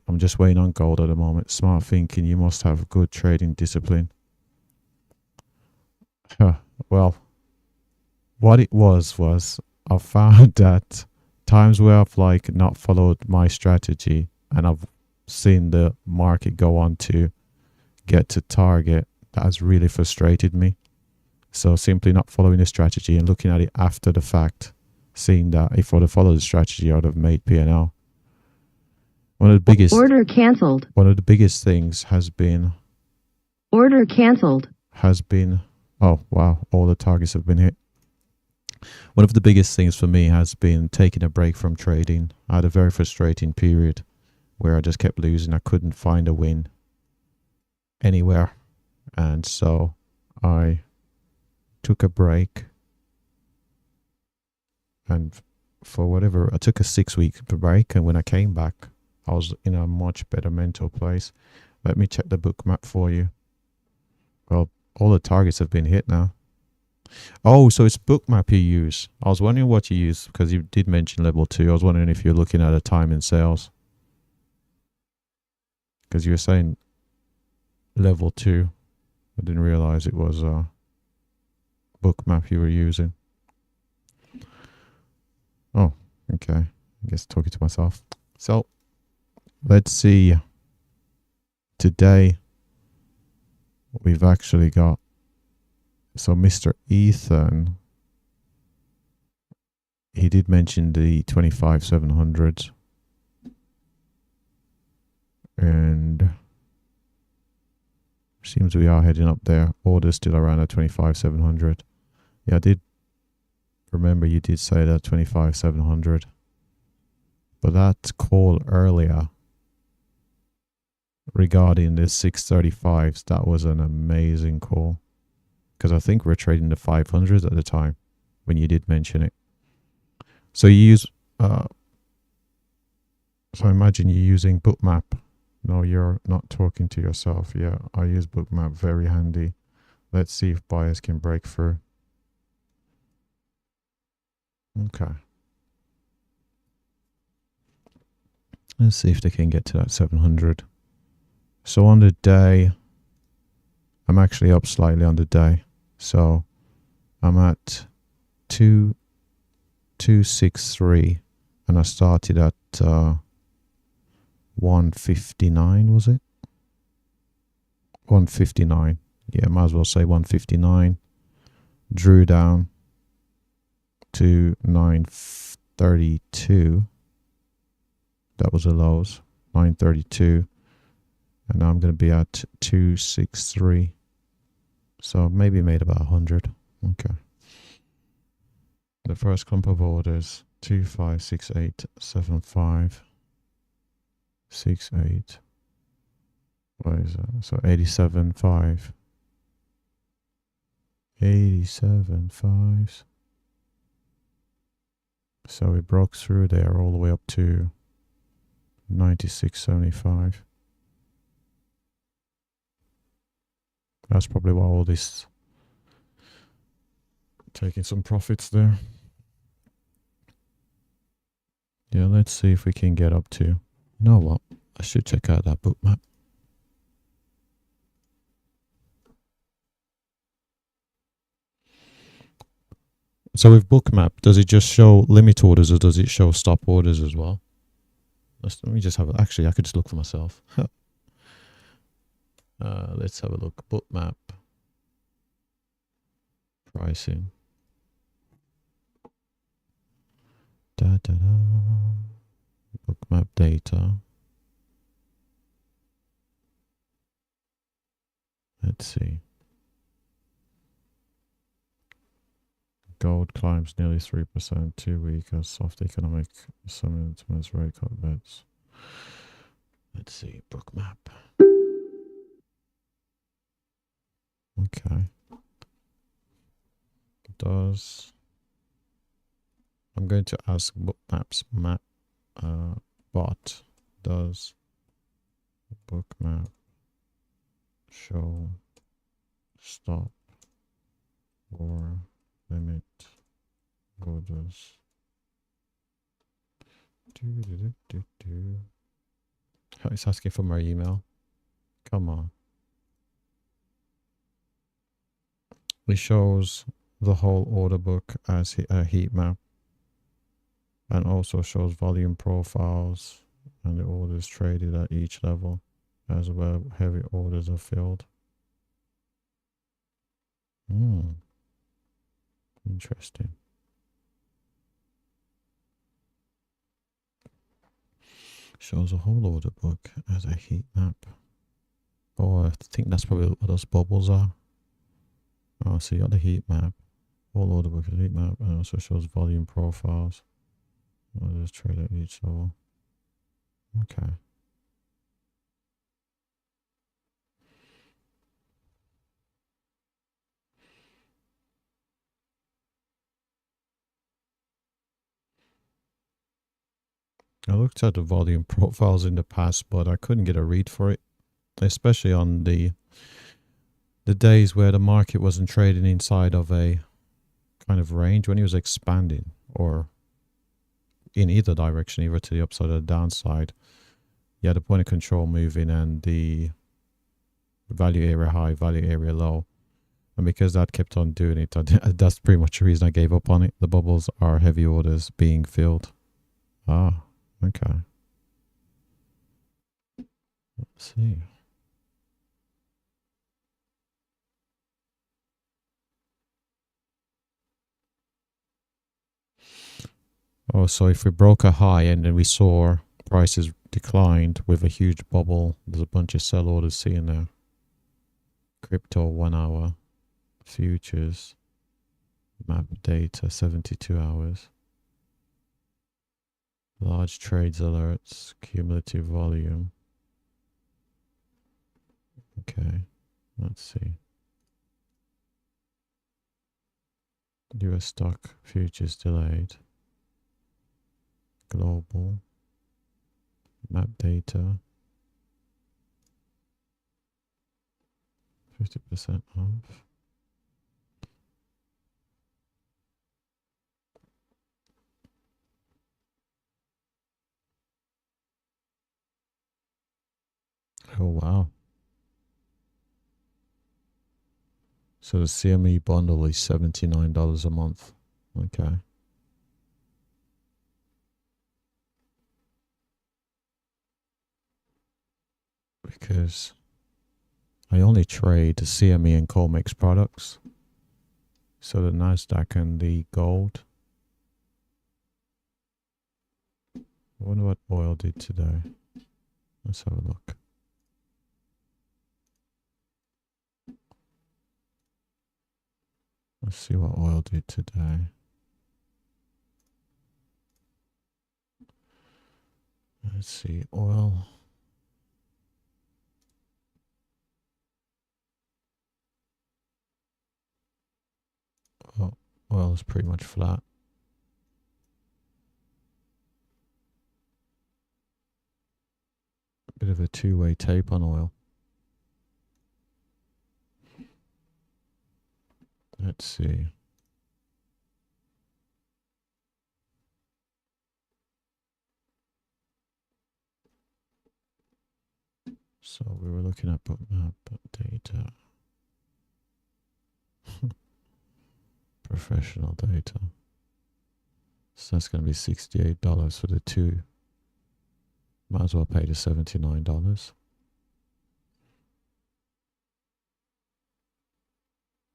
I'm just waiting on gold at the moment. Smart thinking. You must have good trading discipline. Well, what it was I found that times where I've like not followed my strategy and I've seen the market go on to get to target, that has really frustrated me. So simply not following the strategy and looking at it after the fact, seeing that if I'd have followed the strategy, I'd have made P&L. One of the biggest Order canceled. One of the biggest things has been Order canceled. oh wow, all the targets have been hit. One of the biggest things for me has been taking a break from trading. I had a very frustrating period where I just kept losing. I couldn't find a win anywhere. And so I took a break. And for whatever, I took a 6-week break. And when I came back, I was in a much better mental place. Let me check the book map for you. Well, all the targets have been hit now. Oh, so it's book map you use. I was wondering what you use because you did mention level 2. I was wondering if you're looking at a time in sales. Because you were saying level 2. I didn't realize it was a book map you were using. Oh, okay. I guess talking to myself. So, let's see. Today, we've actually got, so Mr. Ethan, he did mention the 25,700. And seems we are heading up there. Orders still around at 25,700. Yeah, I did remember you did say that 25,700. But that call earlier regarding the 635s, that was an amazing call. Because I think we're trading the 500s at the time when you did mention it. So you use, so I imagine you're using Bookmap. No, you're not talking to yourself. Yeah, I use Bookmap, very handy. Let's see if buyers can break through. Okay. Let's see if they can get to that 700. So on the day, I'm actually up slightly on the day. So I'm at 263 and I started at 159, was it? 159. Yeah, might as well say 159. Drew down to 932. That was the lows. 932. And now I'm going to be at 263. So maybe made about 100. Okay. The first clump of orders, 256875. 68. What is that? So 87.5. 87.5s. So we broke through there all the way up to 96.75. That's probably why all this taking some profits there. Yeah, let's see if we can get up to, you know what, I should check out that book map. So with bookmap, does it just show limit orders or does it show stop orders as well? Let me just have a, actually I could just look for myself. Let's have a look. Bookmap pricing. Da, da, da. Bookmap data. Let's see. Gold climbs nearly 3%, 2 week as soft economic sentiments rate cut bets. Let's see, bookmap. Okay. Does I'm going to ask bookmaps map bot, does bookmap show stop or limit orders? Oh, it's asking for my email. Come on. It shows the whole order book as a heat map and also shows volume profiles and the orders traded at each level as well. Heavy orders are filled. Interesting. Shows a whole order book as a heat map. Oh, I think that's probably what those bubbles are. Oh, so you got the heat map, whole order book is heat map, and also shows volume profiles. Orders trade at each level. Okay. I looked at the volume profiles in the past, but I couldn't get a read for it, especially on the days where the market wasn't trading inside of a kind of range when it was expanding or in either direction, either to the upside or the downside. You had a point of control moving and the value area high, value area low. And because that kept on doing it, that's pretty much the reason I gave up on it. The bubbles are heavy orders being filled. Ah, okay. Let's see. Oh, so if we broke a high and then we saw prices declined with a huge bubble, there's a bunch of sell orders sitting there. Crypto 1 hour, futures, map data 72 hours, large trades alerts, cumulative volume. Okay, let's see. US stock futures delayed. Global map data 50% off. Oh wow. So the CME bundle is $79 a month. Okay. Because I only trade the CME and Colmex products. So the NASDAQ and the gold. I wonder what oil did today. Let's have a look. Let's see what oil did today. Let's see, oil. Oh, oil is pretty much flat. Bit of a two-way tape on oil. Let's see. So we were looking at bookmap data. Professional data. So that's going to be $68 for the two. Might as well pay the $79.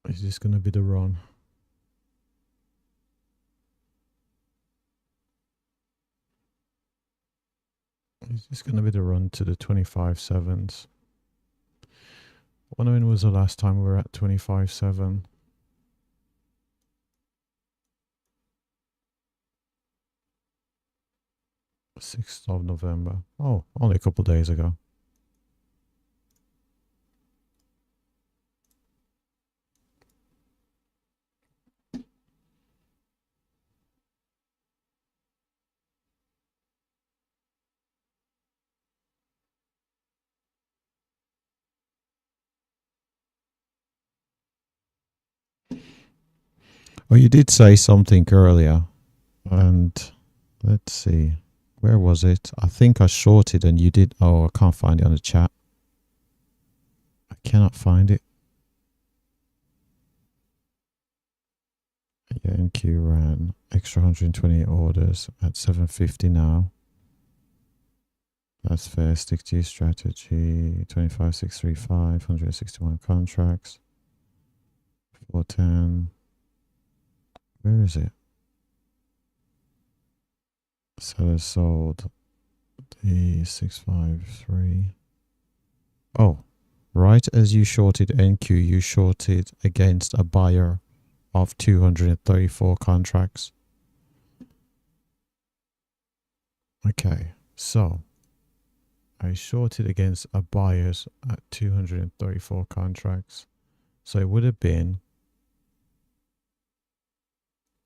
Is this going to be the run? Is this going to be the run to the 25.7s? When was the last time we were at 25.7? 6th of November. Oh, only a couple days ago. Oh, you did say something earlier, and let's see, where was it? I think I shorted and you did. Oh, I can't find it on the chat. I cannot find it. Yeah, NQ ran extra 128 orders at 750 now. That's fair. Stick to your strategy. 25,635, 161 contracts. 410. Where is it? Sellers sold the 653. Oh, right as you shorted NQ, you shorted against a buyer of 234 contracts. Okay, so I shorted against a buyer's at 234 contracts. So it would have been,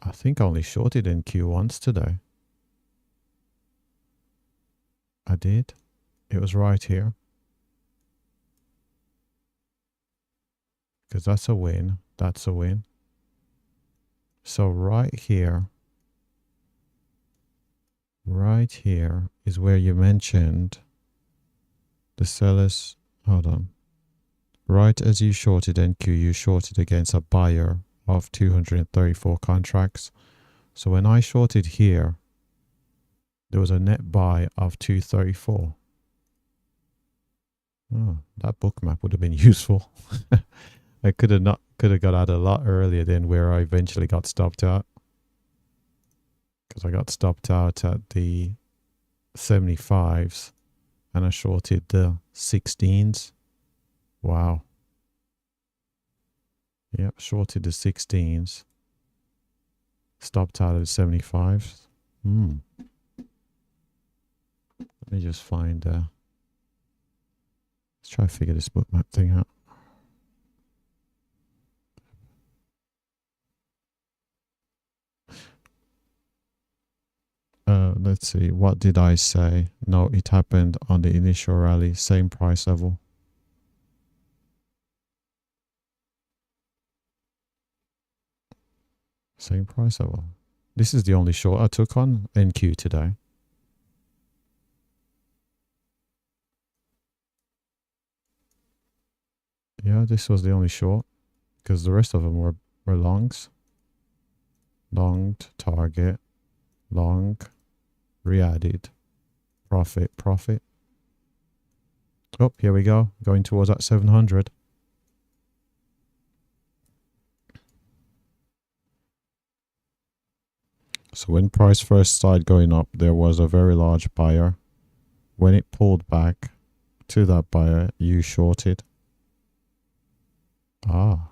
I think I only shorted NQ once today. I did. It was right here. Because that's a win. That's a win. So right here is where you mentioned the sellers. Hold on. Right as you shorted NQ, you shorted against a buyer of 234 contracts. So when I shorted here, there was a net buy of 234. Oh, that book map would have been useful. I could have got out a lot earlier than where I eventually got stopped out. Because I got stopped out at the 75s and I shorted the 16s. Wow. Yep, shorted the 16s. Stopped out at the 75s. Let me just find let's try to figure this book map thing out. Let's see, what did I say? No, it happened on the initial rally, same price level. Same price level. This is the only short I took on NQ today. Yeah, this was the only short because the rest of them were longs. Longed, target, long, re-added, profit. Oh, here we go. Going towards that 700. So when price first started going up, there was a very large buyer. When it pulled back to that buyer, you shorted. Ah.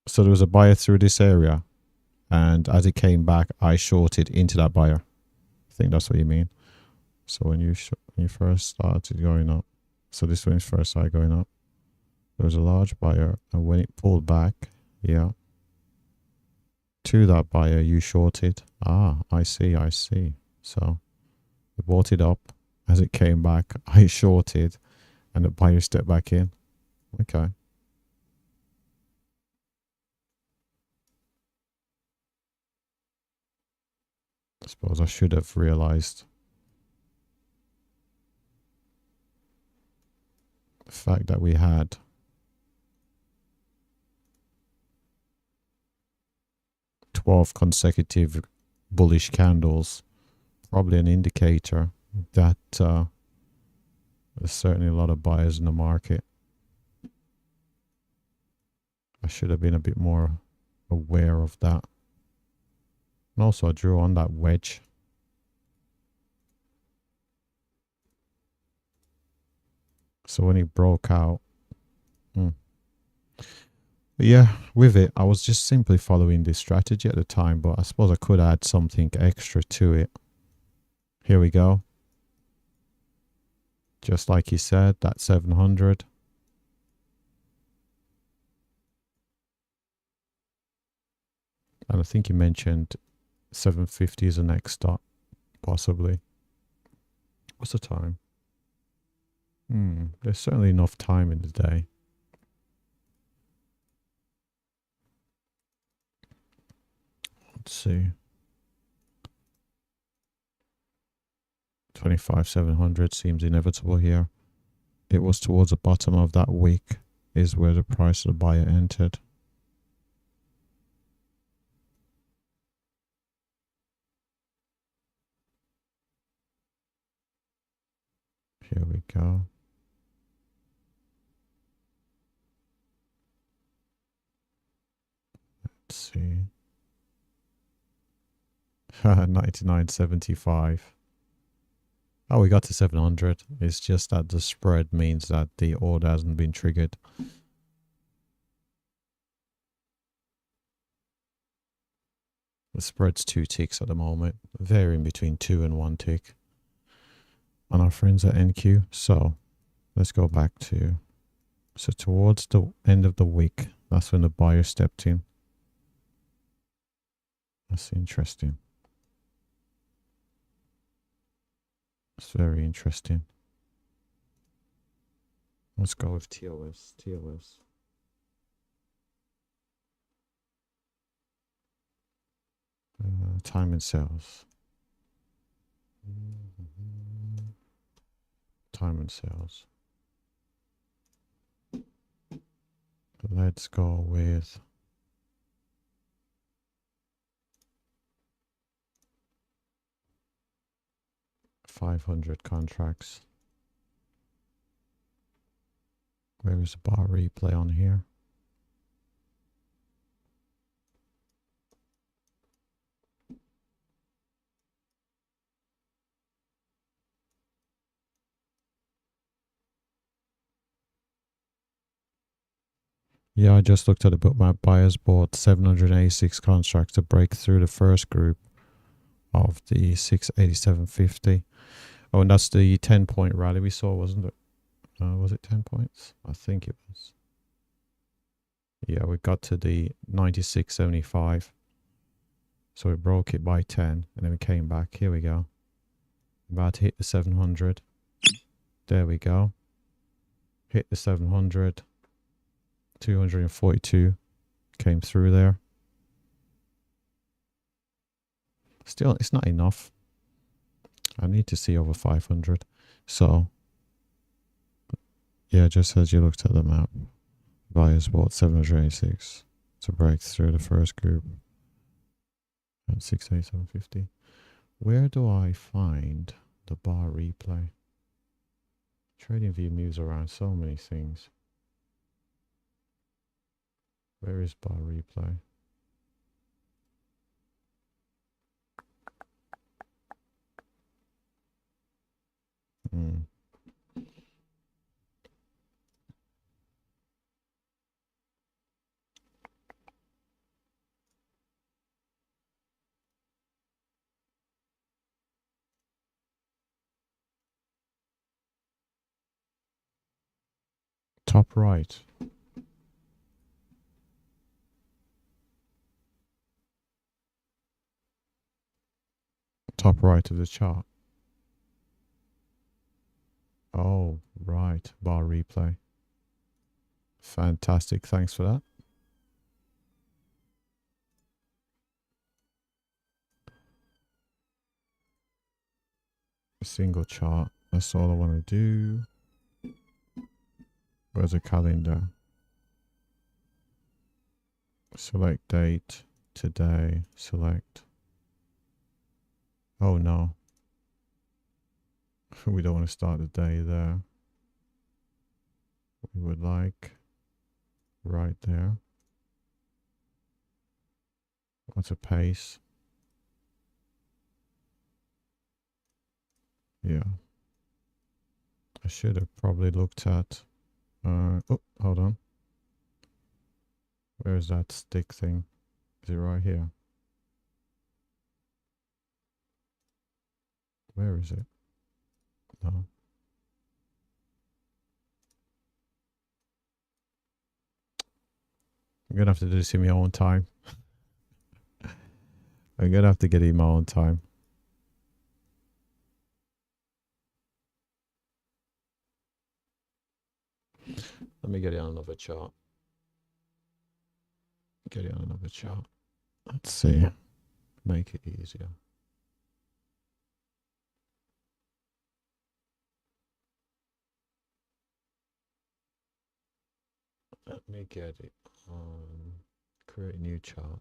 So there was a buyer through this area. And as it came back, I shorted into that buyer. I think that's what you mean. So when you first started going up, so this one first started going up, there was a large buyer, and when it pulled back, yeah, to that buyer, you shorted. Ah, I see. So I bought it up. As it came back, I shorted, and the buyer stepped back in. Okay. I suppose I should have realized. The fact that we had 12 consecutive bullish candles, probably an indicator that there's certainly a lot of buyers in the market. I should have been a bit more aware of that. And also I drew on that wedge. So when it broke out, But yeah, with it, I was just simply following this strategy at the time, but I suppose I could add something extra to it. Here we go. Just like he said, that 700. And I think he mentioned 750 is the next stop, possibly. What's the time? There's certainly enough time in the day. Let's see. 25,700 seems inevitable here. It was towards the bottom of that wick is where the price of the buyer entered. Here we go. Let's see. 99.75. Oh, we got to 700. It's just that the spread means that the order hasn't been triggered. The spread's 2 ticks at the moment, varying between 2 and 1 tick on our friends at NQ. So let's go back to, so towards the end of the week, that's when the buyer stepped in. That's interesting. It's very interesting. Let's go with TOS. TOS. Time and sales. Time and sales. Let's go with 500 contracts. Where is the bar replay on here? Yeah, I just looked at the bookmap. Buyers bought 786 contracts to break through the first group of the 687.50. Oh, and that's the 10-point rally we saw, wasn't it? Was it 10 points? I think it was. Yeah, we got to the 96.75. So we broke it by 10, and then we came back. Here we go. About to hit the 700. There we go. Hit the 700. 242 came through there. Still, it's not enough. I need to see over 500. So, yeah, just as you looked at the map, buyers bought 786 to break through the first group at 687.50. Where do I find the bar replay? TradingView moves around so many things. Where is bar replay? Top right. Top right of the chart. Oh, right. Bar replay. Fantastic. Thanks for that. A single chart. That's all I want to do. Where's the calendar? Select date, today, select. Oh no. We don't want to start the day there. We would like right there. What's a pace? Yeah. I should have probably looked at, oh, hold on. Where is that stick thing? Is it right here? Where is it? No. I'm gonna have to do this in my own time. I'm gonna have to get it in my own time. Let me get it on another chart. Get it on another chart. Let's see. Make it easier. Let me get it on. Create a new chart.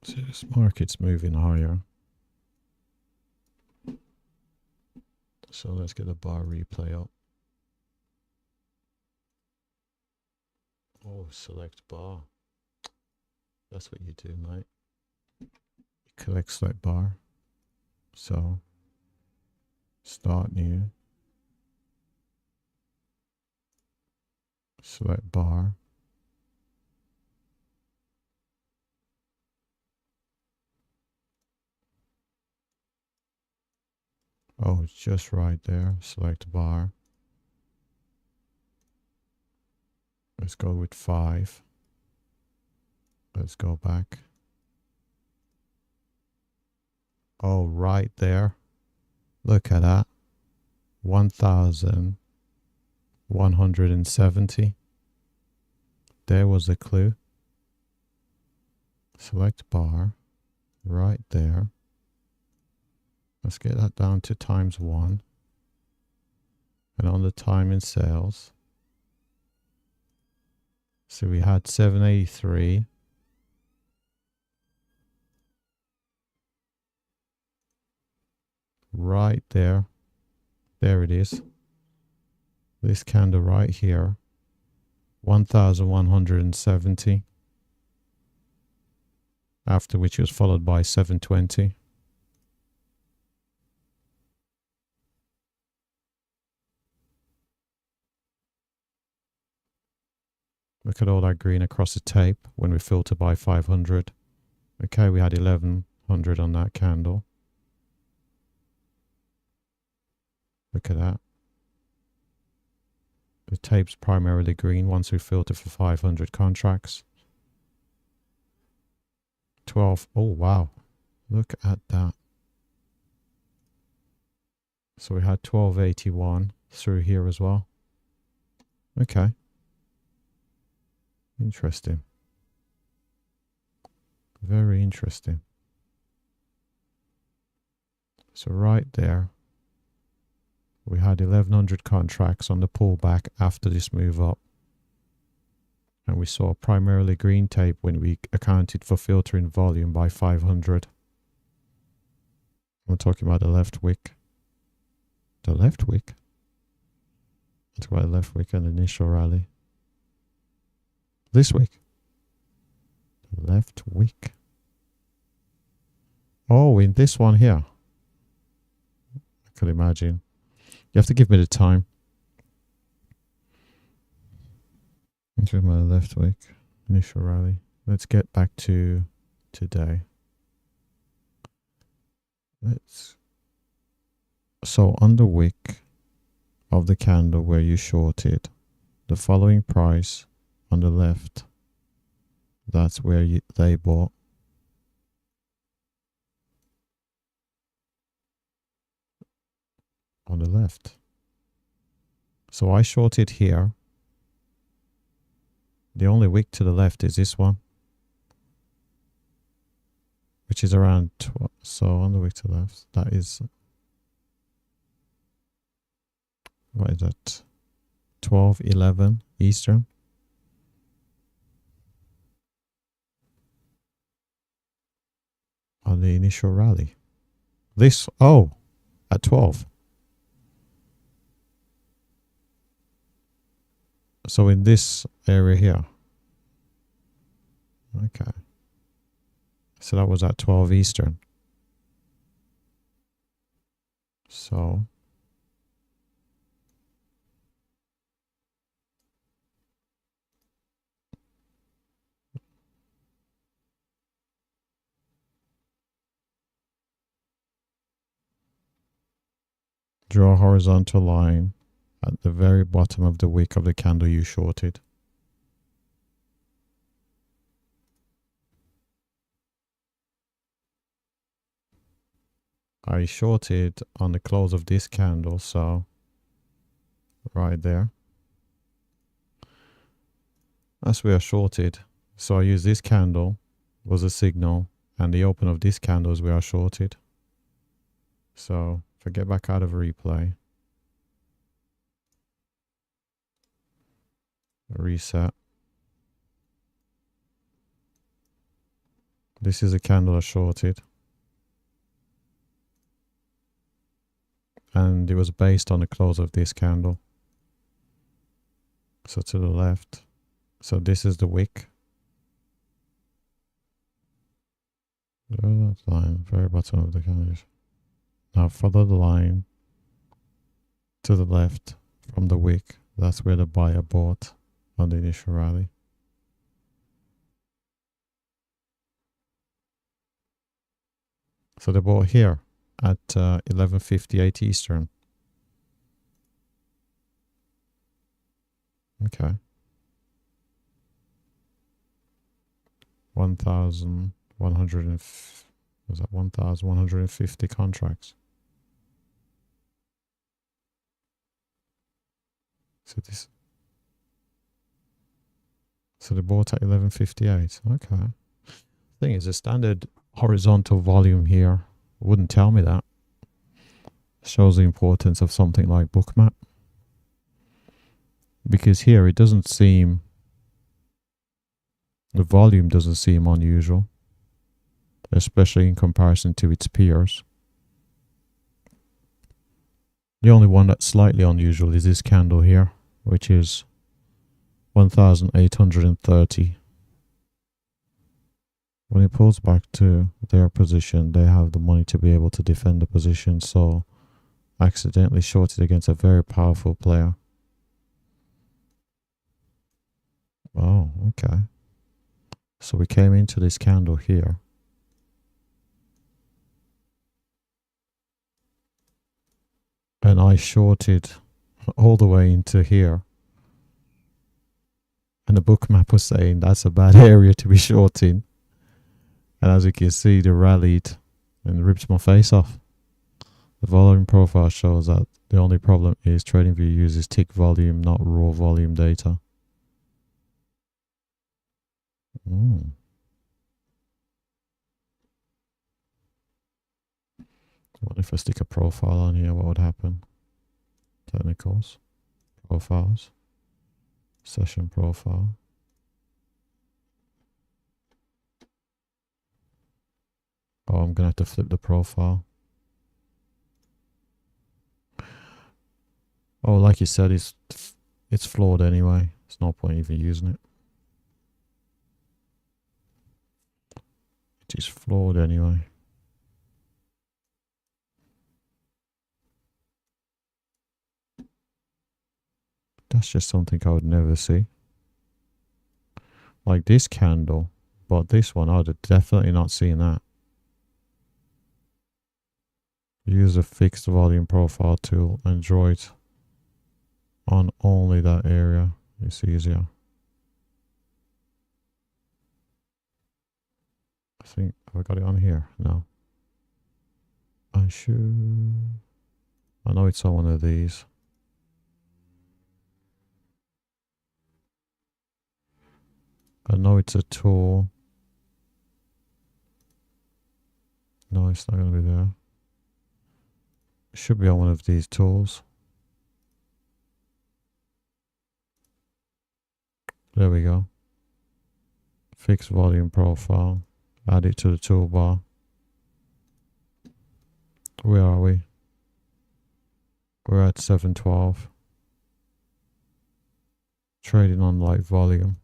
So this market's moving higher. So let's get a bar replay up. Oh, select bar. That's what you do, mate. You collect select bar. So start new. Select bar. Oh, it's just right there. Select bar. Let's go with 5. Let's go back. Oh, right there. Look at that. 1,170. There was a clue. Select bar. Right there. Let's get that down to ×1. And on the time in sales. So we had 783. Right there. There it is. This candle right here. 1,170. After which was followed by 720. Look at all that green across the tape when we filter by 500. Okay, we had 1100 on that candle. Look at that. The tape's primarily green once we filter for 500 contracts. 12. Oh, wow. Look at that. So we had 1281 through here as well. Okay. Interesting. Very interesting. So right there, we had 1100 contracts on the pullback after this move up. And we saw primarily green tape when we accounted for filtering volume by 500. I'm talking about the left wick. The left wick? Let's talk about the left wick and the initial rally. This wick. Left wick. Oh, in this one here. I could imagine. You have to give me the time. Into my left wick. Initial rally. Let's get back to today. So on the wick of the candle where you shorted, the following price on the left, that's where they bought. On the left. So I shorted here. The only wick to the left is this one. which is around so on the wick to the left, that is, what is that, 12:11 Eastern. On the initial rally. This, oh, at 12. So in this area here. Okay. So that was at 12 Eastern. So draw a horizontal line at the very bottom of the wick of the candle you shorted. I shorted on the close of this candle, so right there. That's where I shorted. So I use this candle was a signal, and the open of this candle is where I shorted. So if I get back out of replay, reset. This is a candle I shorted. And it was based on the close of this candle. So to the left. So this is the wick. That line, very bottom of the candle. Now follow the line to the left from the wick. That's where the buyer bought on the initial rally. So they bought here at 11:58 Eastern. Okay. 1,100 was that 1,150 contracts. So they bought at 11:58. Okay. Thing is, the standard horizontal volume here wouldn't tell me that. Shows the importance of something like Bookmap. Because here it doesn't seem, the volume doesn't seem unusual, especially in comparison to its peers. The only one that's slightly unusual is this candle here, which is 1,830. When it pulls back to their position, they have the money to be able to defend the position, so accidentally shorted against a very powerful player. Oh, okay. So we came into this candle here. And I shorted all the way into here. And the Bookmap was saying that's a bad area to be shorting. And as you can see, they rallied and ripped my face off. The volume profile shows that the only problem is TradingView uses tick volume, not raw volume data. What if I stick a profile on here? What would happen? Technicals, profiles, session profile. Oh, I'm gonna have to flip the profile. Oh, like you said, it's flawed anyway. There's no point even using it. It is flawed anyway. That's just something I would never see. Like this candle, but this one, I would have definitely not seen that. Use a fixed volume profile tool and draw it on only that area. It's easier. I think, have I got it on here? No. I should. I know it's on one of these. I know it's a tool. No, it's not going to be there. It should be on one of these tools. There we go. Fix volume profile. Add it to the toolbar. Where are we? We're at 712. Trading on light volume.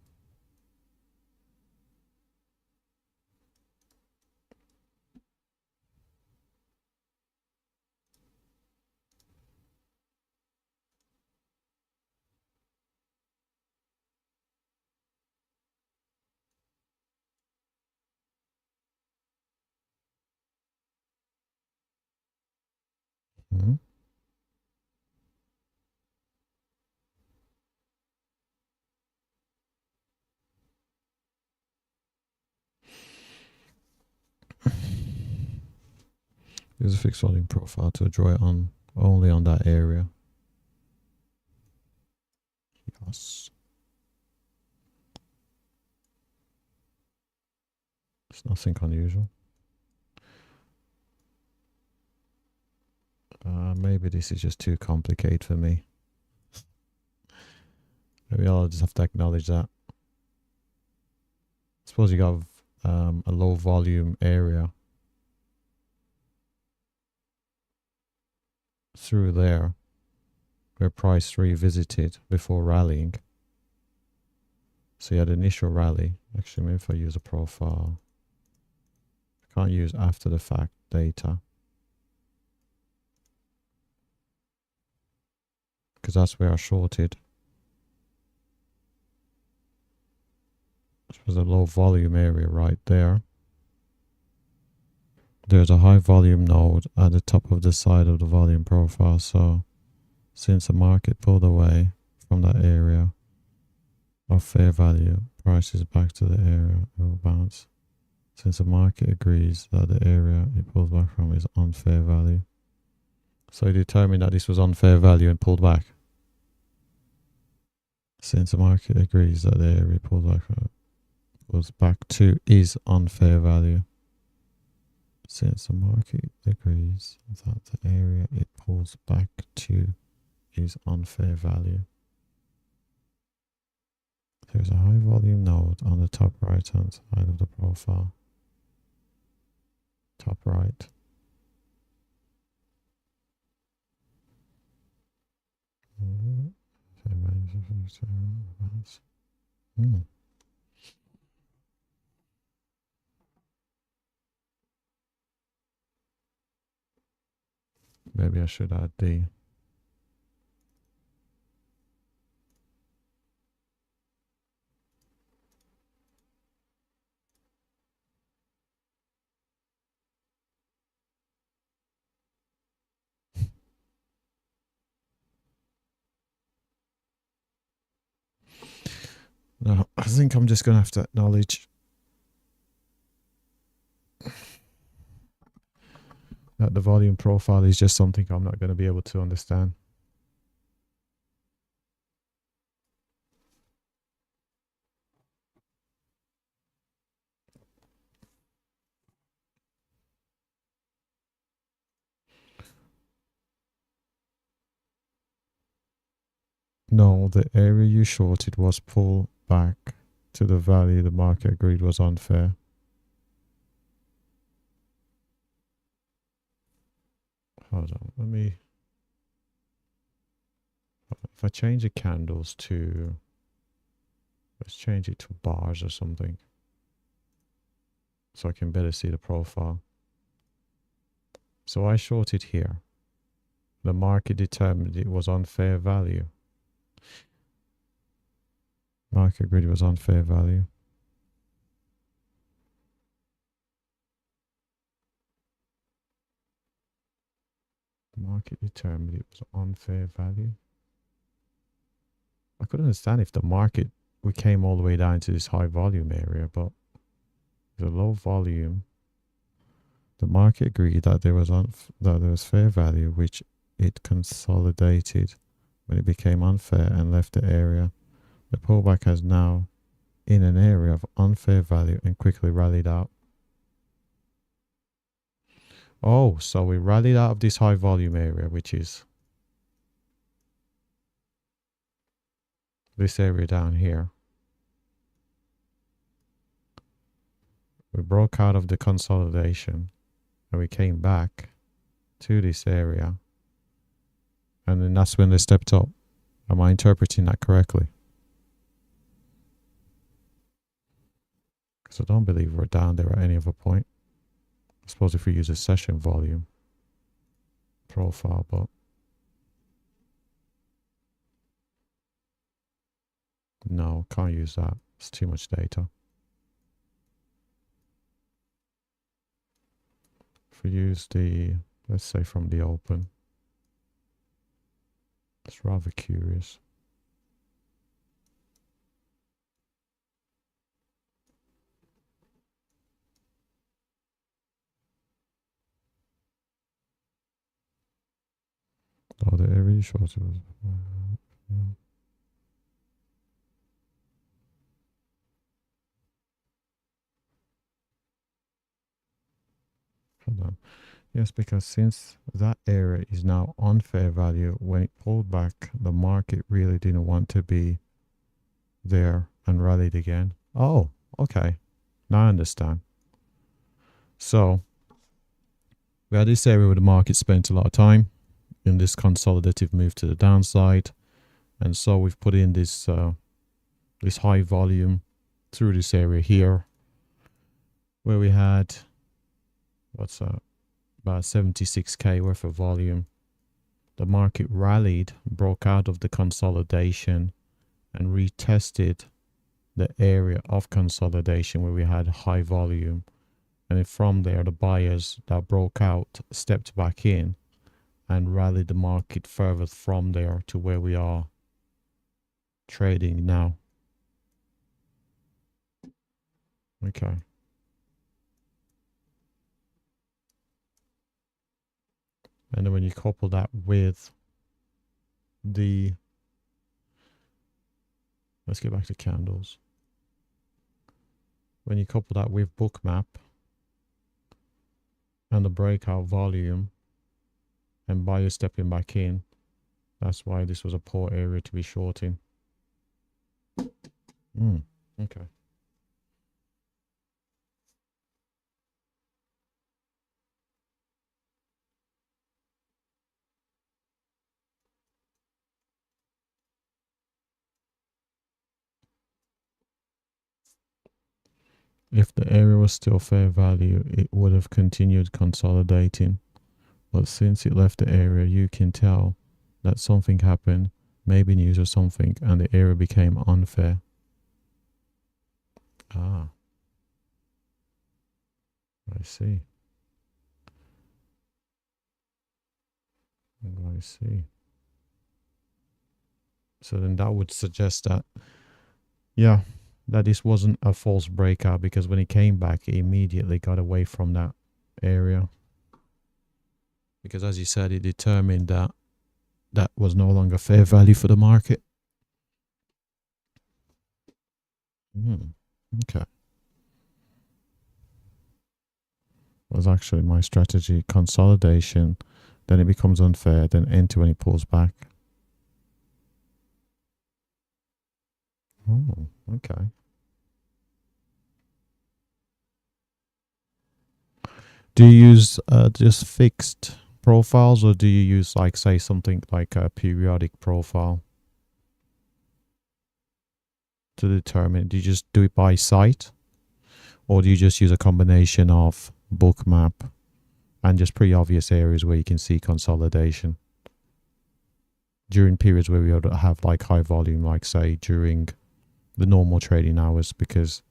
Mhm. Use a fixed volume profile to draw it on only on that area. Yes. It's nothing unusual. Maybe this is just too complicated for me. Maybe I'll just have to acknowledge that. Suppose you got a low volume area through there where price revisited before rallying. So you had initial rally. Actually, maybe if I use a profile, I can't use after the fact data because that's where I shorted. This was a low volume area right there. There's a high volume node at the top of the side of the volume profile. So since the market pulled away from that area of fair value, price is back to the area it will bounce. Since the market agrees that the area it pulls back from is unfair value. So he determined that this was unfair value and pulled back. Since the market agrees that the area it pulls back to is unfair value. Since the market agrees that the area it pulls back to is unfair value. There's a high volume node on the top right hand side of the profile. Top right. Maybe I should add the No, I think I'm just going to have to acknowledge that the volume profile is just something I'm not going to be able to understand. No, the area you shorted was pulled back to the value the market agreed was unfair. Hold on, let me... If I change the candles to... Let's change it to bars or something. So I can better see the profile. So I shorted here. The market determined it was unfair value. Market agreed it was unfair value. The market determined it was unfair value. I could understand if the market, we came all the way down to this high volume area, but the low volume, the market agreed that there was fair value, which it consolidated when it became unfair and left the area. The pullback has now in an area of unfair value and quickly rallied out. Oh, so we rallied out of this high volume area, which is this area down here. We broke out of the consolidation and we came back to this area. And then that's when they stepped up. Am I interpreting that correctly? Because I don't believe we're down there at any other point. I suppose if we use a session volume profile, but no, can't use that. It's too much data. If we use the, let's say from the open, it's rather curious. Oh, the area shows it was. Hold on. Yes, because since that area is now on fair value, when it pulled back, the market really didn't want to be there and rallied again. Oh, okay. Now I understand. So we had this area where the market spent a lot of time in this consolidative move to the downside. And so we've put in this this high volume through this area here where we had, what's that? About 76k worth of volume. The market rallied, broke out of the consolidation and retested the area of consolidation where we had high volume. And then from there, the buyers that broke out stepped back in and rallied the market further from there to where we are trading now. Okay. And then when you couple that with the, let's get back to candles. When you couple that with bookmap and the breakout volume and buyers stepping back in, that's why this was a poor area to be shorting. Okay. If the area was still fair value, it would have continued consolidating. But since it left the area, you can tell that something happened, maybe news or something, and the area became unfair. Ah. I see. I see. So then that would suggest that, yeah, that this wasn't a false breakout, because when it came back, it immediately got away from that area. Because as you said, it determined that that was no longer fair value for the market. Okay. Was actually my strategy. Consolidation, then it becomes unfair, then enter when it pulls back. Oh, okay. Do you use just fixed profiles, or do you use, like, say, something like a periodic profile to determine? Do you just do it by site, or do you just use a combination of bookmap and just pretty obvious areas where you can see consolidation during periods where we would have like high volume, like say during the normal trading hours? Because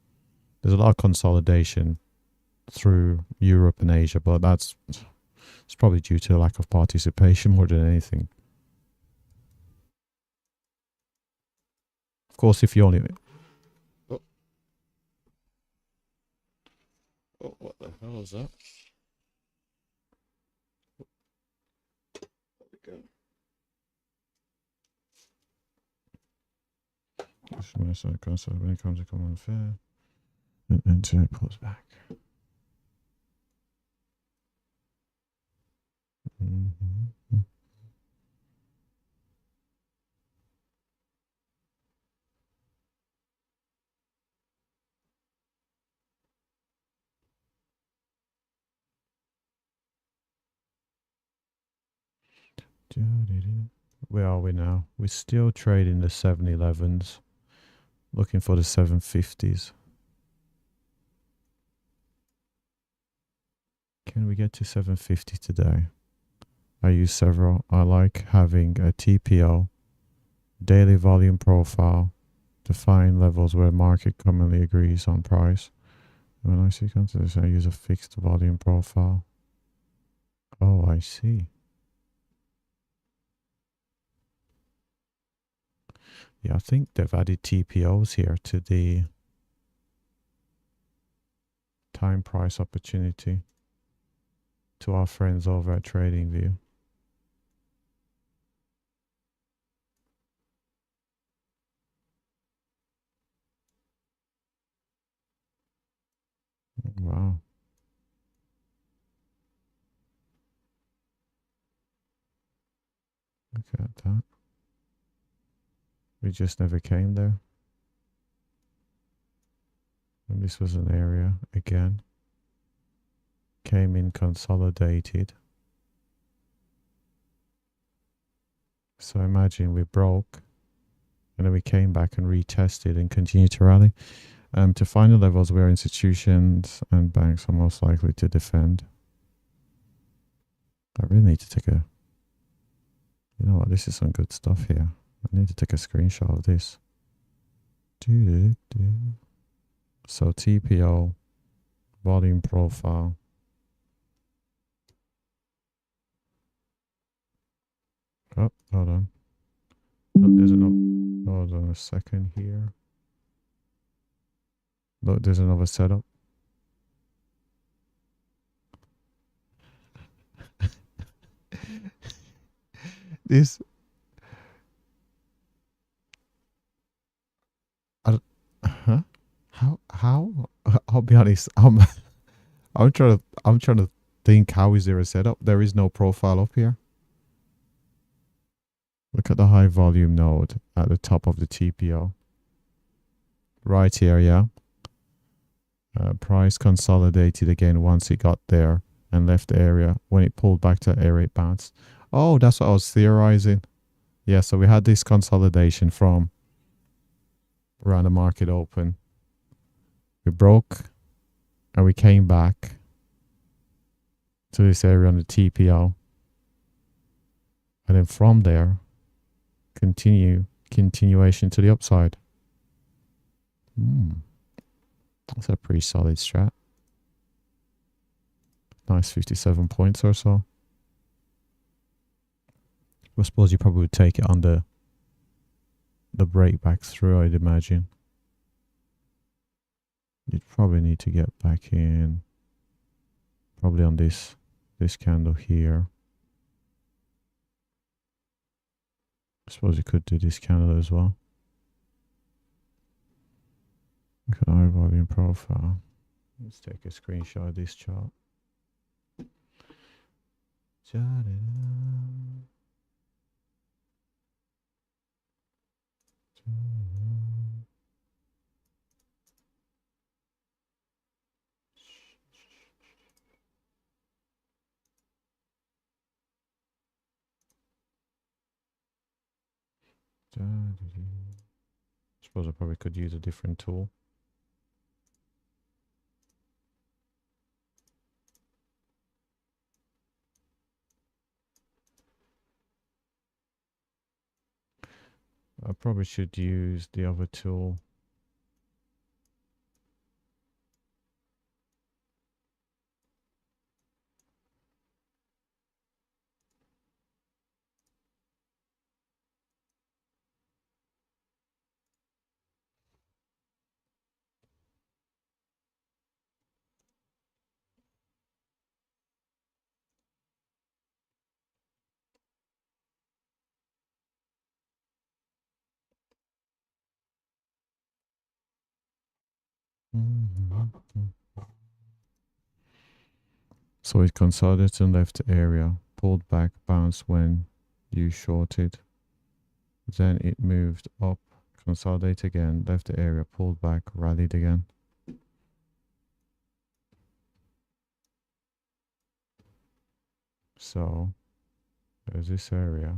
there's a lot of consolidation through Europe and Asia, but it's probably due to a lack of participation more than anything. Of course, if you only... Oh, what the hell is that? There we go. So when it comes to common fair, and until it pulls back. Where are we now? We're still trading the 711s, looking for the 750s. Can we get to 750 today? I use several. I like having a TPO, daily volume profile, to find levels where market commonly agrees on price. When I see consistency, I use a fixed volume profile. Oh, I see. Yeah, I think they've added TPOs here to the time price opportunity to our friends over at TradingView. Wow. Look at that. We just never came there. And this was an area again. Came in consolidated. So imagine we broke and then we came back and retested and continued to rally. To find the levels where institutions and banks are most likely to defend. I really need to take a... You know what? This is some good stuff here. I need to take a screenshot of this. So TPO, volume profile. Oh, hold on. Look, there's another... Hold on a second here. Look, there's another setup. This... Huh? How? I'll be honest. I'm trying to think, how is there a setup? There is no profile up here. Look at the high volume node at the top of the TPO. Right here, yeah. Price consolidated again once it got there and left the area. When it pulled back to area, it bounced. Oh, that's what I was theorizing. Yeah, so we had this consolidation from around the market open. We broke and we came back to this area on the TPO. And then from there, continuation to the upside. That's a pretty solid strat. Nice 57 points or so. I suppose you probably would take it on the break back through, I'd imagine. You'd probably need to get back in. Probably on this candle here. I suppose you could do this candle as well. Look at our volume profile. Let's take a screenshot of this chart. Suppose I probably could use a different tool. I probably should use the other tool. So it consolidated and left the area. pulled back, bounced when you shorted. Then it moved up, consolidate again, left the area, pulled back, rallied again. So there's this area.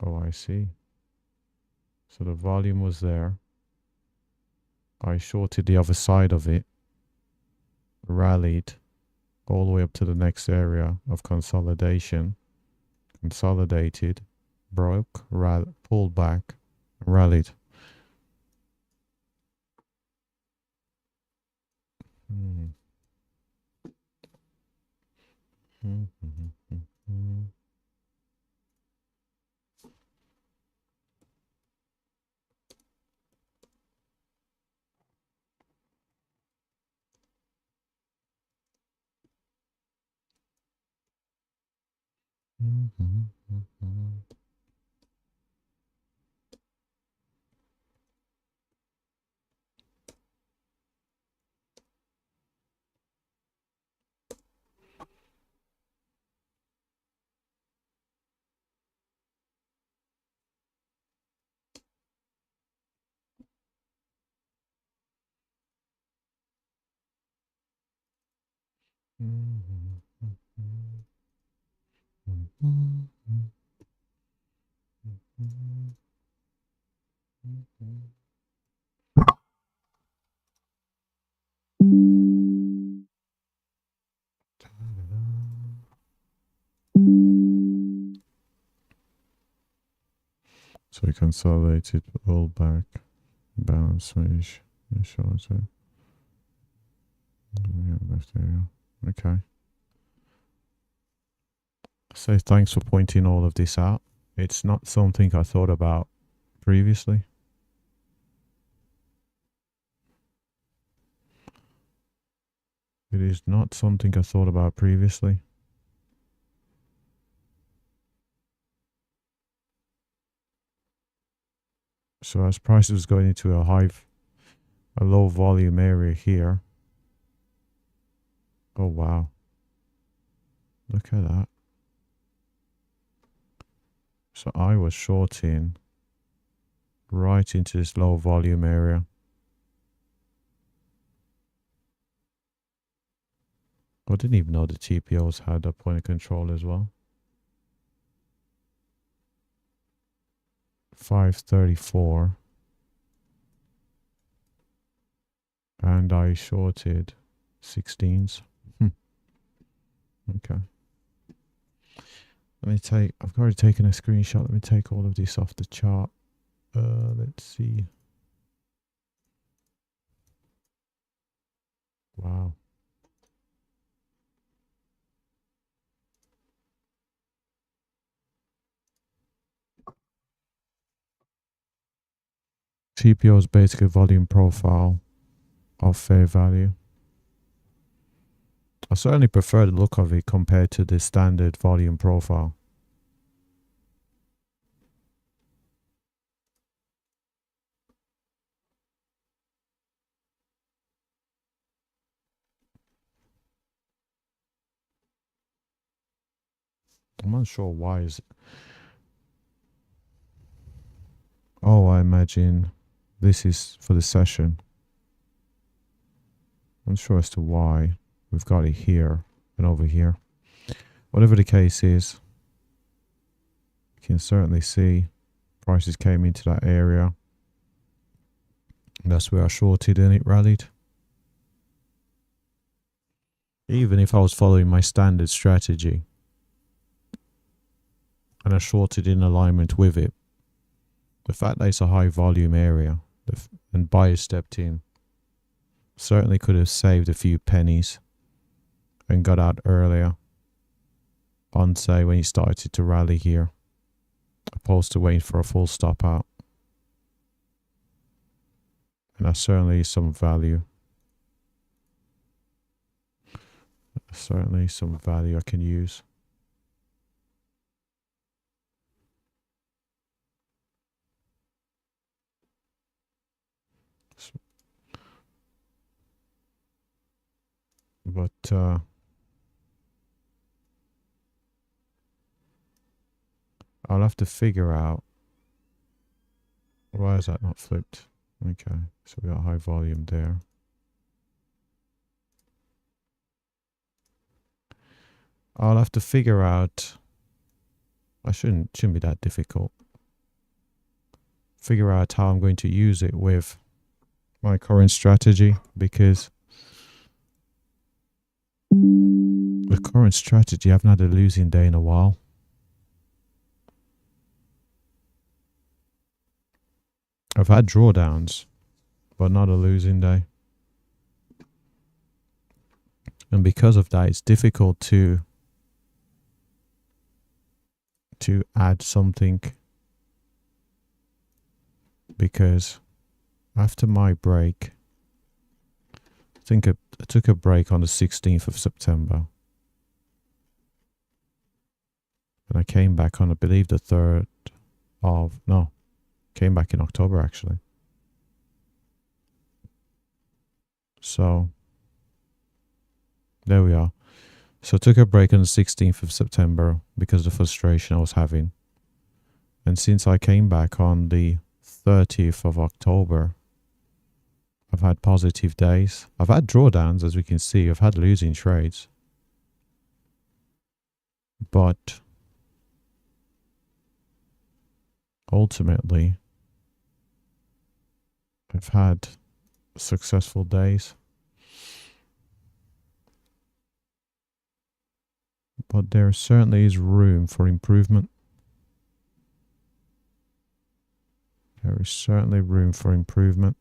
Oh, I see. So the volume was there. I shorted the other side of it, rallied all the way up to the next area of consolidation, consolidated, broke, pulled back, rallied. Hmm. So we consolidated, pull back, balance, switch, shorter. Left area. Okay. So thanks for pointing all of this out. It's not something I thought about previously. It is not something I thought about previously. So as price was going into a low volume area here. Oh wow. Look at that. So I was shorting right into this low volume area. I didn't even know the TPOs had a point of control as well. 534. And I shorted 16s. Okay. I've already taken a screenshot. Let me take all of this off the chart. Let's see. Wow. TPO is basically volume profile of fair value. I certainly prefer the look of it compared to the standard volume profile. I'm not sure why is it. Oh, I imagine this is for the session. I'm not sure as to why we've got it here and over here. Whatever the case is, you can certainly see prices came into that area. That's where I shorted and it rallied. Even if I was following my standard strategy and I shorted in alignment with it, the fact that it's a high volume area and buyers stepped in certainly could have saved a few pennies and got out earlier on, say, when he started to rally here, opposed to waiting for a full stop out. And that's certainly some value. Certainly some value I can use. But I'll have to figure out why is that not flipped. Okay, so we got high volume there. I'll have to figure out. I shouldn't be that difficult. Figure out how I'm going to use it with my current strategy, because the current strategy, I've not had a losing day in a while. I've had drawdowns, but not a losing day. And because of that, it's difficult to add something, because after my break, I think I took a break on the 16th of September. And I came back on, I believe, the 3rd of, no, came back in October actually. So, there we are. So I took a break on the 16th of September because of the frustration I was having. And since I came back on the 30th of October, I've had positive days. I've had drawdowns, as we can see. I've had losing trades. But ultimately, I've had successful days. But there certainly is room for improvement. There is certainly room for improvement.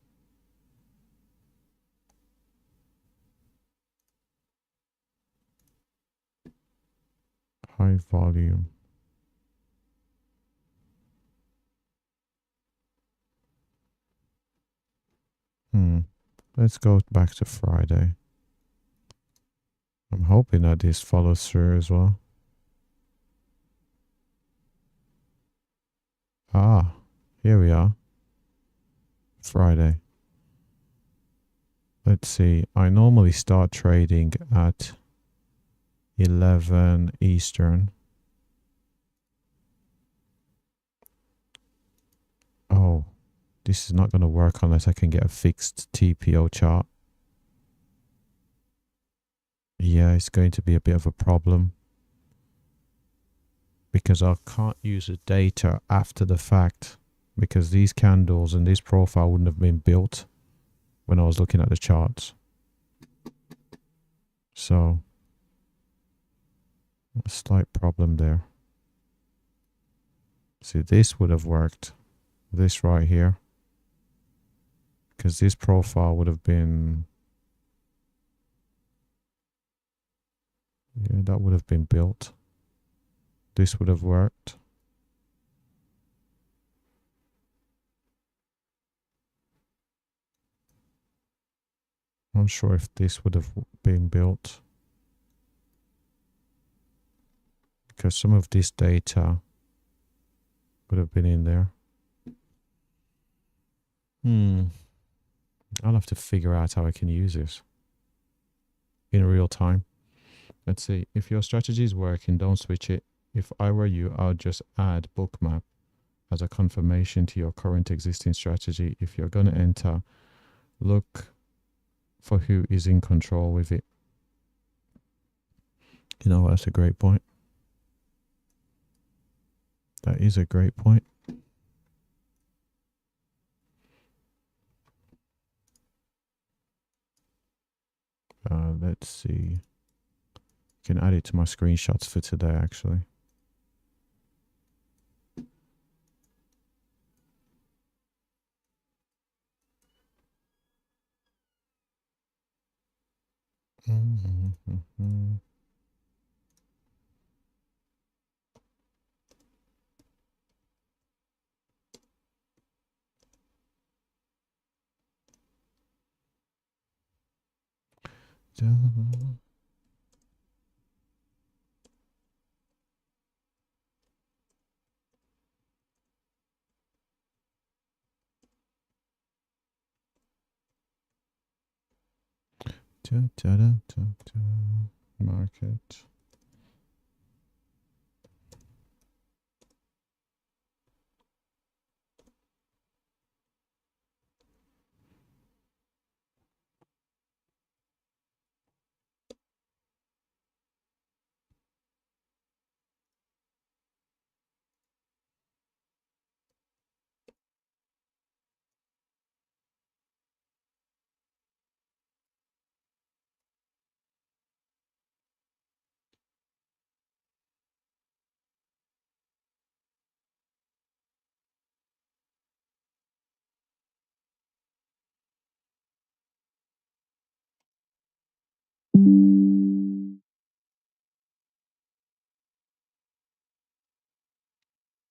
High volume. Let's go back to Friday. I'm hoping that this follows through as well. Ah, here we are. Friday. Let's see. I normally start trading at 11 Eastern. Oh, this is not going to work unless I can get a fixed TPO chart. Yeah, it's going to be a bit of a problem, because I can't use the data after the fact, because these candles and this profile wouldn't have been built when I was looking at the charts. So, a slight problem there. See, this would have worked. This right here. Because this profile would have been... yeah, that would have been built. This would have worked. I'm not sure if this would have been built, because some of this data would have been in there. I'll have to figure out how I can use this in real time. Let's see. If your strategy is working, don't switch it. If I were you, I would just add bookmap as a confirmation to your current existing strategy. If you're going to enter, look for who is in control with it. You know, that's a great point. That is a great point. Let's see. I can add it to my screenshots for today, actually. Market.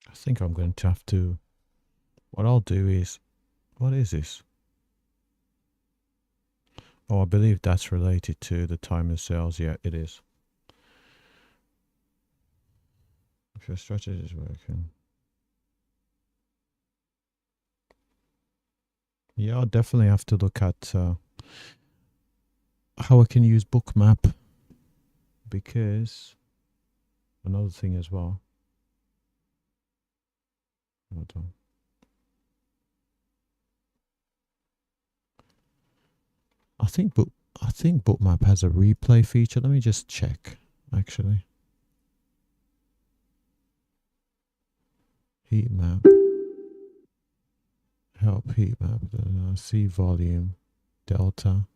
I think I'm going to have to, what I'll do is, what is this? Oh, I believe that's related to the time of sales. Yeah, it is. If your strategy is working. Yeah, I'll definitely have to look at how I can use Bookmap, because another thing as well. Hold on. I think Bookmap has a replay feature. Let me just check, actually. Heat map. Help heat map. See volume. Delta.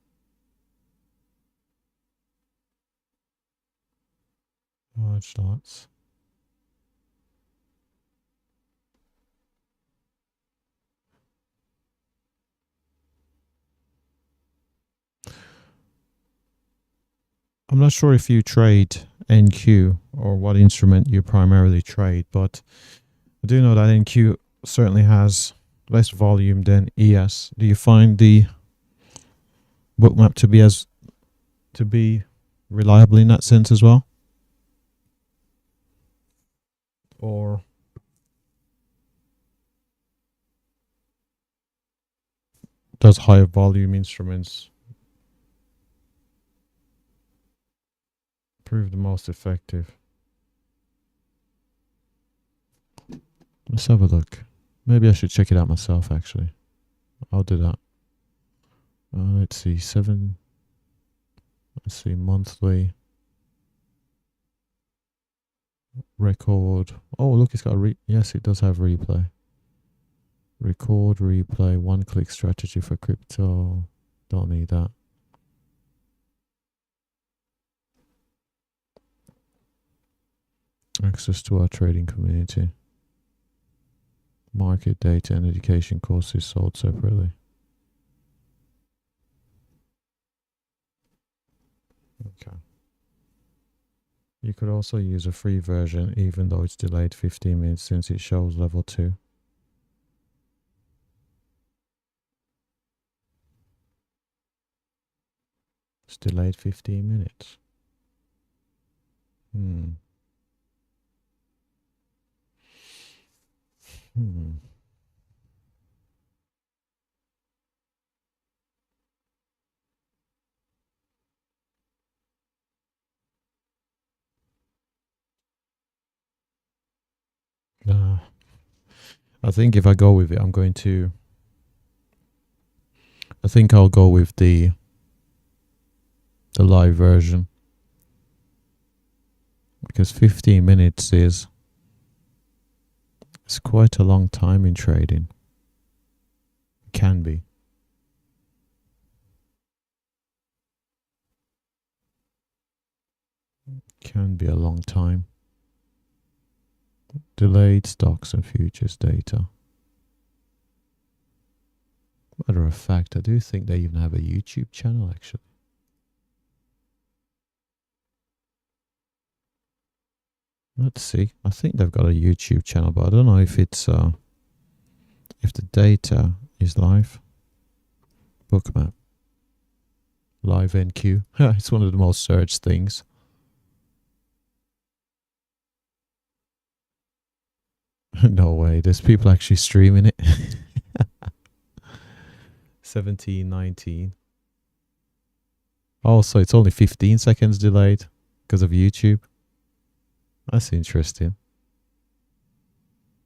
Large lots. I'm not sure if you trade NQ or what instrument you primarily trade, but I do know that NQ certainly has less volume than ES. Do you find the Bookmap to be reliable in that sense as well? Or does higher volume instruments prove the most effective? Let's have a look. Maybe I should check it out myself, actually. I'll do that. Let's see, let's see, monthly. Record. Oh, look, it's got a yes, it does have replay. Record, replay, one-click strategy for crypto. Don't need that. Access to our trading community. Market data and education courses sold separately. Okay. You could also use a free version even though it's delayed 15 minutes since it shows level 2. It's delayed 15 minutes. I think if I go with it, I think I'll go with the live version, because 15 minutes is quite a long time in trading. It can be. Can be a long time. Delayed stocks and futures data. Matter of fact, I do think they even have a YouTube channel, actually. Let's see. I think they've got a YouTube channel, but I don't know if it's if the data is live. Bookmap. Live NQ. It's one of the most searched things. No way. There's people actually streaming it. 1719. Oh, so it's only 15 seconds delayed because of YouTube. That's interesting.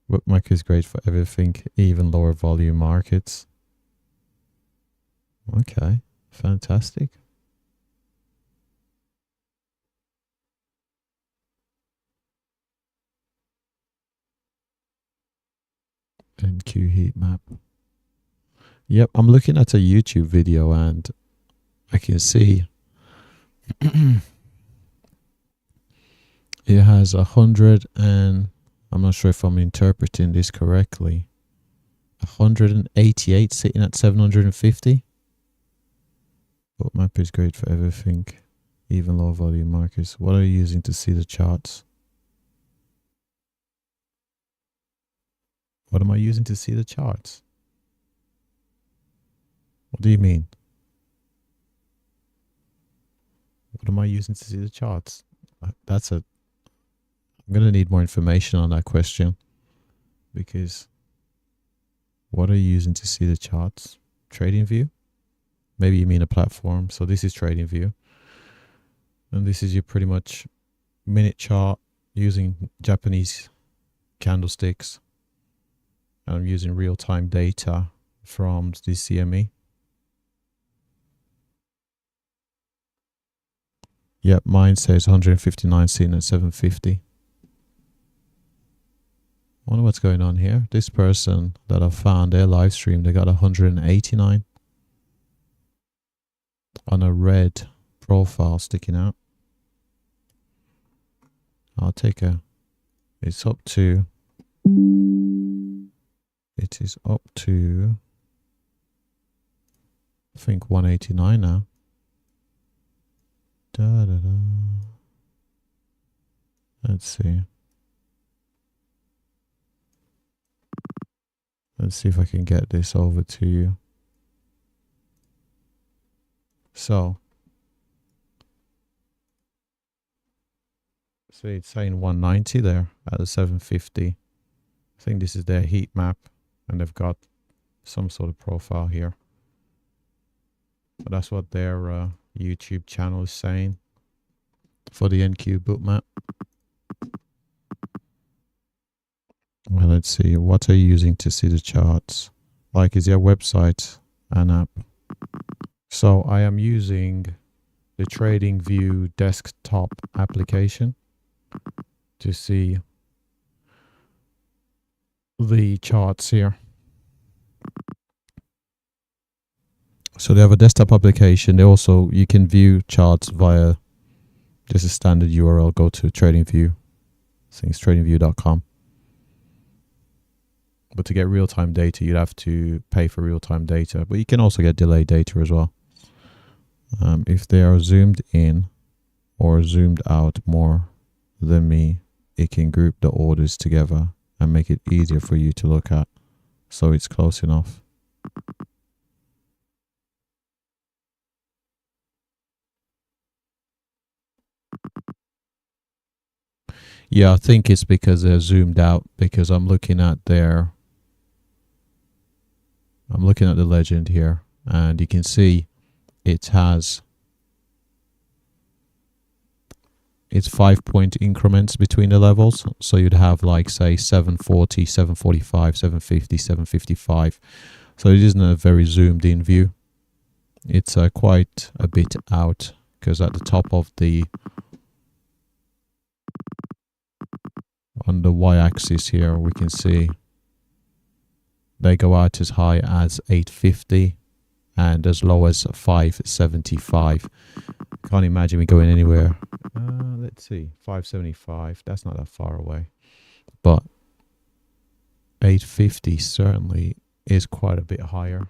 Bookmark is great for everything, even lower volume markets. Okay, fantastic. NQ heat map. Yep, I'm looking at a YouTube video and I can see it has 100 and I'm not sure if I'm interpreting this correctly. 188 sitting at 750. Bookmap is great for everything, Even low volume markets. What are you using to see the charts? What am I using to see the charts? What do you mean? What am I using to see the charts? I'm going to need more information on that question, because what are you using to see the charts? TradingView? Maybe you mean a platform. So this is TradingView. And this is your pretty much minute chart using Japanese candlesticks. And I'm using real-time data from the CME. Yep, mine says 159 seen at 750. I wonder what's going on here. This person that I found, their live stream, they got 189 on a red profile sticking out. I'll take it's up to, it is up to, I think 189 now. Da, da, da. Let's see. Let's see if I can get this over to you. So it's saying 190 there at the 750. I think this is their heat map, and they've got some sort of profile here. But that's what their YouTube channel is saying for the NQ bookmap. Well, let's see. What are you using to see the charts? Like, is your website an app? So I am using the TradingView desktop application to see the charts here. So they have a desktop application. They also, you can view charts via just a standard URL. Go to TradingView. I think it's tradingview.com. But to get real-time data, you'd have to pay for real-time data. But you can also get delayed data as well. If they are zoomed in or zoomed out more than me, it can group the orders together and make it easier for you to look at. So it's close enough. Yeah, I think it's because they're zoomed out, because I'm looking at the legend here, and you can see it has it's 5-point increments between the levels. So you'd have, like, say 740, 745, 750, 755. So it isn't a very zoomed in view. It's quite a bit out, because at the top of on the y-axis here, we can see they go out as high as 850 and as low as 575. Can't imagine me going anywhere. Let's see, 575. That's not that far away, but 850 certainly is quite a bit higher,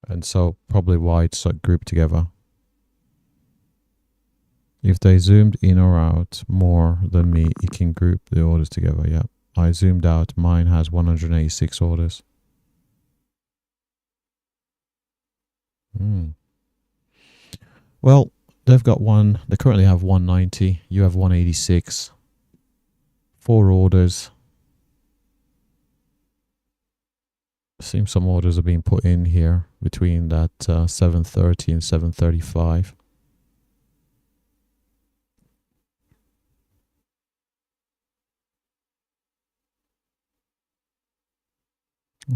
and so probably why it's grouped together. If they zoomed in or out more than me, it can group the orders together. Yeah, I zoomed out. Mine has 186 orders. Well, they've got one. They currently have 190. You have 186. 4 orders. Seems some orders are being put in here between that 730 and 735.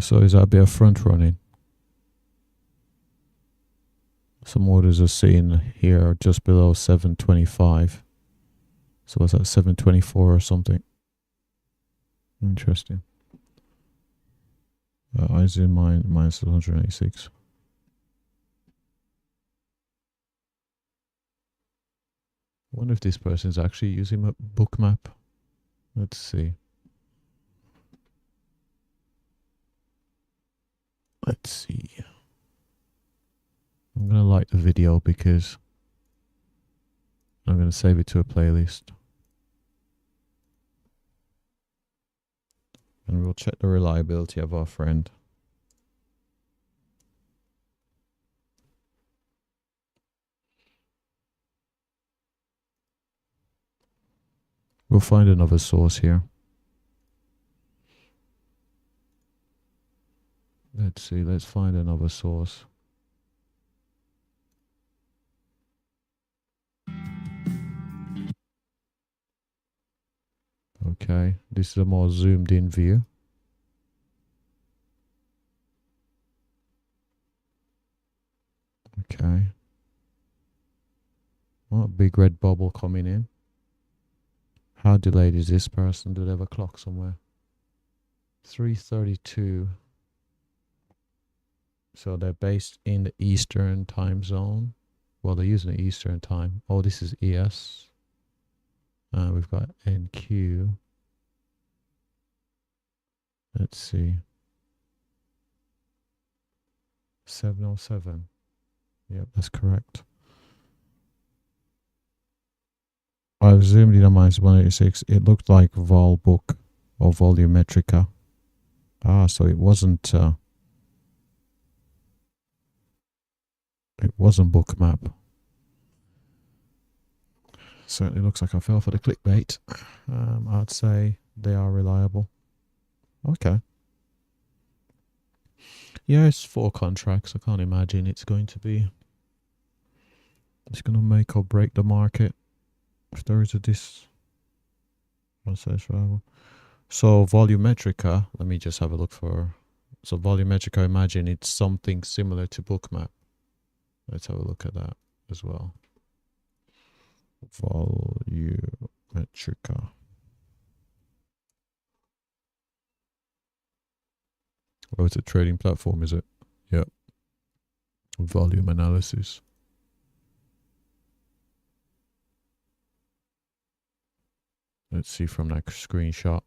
So is that a bit of front running? Some orders are seen here just below 725. So what's that, 724 or something? Interesting. I zoom mine, minus 186. I wonder if this person is actually using a book map. Let's see. I'm going to like the video because I'm going to save it to a playlist. And we'll check the reliability of our friend. We'll find another source here. Let's see, let's find another source. Okay, this is a more zoomed in view. Okay. Oh, big red bubble coming in. How delayed is this person? Do they have a clock somewhere? 3:32. So they're based in the Eastern time zone. Well, they're using the Eastern time. Oh, this is ES. We've got NQ. Let's see. 7:07. Yep, that's correct. I've zoomed in on my 186. It looked like vol book or volumetrica. Ah, so it wasn't book map. Certainly looks like I fell for the clickbait. I'd say they are reliable. Okay. Yeah, it's 4 contracts. I can't imagine it's going to be. It's going to make or break the market. If there is a so volumetrica, let me just have a look for. So volumetrica, imagine it's something similar to bookmap. Let's have a look at that as well. Volumetrica. Oh, it's a trading platform, is it? Yep. Volume analysis. Let's see from that screenshot.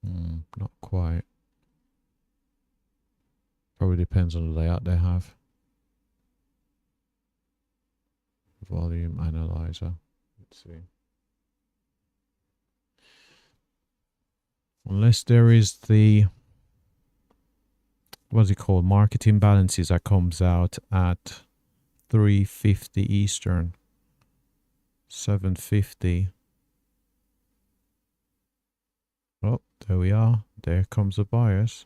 Not quite. Probably depends on the layout they have. Volume analyzer. Let's see. Unless there is the, what's it called? Market imbalances that comes out at 3:50 Eastern. 7:50. Oh, there we are. There comes the bias.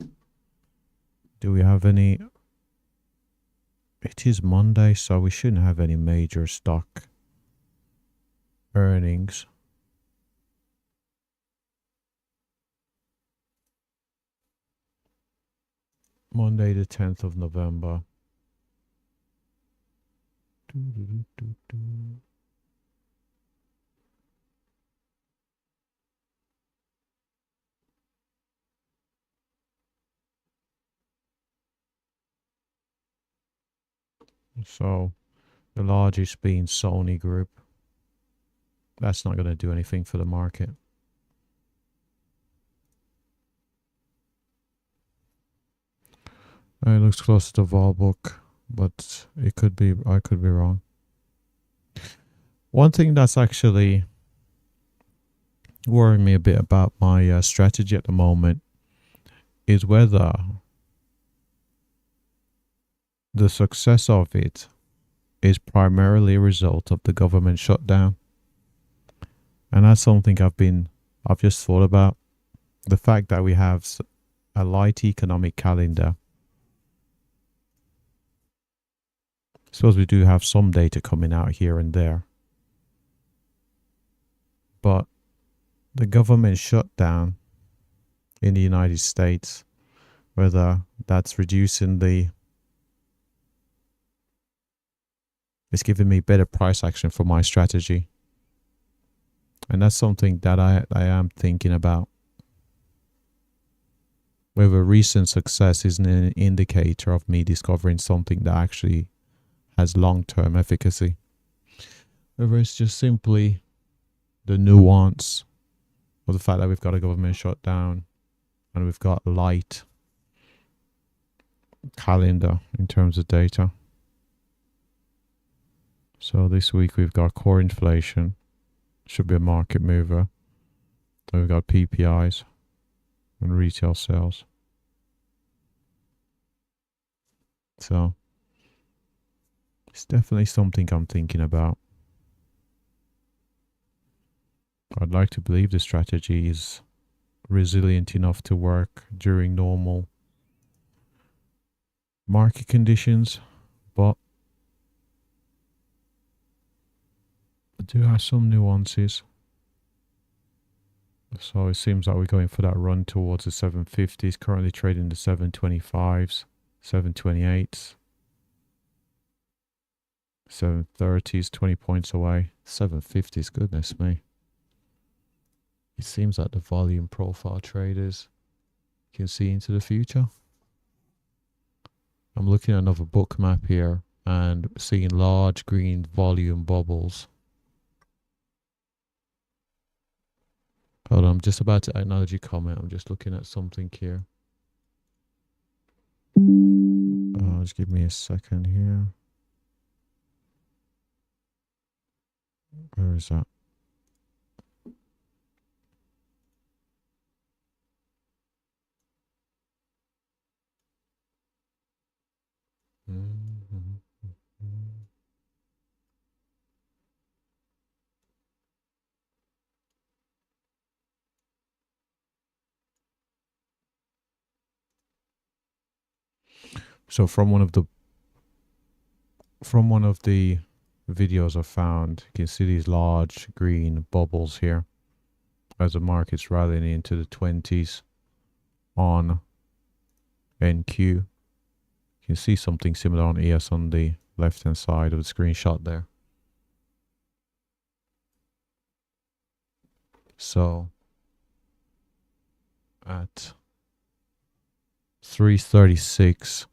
Do we have any? It is Monday, so we shouldn't have any major stock earnings. Monday the 10th of November. So the largest being Sony Group. That's not going to do anything for the market. It looks close to the vol book, but it could be, I could be wrong. One thing that's actually worrying me a bit about my strategy at the moment is whether the success of it is primarily a result of the government shutdown. And that's something I've just thought about. The fact that we have a light economic calendar. I suppose we do have some data coming out here and there. But the government shutdown in the United States, whether that's reducing it's giving me better price action for my strategy. And that's something that I am thinking about. Whether recent success is an indicator of me discovering something that actually has long-term efficacy. Whether it's just simply the nuance of the fact that we've got a government shutdown and we've got light calendar in terms of data. So this week we've got core inflation, should be a market mover. Then we've got PPIs and retail sales. So it's definitely something I'm thinking about. I'd like to believe the strategy is resilient enough to work during normal market conditions, but I do have some nuances. So it seems like we're going for that run towards the 750s, currently trading the 725s, 728s, 730s, 20 points away. 750s, goodness me. It seems like the volume profile traders can see into the future. I'm looking at another book map here and seeing large green volume bubbles. Hold on, I'm just about to acknowledge your comment. I'm just looking at something here. Just give me a second here. Where is that? So from one of the videos I found, you can see these large green bubbles here as the market's rallying into the 20s on NQ. You can see something similar on ES on the left hand side of the screenshot there. So at 336,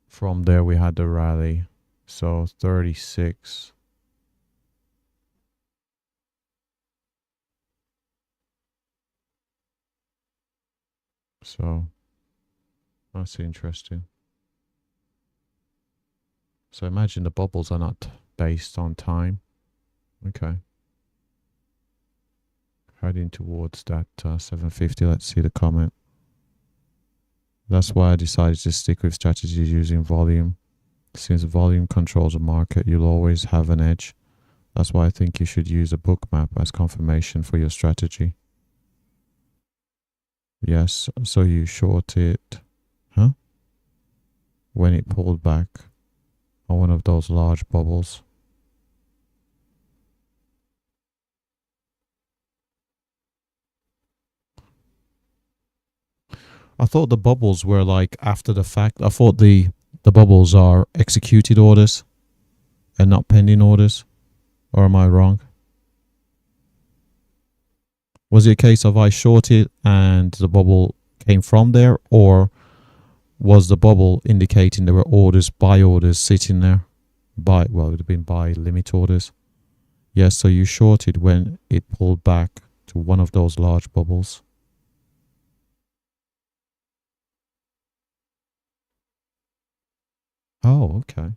from there we had the rally. So 36. So that's interesting. So imagine the bubbles are not based on time. Okay. Heading towards that 750. Let's see the comment. That's why I decided to stick with strategies using volume. Since volume controls the market, you'll always have an edge. That's why I think you should use a book map as confirmation for your strategy. Yes, so you short it, when it pulled back on one of those large bubbles. I thought the bubbles were like after the fact. I thought the bubbles are executed orders and not pending orders. Or am I wrong? Was it a case of I shorted and the bubble came from there, or was the bubble indicating there were orders, buy orders sitting there? Well, it would have been buy limit orders. Yes, so you shorted when it pulled back to one of those large bubbles. Oh, okay.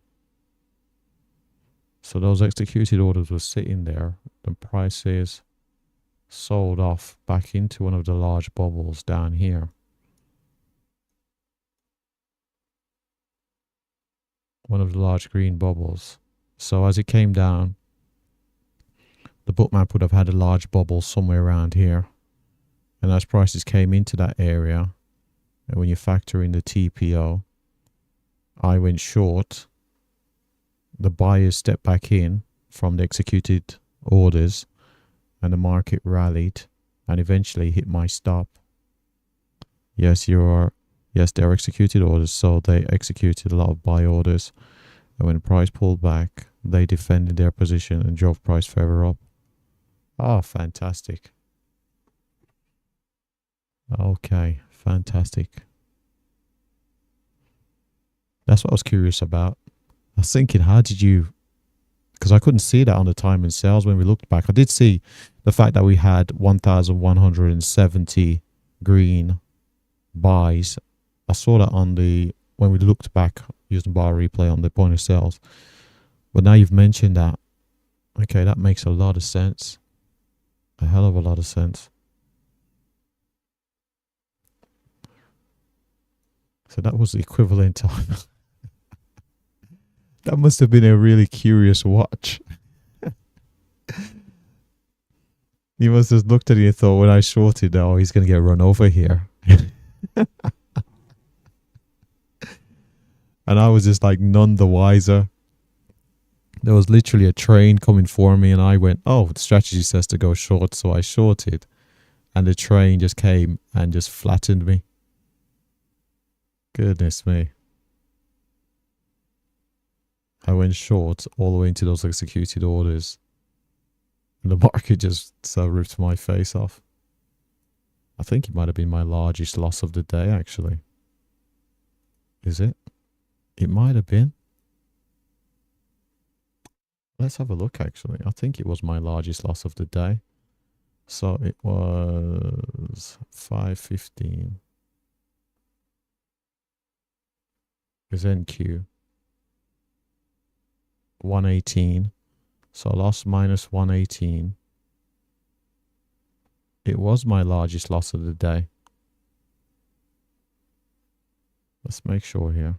So those executed orders were sitting there. The prices sold off back into one of the large bubbles down here. One of the large green bubbles. So as it came down, the book map would have had a large bubble somewhere around here. And as prices came into that area, and when you factor in the TPO, I went short. The buyers stepped back in from the executed orders, and the market rallied and eventually hit my stop. Yes, they're executed orders, so they executed a lot of buy orders, and when the price pulled back, they defended their position and drove price further up. Oh, fantastic. Okay, fantastic. That's what I was curious about. I was thinking, how did you, because I couldn't see that on the time and sales when we looked back. I did see the fact that we had 1,170 green buys I saw that on the, when we looked back using bar replay on the point of sales. But now you've mentioned that, okay, that makes a lot of sense. A hell of a lot of sense. So that was the equivalent time. That must have been a really curious watch. You must have looked at it and thought, when I shorted, oh, he's going to get run over here. And I was just like none the wiser. There was literally a train coming for me and I went, oh, the strategy says to go short. So I shorted and the train just came and just flattened me. Goodness me. I went short all the way into those executed orders. And the market just ripped my face off. I think it might have been my largest loss of the day, actually. Is it? It might have been. Let's have a look, actually. I think it was my largest loss of the day. So it was 5.15. Is NQ 118. So loss minus 118. It was my largest loss of the day. Let's make sure here.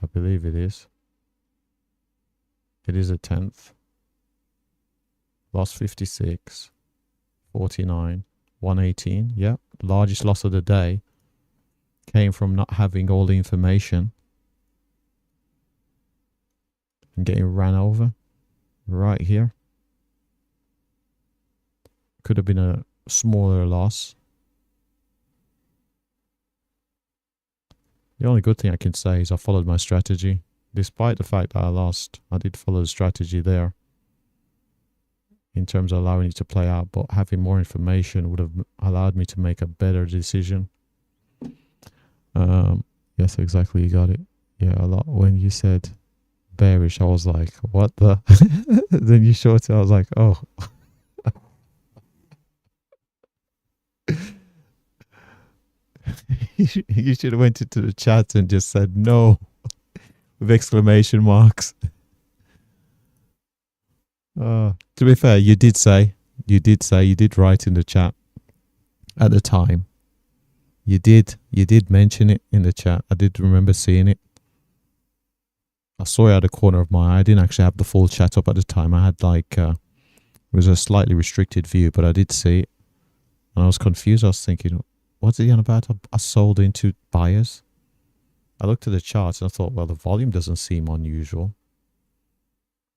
I believe it is. It is a 10th. Loss 56. 49. 118. Yep. Largest loss of the day came from not having all the information and getting ran over right here. Could have been a smaller loss. The only good thing I can say is I followed my strategy. Despite the fact that I lost, I did follow the strategy there in terms of allowing it to play out, but having more information would have allowed me to make a better decision. Yes, exactly, you got it. Yeah, a lot. When you said bearish, I was like, what the? Then you shorted, I was like, oh. You should have went into the chat and just said no with exclamation marks. To be fair, you did write in the chat at the time. You did mention it in the chat. I did remember seeing it. I saw it out of the corner of my eye. I didn't actually have the full chat up at the time. I had like, it was a slightly restricted view, but I did see it. And I was confused. I was thinking, what's he on about? I sold into buyers. I looked at the charts and I thought, well, the volume doesn't seem unusual.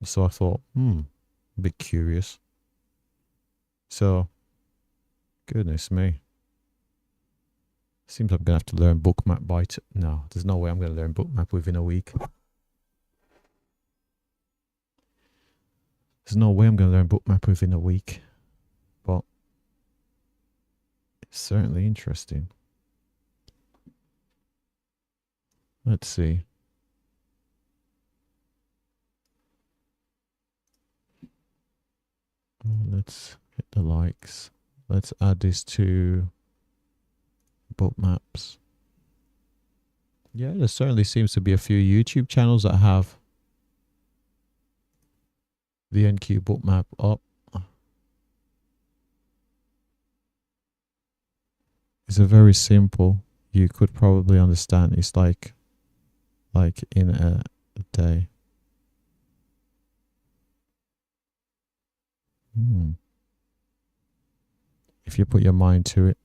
So I thought, a bit curious. So, goodness me. Seems I'm going to have to learn bookmap by... No, there's no way I'm going to learn bookmap within a week. There's no way I'm going to learn bookmap within a week. But it's certainly interesting. Let's see. Let's hit the likes. Let's add this to bookmaps. Yeah, there certainly seems to be a few YouTube channels that have the NQ bookmap up. It's a very simple. You could probably understand. It's like in a day. If you put your mind to it.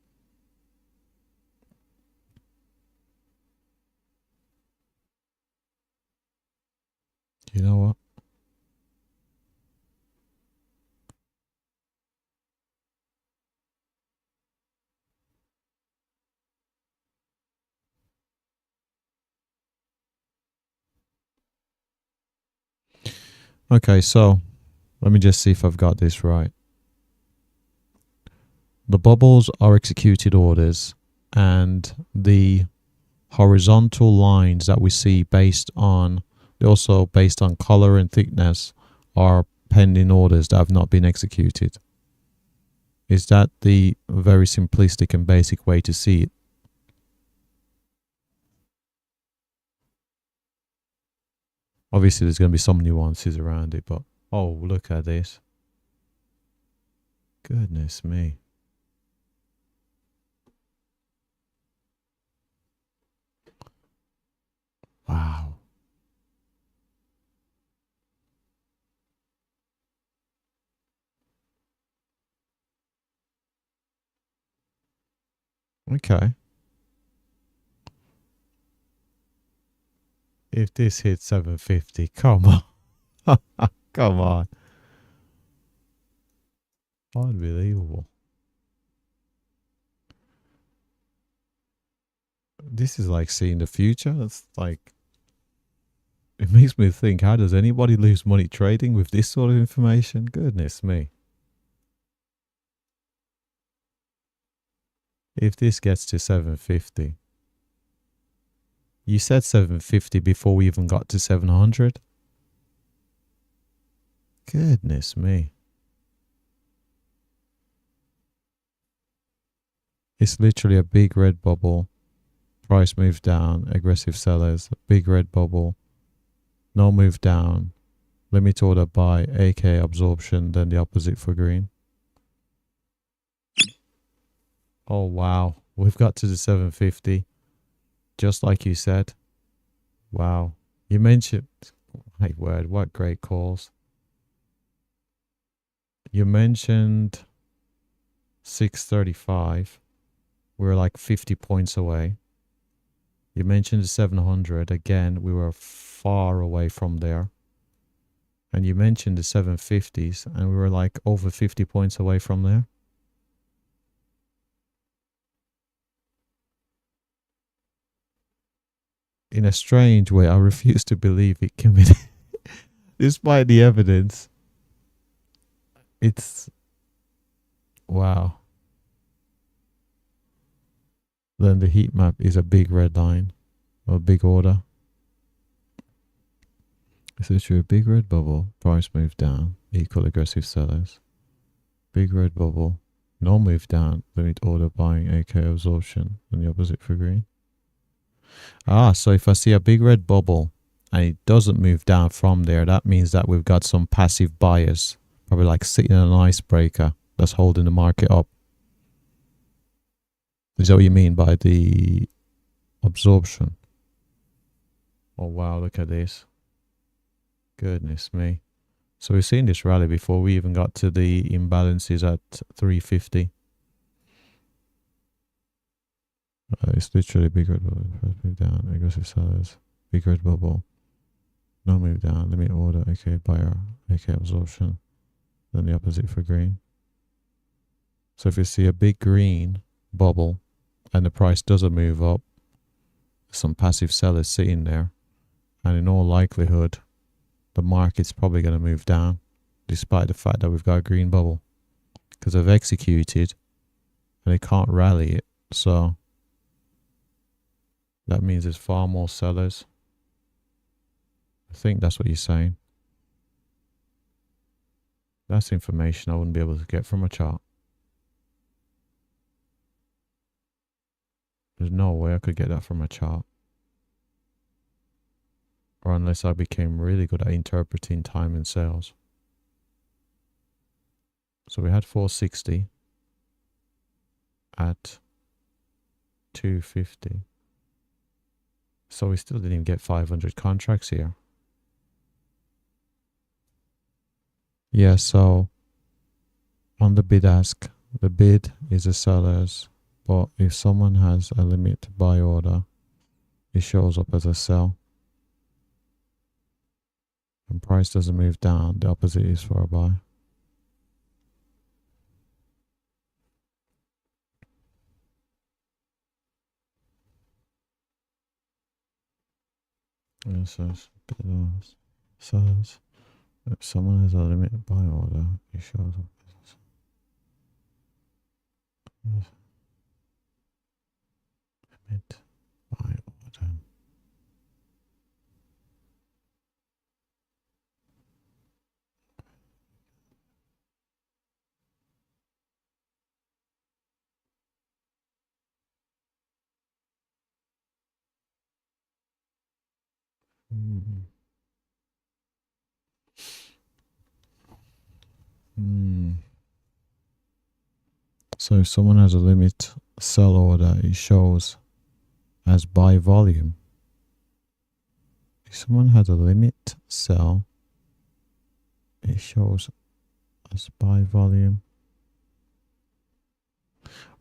You know what? Okay, so let me just see if I've got this right. The bubbles are executed orders, and the horizontal lines that we see based on, also based on color and thickness, are pending orders that have not been executed. Is that the very simplistic and basic way to see it? Obviously, there's going to be some nuances around it, but oh, look at this. Goodness me. Wow. Okay. If this hits 750, come on. Come on. Unbelievable. This is like seeing the future. It's like, it makes me think, how does anybody lose money trading with this sort of information? Goodness me. If this gets to 750, you said 750 before we even got to 700. Goodness me. It's literally a big red bubble. Price move down. Aggressive sellers. Big red bubble. No move down. Limit order buy. AK absorption. Then the opposite for green. Oh, wow. We've got to the 750. Just like you said. Wow. You mentioned... My word, what great calls. You mentioned 635. We were like 50 points away. You mentioned the 700. Again, we were far away from there. And you mentioned the 750s, and we were like over 50 points away from there. In a strange way, I refuse to believe it can be. Despite the evidence, it's... Wow. Then the heat map is a big red line, or a big order. It's literally a big red bubble, price move down, equal aggressive sellers. Big red bubble, no move down, limit order buying, AK absorption, and the opposite for green. Ah, so if I see a big red bubble and it doesn't move down from there, that means that we've got some passive buyers, probably like sitting in an icebreaker that's holding the market up. Is that what you mean by the absorption? Oh wow, look at this. Goodness me. So we've seen this rally before we even got to the imbalances at 350. It's literally big red bubble. First move down, aggressive sellers. Big red bubble. No move down, limit order, AK buyer, AK absorption. Then the opposite for green. So if you see a big green bubble and the price doesn't move up, some passive sellers sitting there, and in all likelihood the market's probably going to move down despite the fact that we've got a green bubble because they've executed and they can't rally it. So that means there's far more sellers. I think that's what you're saying. That's information I wouldn't be able to get from a chart. There's no way I could get that from a chart. Or unless I became really good at interpreting time and sales. So we had 460 at 250. So we still didn't even get 500 contracts here. Yeah, so on the bid ask, the bid is a seller's, but if someone has a limit buy order, it shows up as a sell. And price doesn't move down, the opposite is for a buy. It says bidders, sellers. If someone has a limit buy order, it shows up as a sell. Limit buy order. Hmm. Hmm. So if someone has a limit sell order, it shows as buy volume. If someone has a limit sell, it shows as buy volume.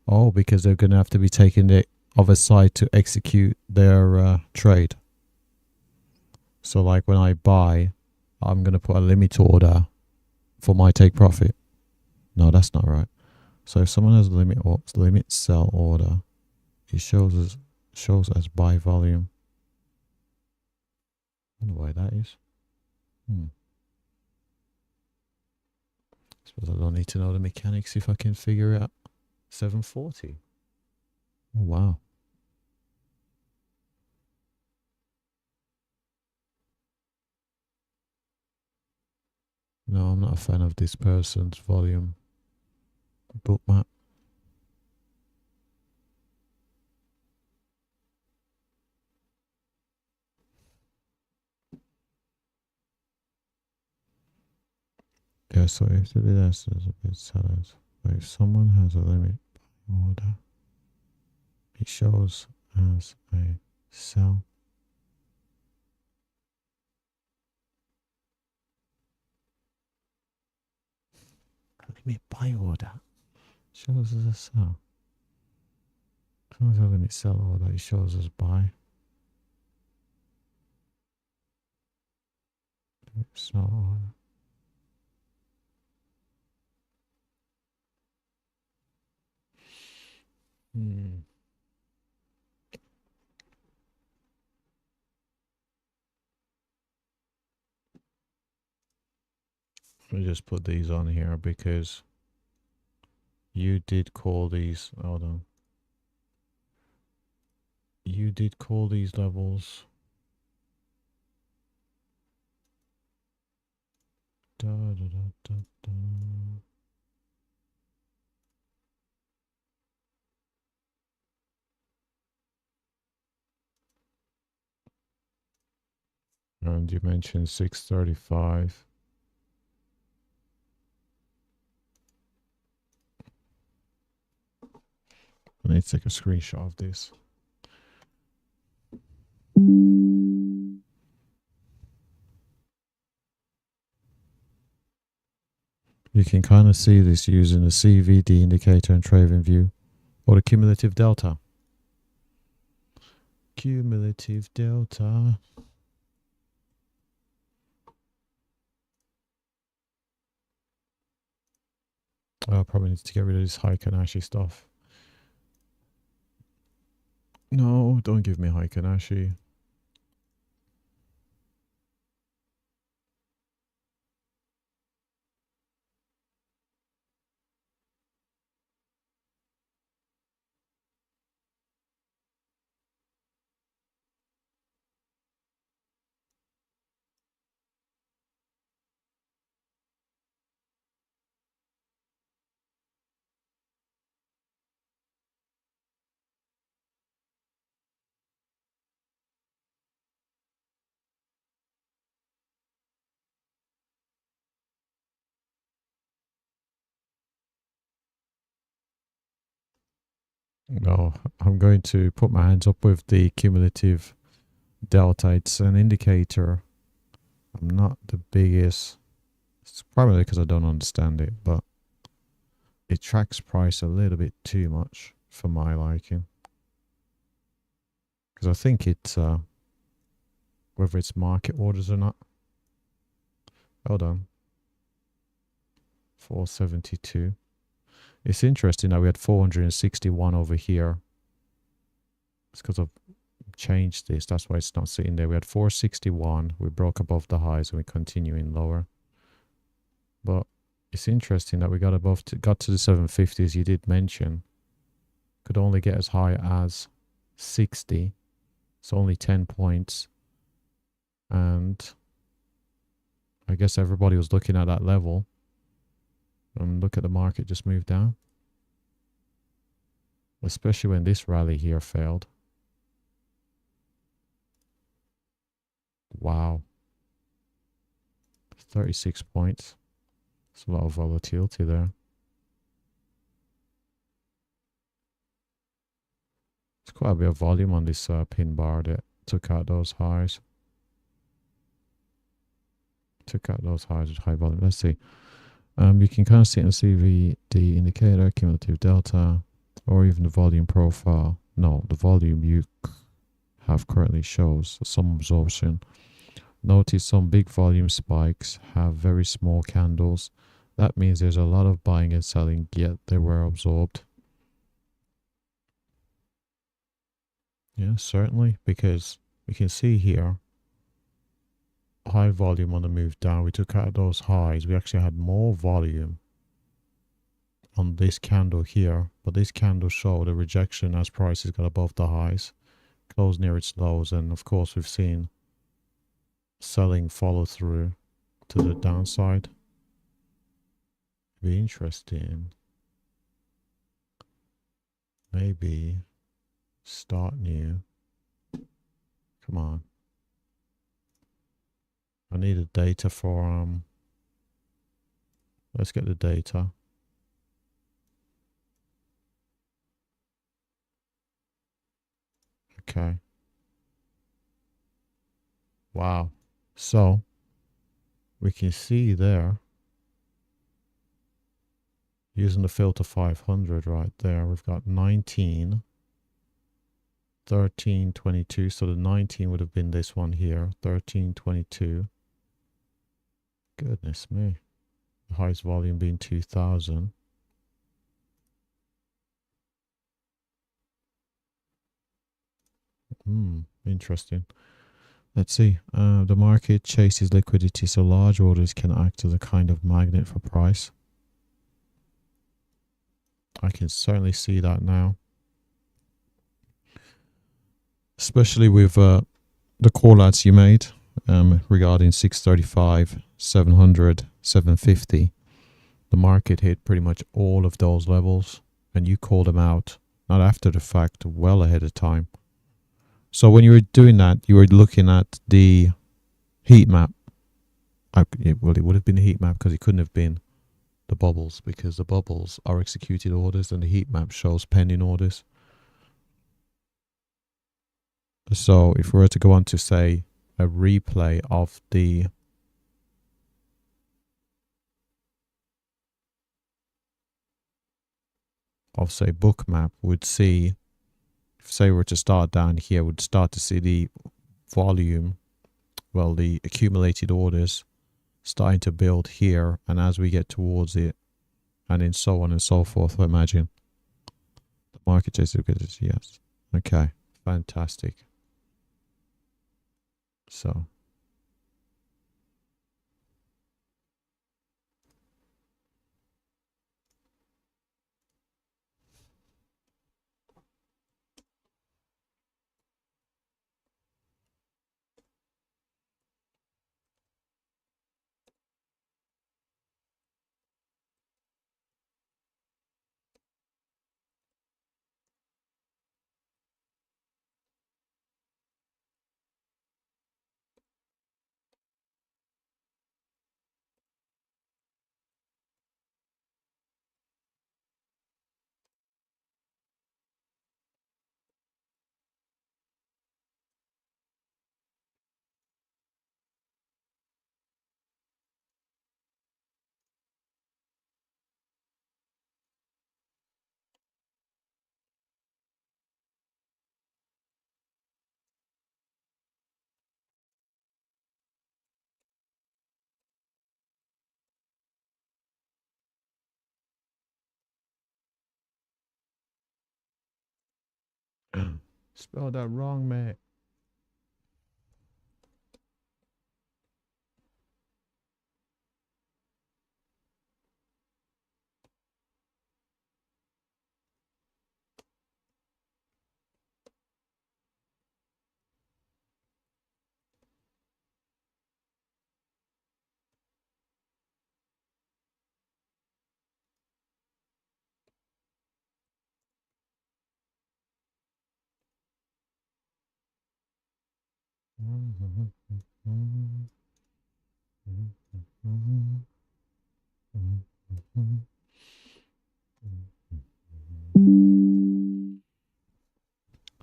Oh, because they're going to have to be taking the other side to execute their trade. So like when I buy, I'm going to put a limit order for my take profit. No, that's not right. So if someone has a limit sell order, it shows as buy volume. I wonder why that is. Suppose I don't need to know the mechanics if I can figure it out. 740. Oh wow. No, I'm not a fan of this person's volume bookmap. Yeah, so if the bid ask is a bit sellers, but if someone has a limit order, it shows as a sell. Limit buy order shows as a sell. If someone has a limit sell order, it shows as buy. Limit sell order. Let me just put these on here because you did call these. Hold on. You did call these levels. Da, da, da, da, da. And you mentioned 635. I need to take a screenshot of this. You can kind of see this using the CVD indicator and trading view or the cumulative delta. Cumulative delta. Oh, I probably need to get rid of this Heiken-Ashi stuff. No, don't give me Heiken-Ashi. No, I'm going to put my hands up with the cumulative delta. It's an indicator. I'm not the biggest. It's probably because I don't understand it, but it tracks price a little bit too much for my liking. Because I think it's whether it's market orders or not. Hold on. 472. It's interesting that we had 461 over here. It's because I've changed this. That's why it's not sitting there. We had 461. We broke above the highs and we're continuing lower. But it's interesting that we got got to the 750s. You did mention could only get as high as 60. So only 10 points. And I guess everybody was looking at that level. And look at the market just moved down. Especially when this rally here failed. Wow. 36 points. It's a lot of volatility there. It's quite a bit of volume on this pin bar that took out those highs. Took out those highs with high volume. Let's see. You can kind of see it in the CVD indicator, cumulative delta, or even the volume profile. No, the volume you have currently shows some absorption. Notice some big volume spikes have very small candles. That means there's a lot of buying and selling, yet they were absorbed. Yeah, certainly, because we can see here high volume on the move down. We took out those highs. We actually had more volume on this candle here, but this candle showed a rejection as prices got above the highs, closed near its lows, and of course we've seen selling follow through to the downside. Be interesting. Maybe start new. Come on. I need the data for let's get the data. Okay. Wow. So we can see there, using the filter 500 right there, we've got 19, 13, 22. So the 19 would have been this one here, 13, 22. Goodness me. The highest volume being 2000. Interesting. Let's see. The market chases liquidity, so large orders can act as a kind of magnet for price. I can certainly see that now. Especially with the call outs you made regarding 635, 700, 750. The market hit pretty much all of those levels, and you called them out, not after the fact, well ahead of time. So when you were doing that, you were looking at the heat map. Well, it would have been a heat map because it couldn't have been the bubbles, because the bubbles are executed orders and the heat map shows pending orders. So if we were to go on to say a replay of the say book map, would see, if say we were to start down here, would start to see the volume, well, the accumulated orders starting to build here, and as we get towards it, and then so on and so forth. I imagine the market chases liquidity. Yes. Okay. Fantastic. So spelled that wrong, mate.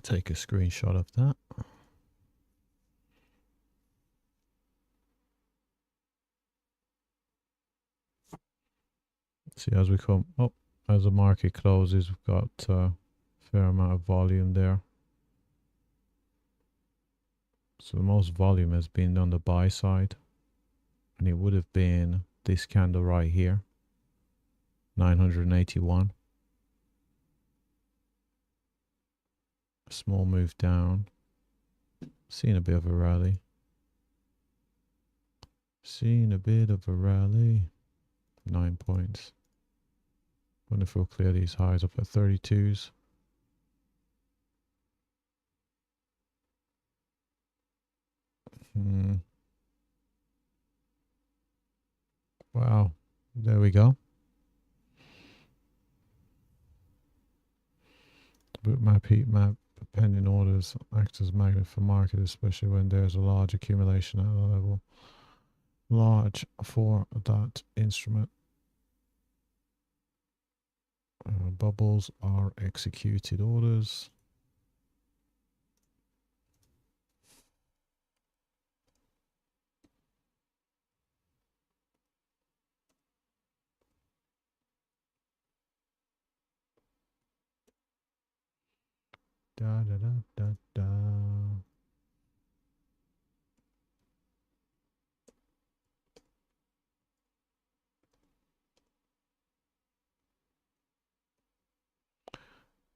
Take a screenshot of that. See, as we come up, as the market closes, we've got a fair amount of volume there. So the most volume has been on the buy side, and it would have been this candle right here, 981. Small move down. Seeing a bit of a rally. Seeing a bit of a rally. 9 points. Wonder if we'll clear these highs up at 32s. Wow. There we go. Boot map, heat map, pending orders act as magnet for market, especially when there's a large accumulation at a level large for that instrument. Bubbles are executed orders. Da da da da da.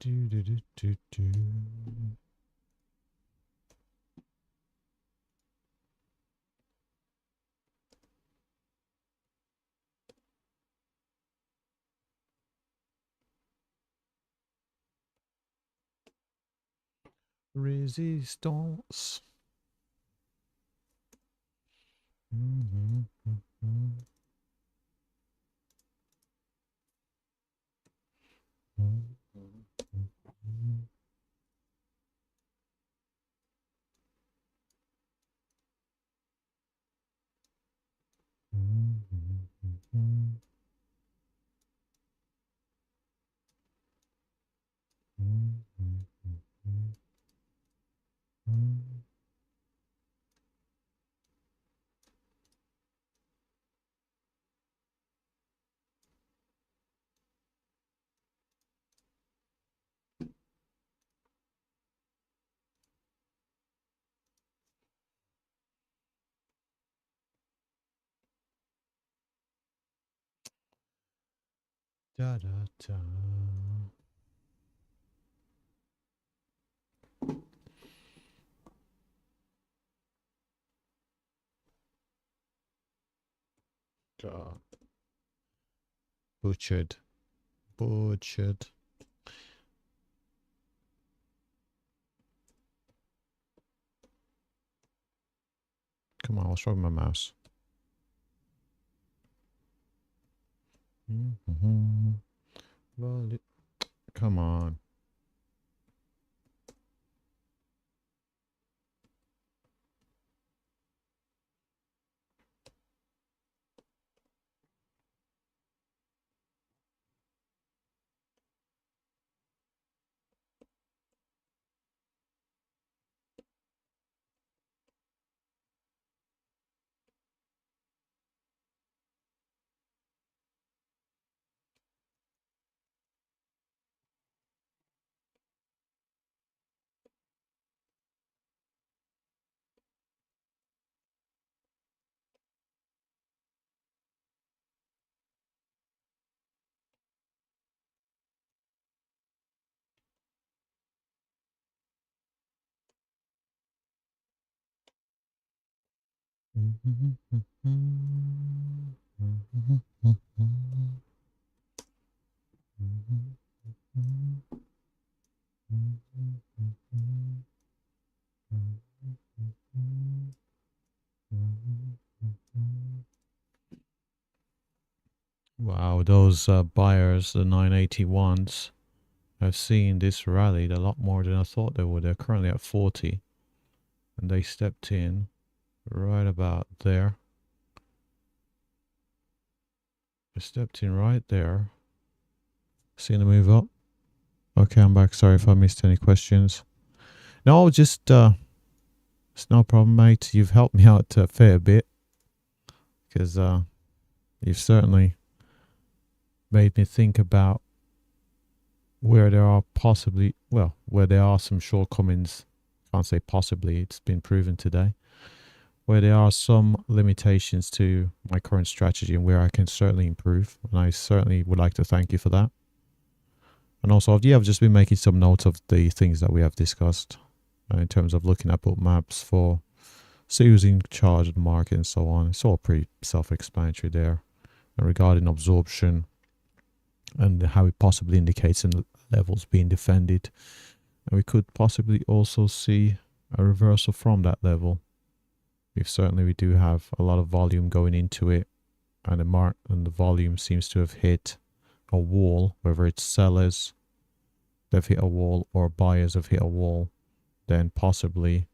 Do do do do do. Resistance. Da da da. God. Butchered. Butchered. Come on, what's wrong with my mouse? Well, come on. Wow, those buyers, the 981s, have seen this rally a lot more than I thought they would. They're currently at 40, and they stepped in right about there. I stepped in right there. Seeing the move up. Okay, I'm back. Sorry if I missed any questions. No, just it's no problem, mate. You've helped me out a fair bit because you've certainly made me think about where there are possibly, well, where there are some shortcomings. Can't say possibly, it's been proven today. Where there are some limitations to my current strategy and where I can certainly improve. And I certainly would like to thank you for that. And also, yeah, I've just been making some notes of the things that we have discussed in terms of looking at book maps for using charge of the market and so on. It's all pretty self-explanatory there. And regarding absorption and how it possibly indicates in levels being defended. And we could possibly also see a reversal from that level. If certainly we do have a lot of volume going into it, and the volume seems to have hit a wall, whether it's sellers they've hit a wall or buyers have hit a wall, then possibly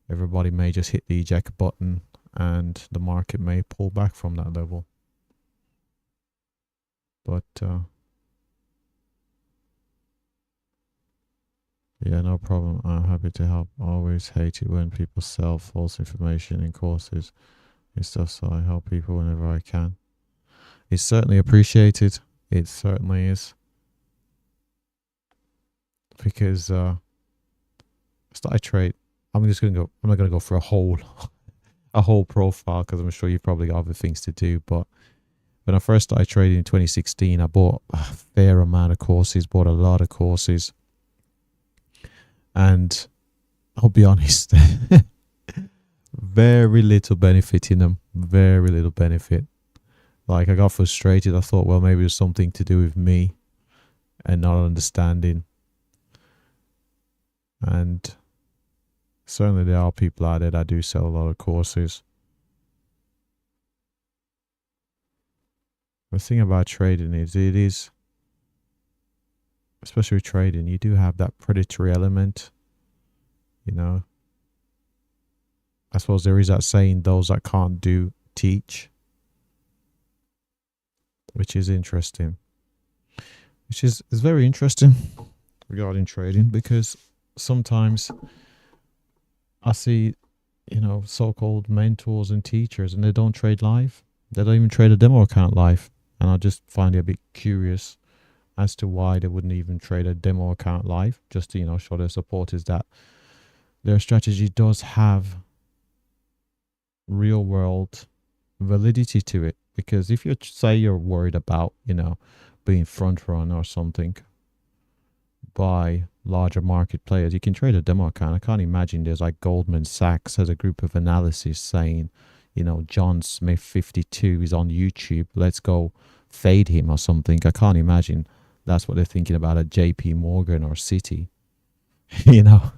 everybody may just hit the eject button and the market may pull back from that level. But yeah, no problem. I'm happy to help. I always hate it when people sell false information in courses and stuff, so I help people whenever I can. It's certainly appreciated. It certainly is. Because I trade. I'm not gonna go for a whole profile because I'm sure you've probably got other things to do. But when I first started trading in 2016, I bought a fair amount of courses, bought a lot of courses. And I'll be honest, very little benefit in them. Very little benefit. Like, I got frustrated. I thought, well, maybe it's something to do with me and not understanding. And certainly there are people out there that do sell a lot of courses. The thing about trading is it is, especially with trading, you do have that predatory element. You know, I suppose there is that saying, those that can't do, teach. Which is interesting. Which is very interesting regarding trading, because sometimes I see, you know, so-called mentors and teachers, and they don't trade live. They don't even trade a demo account live. And I just find it a bit curious as to why they wouldn't even trade a demo account live, just to, you know, show their supporters that their strategy does have real world validity to it. Because if you say you're worried about, you know, being front run or something by larger market players, you can trade a demo account. I can't imagine there's like Goldman Sachs has a group of analysis saying, you know, John Smith 52 is on YouTube, let's go fade him or something. I can't imagine that's what they're thinking about at JP Morgan or Citi. You know,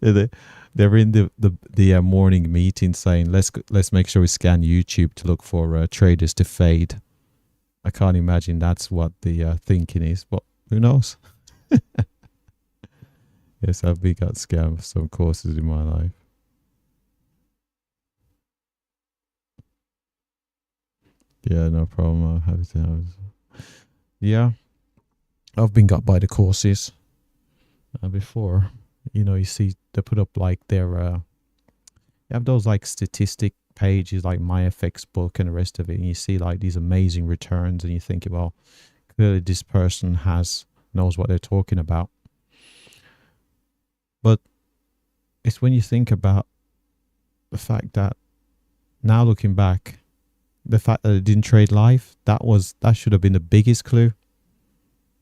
they're in the morning meeting saying, let's make sure we scan YouTube to look for traders to fade. I can't imagine that's what the thinking is, but who knows? Yes, I've been got scammed for some courses in my life. Yeah, no problem. I'm happy to have it. Yeah, I've been got by the courses before. You know, you see they put up like their you have those like statistic pages like MyFX book and the rest of it, and you see like these amazing returns, and you think, well, clearly this person knows what they're talking about. But it's when you think about the fact that now looking back, the fact that it didn't trade live, that should have been the biggest clue.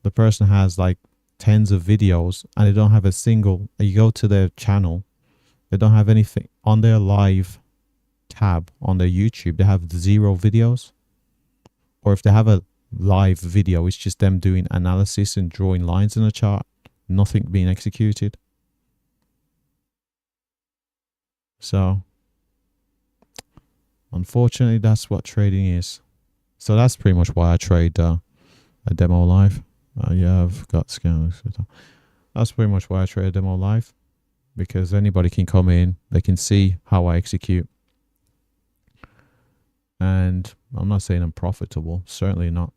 The person has like tens of videos and they don't have a single, you go to their channel, they don't have anything on their live tab on their YouTube, they have 0 videos. Or if they have a live video, it's just them doing analysis and drawing lines in a chart, nothing being executed. So unfortunately, that's what trading is. So that's pretty much why I trade a demo live. Yeah, I've got scams. That's pretty much why I trade a demo live, because anybody can come in, they can see how I execute, And I'm not saying I'm profitable, certainly not.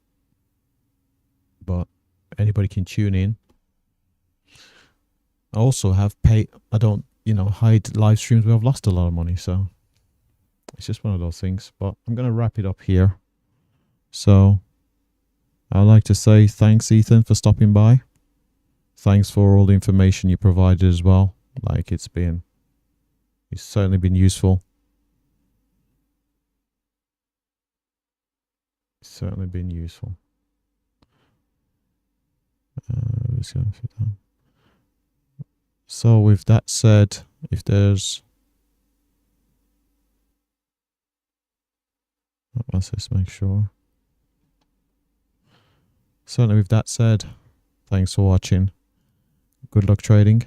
But anybody can tune in. I also have paid, I don't, hide live streams where I've lost a lot of money. So it's just one of those things. But I'm going to wrap it up here. So I'd like to say thanks, Ethan, for stopping by. Thanks for all the information you provided as well. Like it's certainly been useful. It's certainly been useful. So with that said, if there's, let's just make sure. Certainly with that said, thanks for watching. Good luck trading.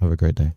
Have a great day.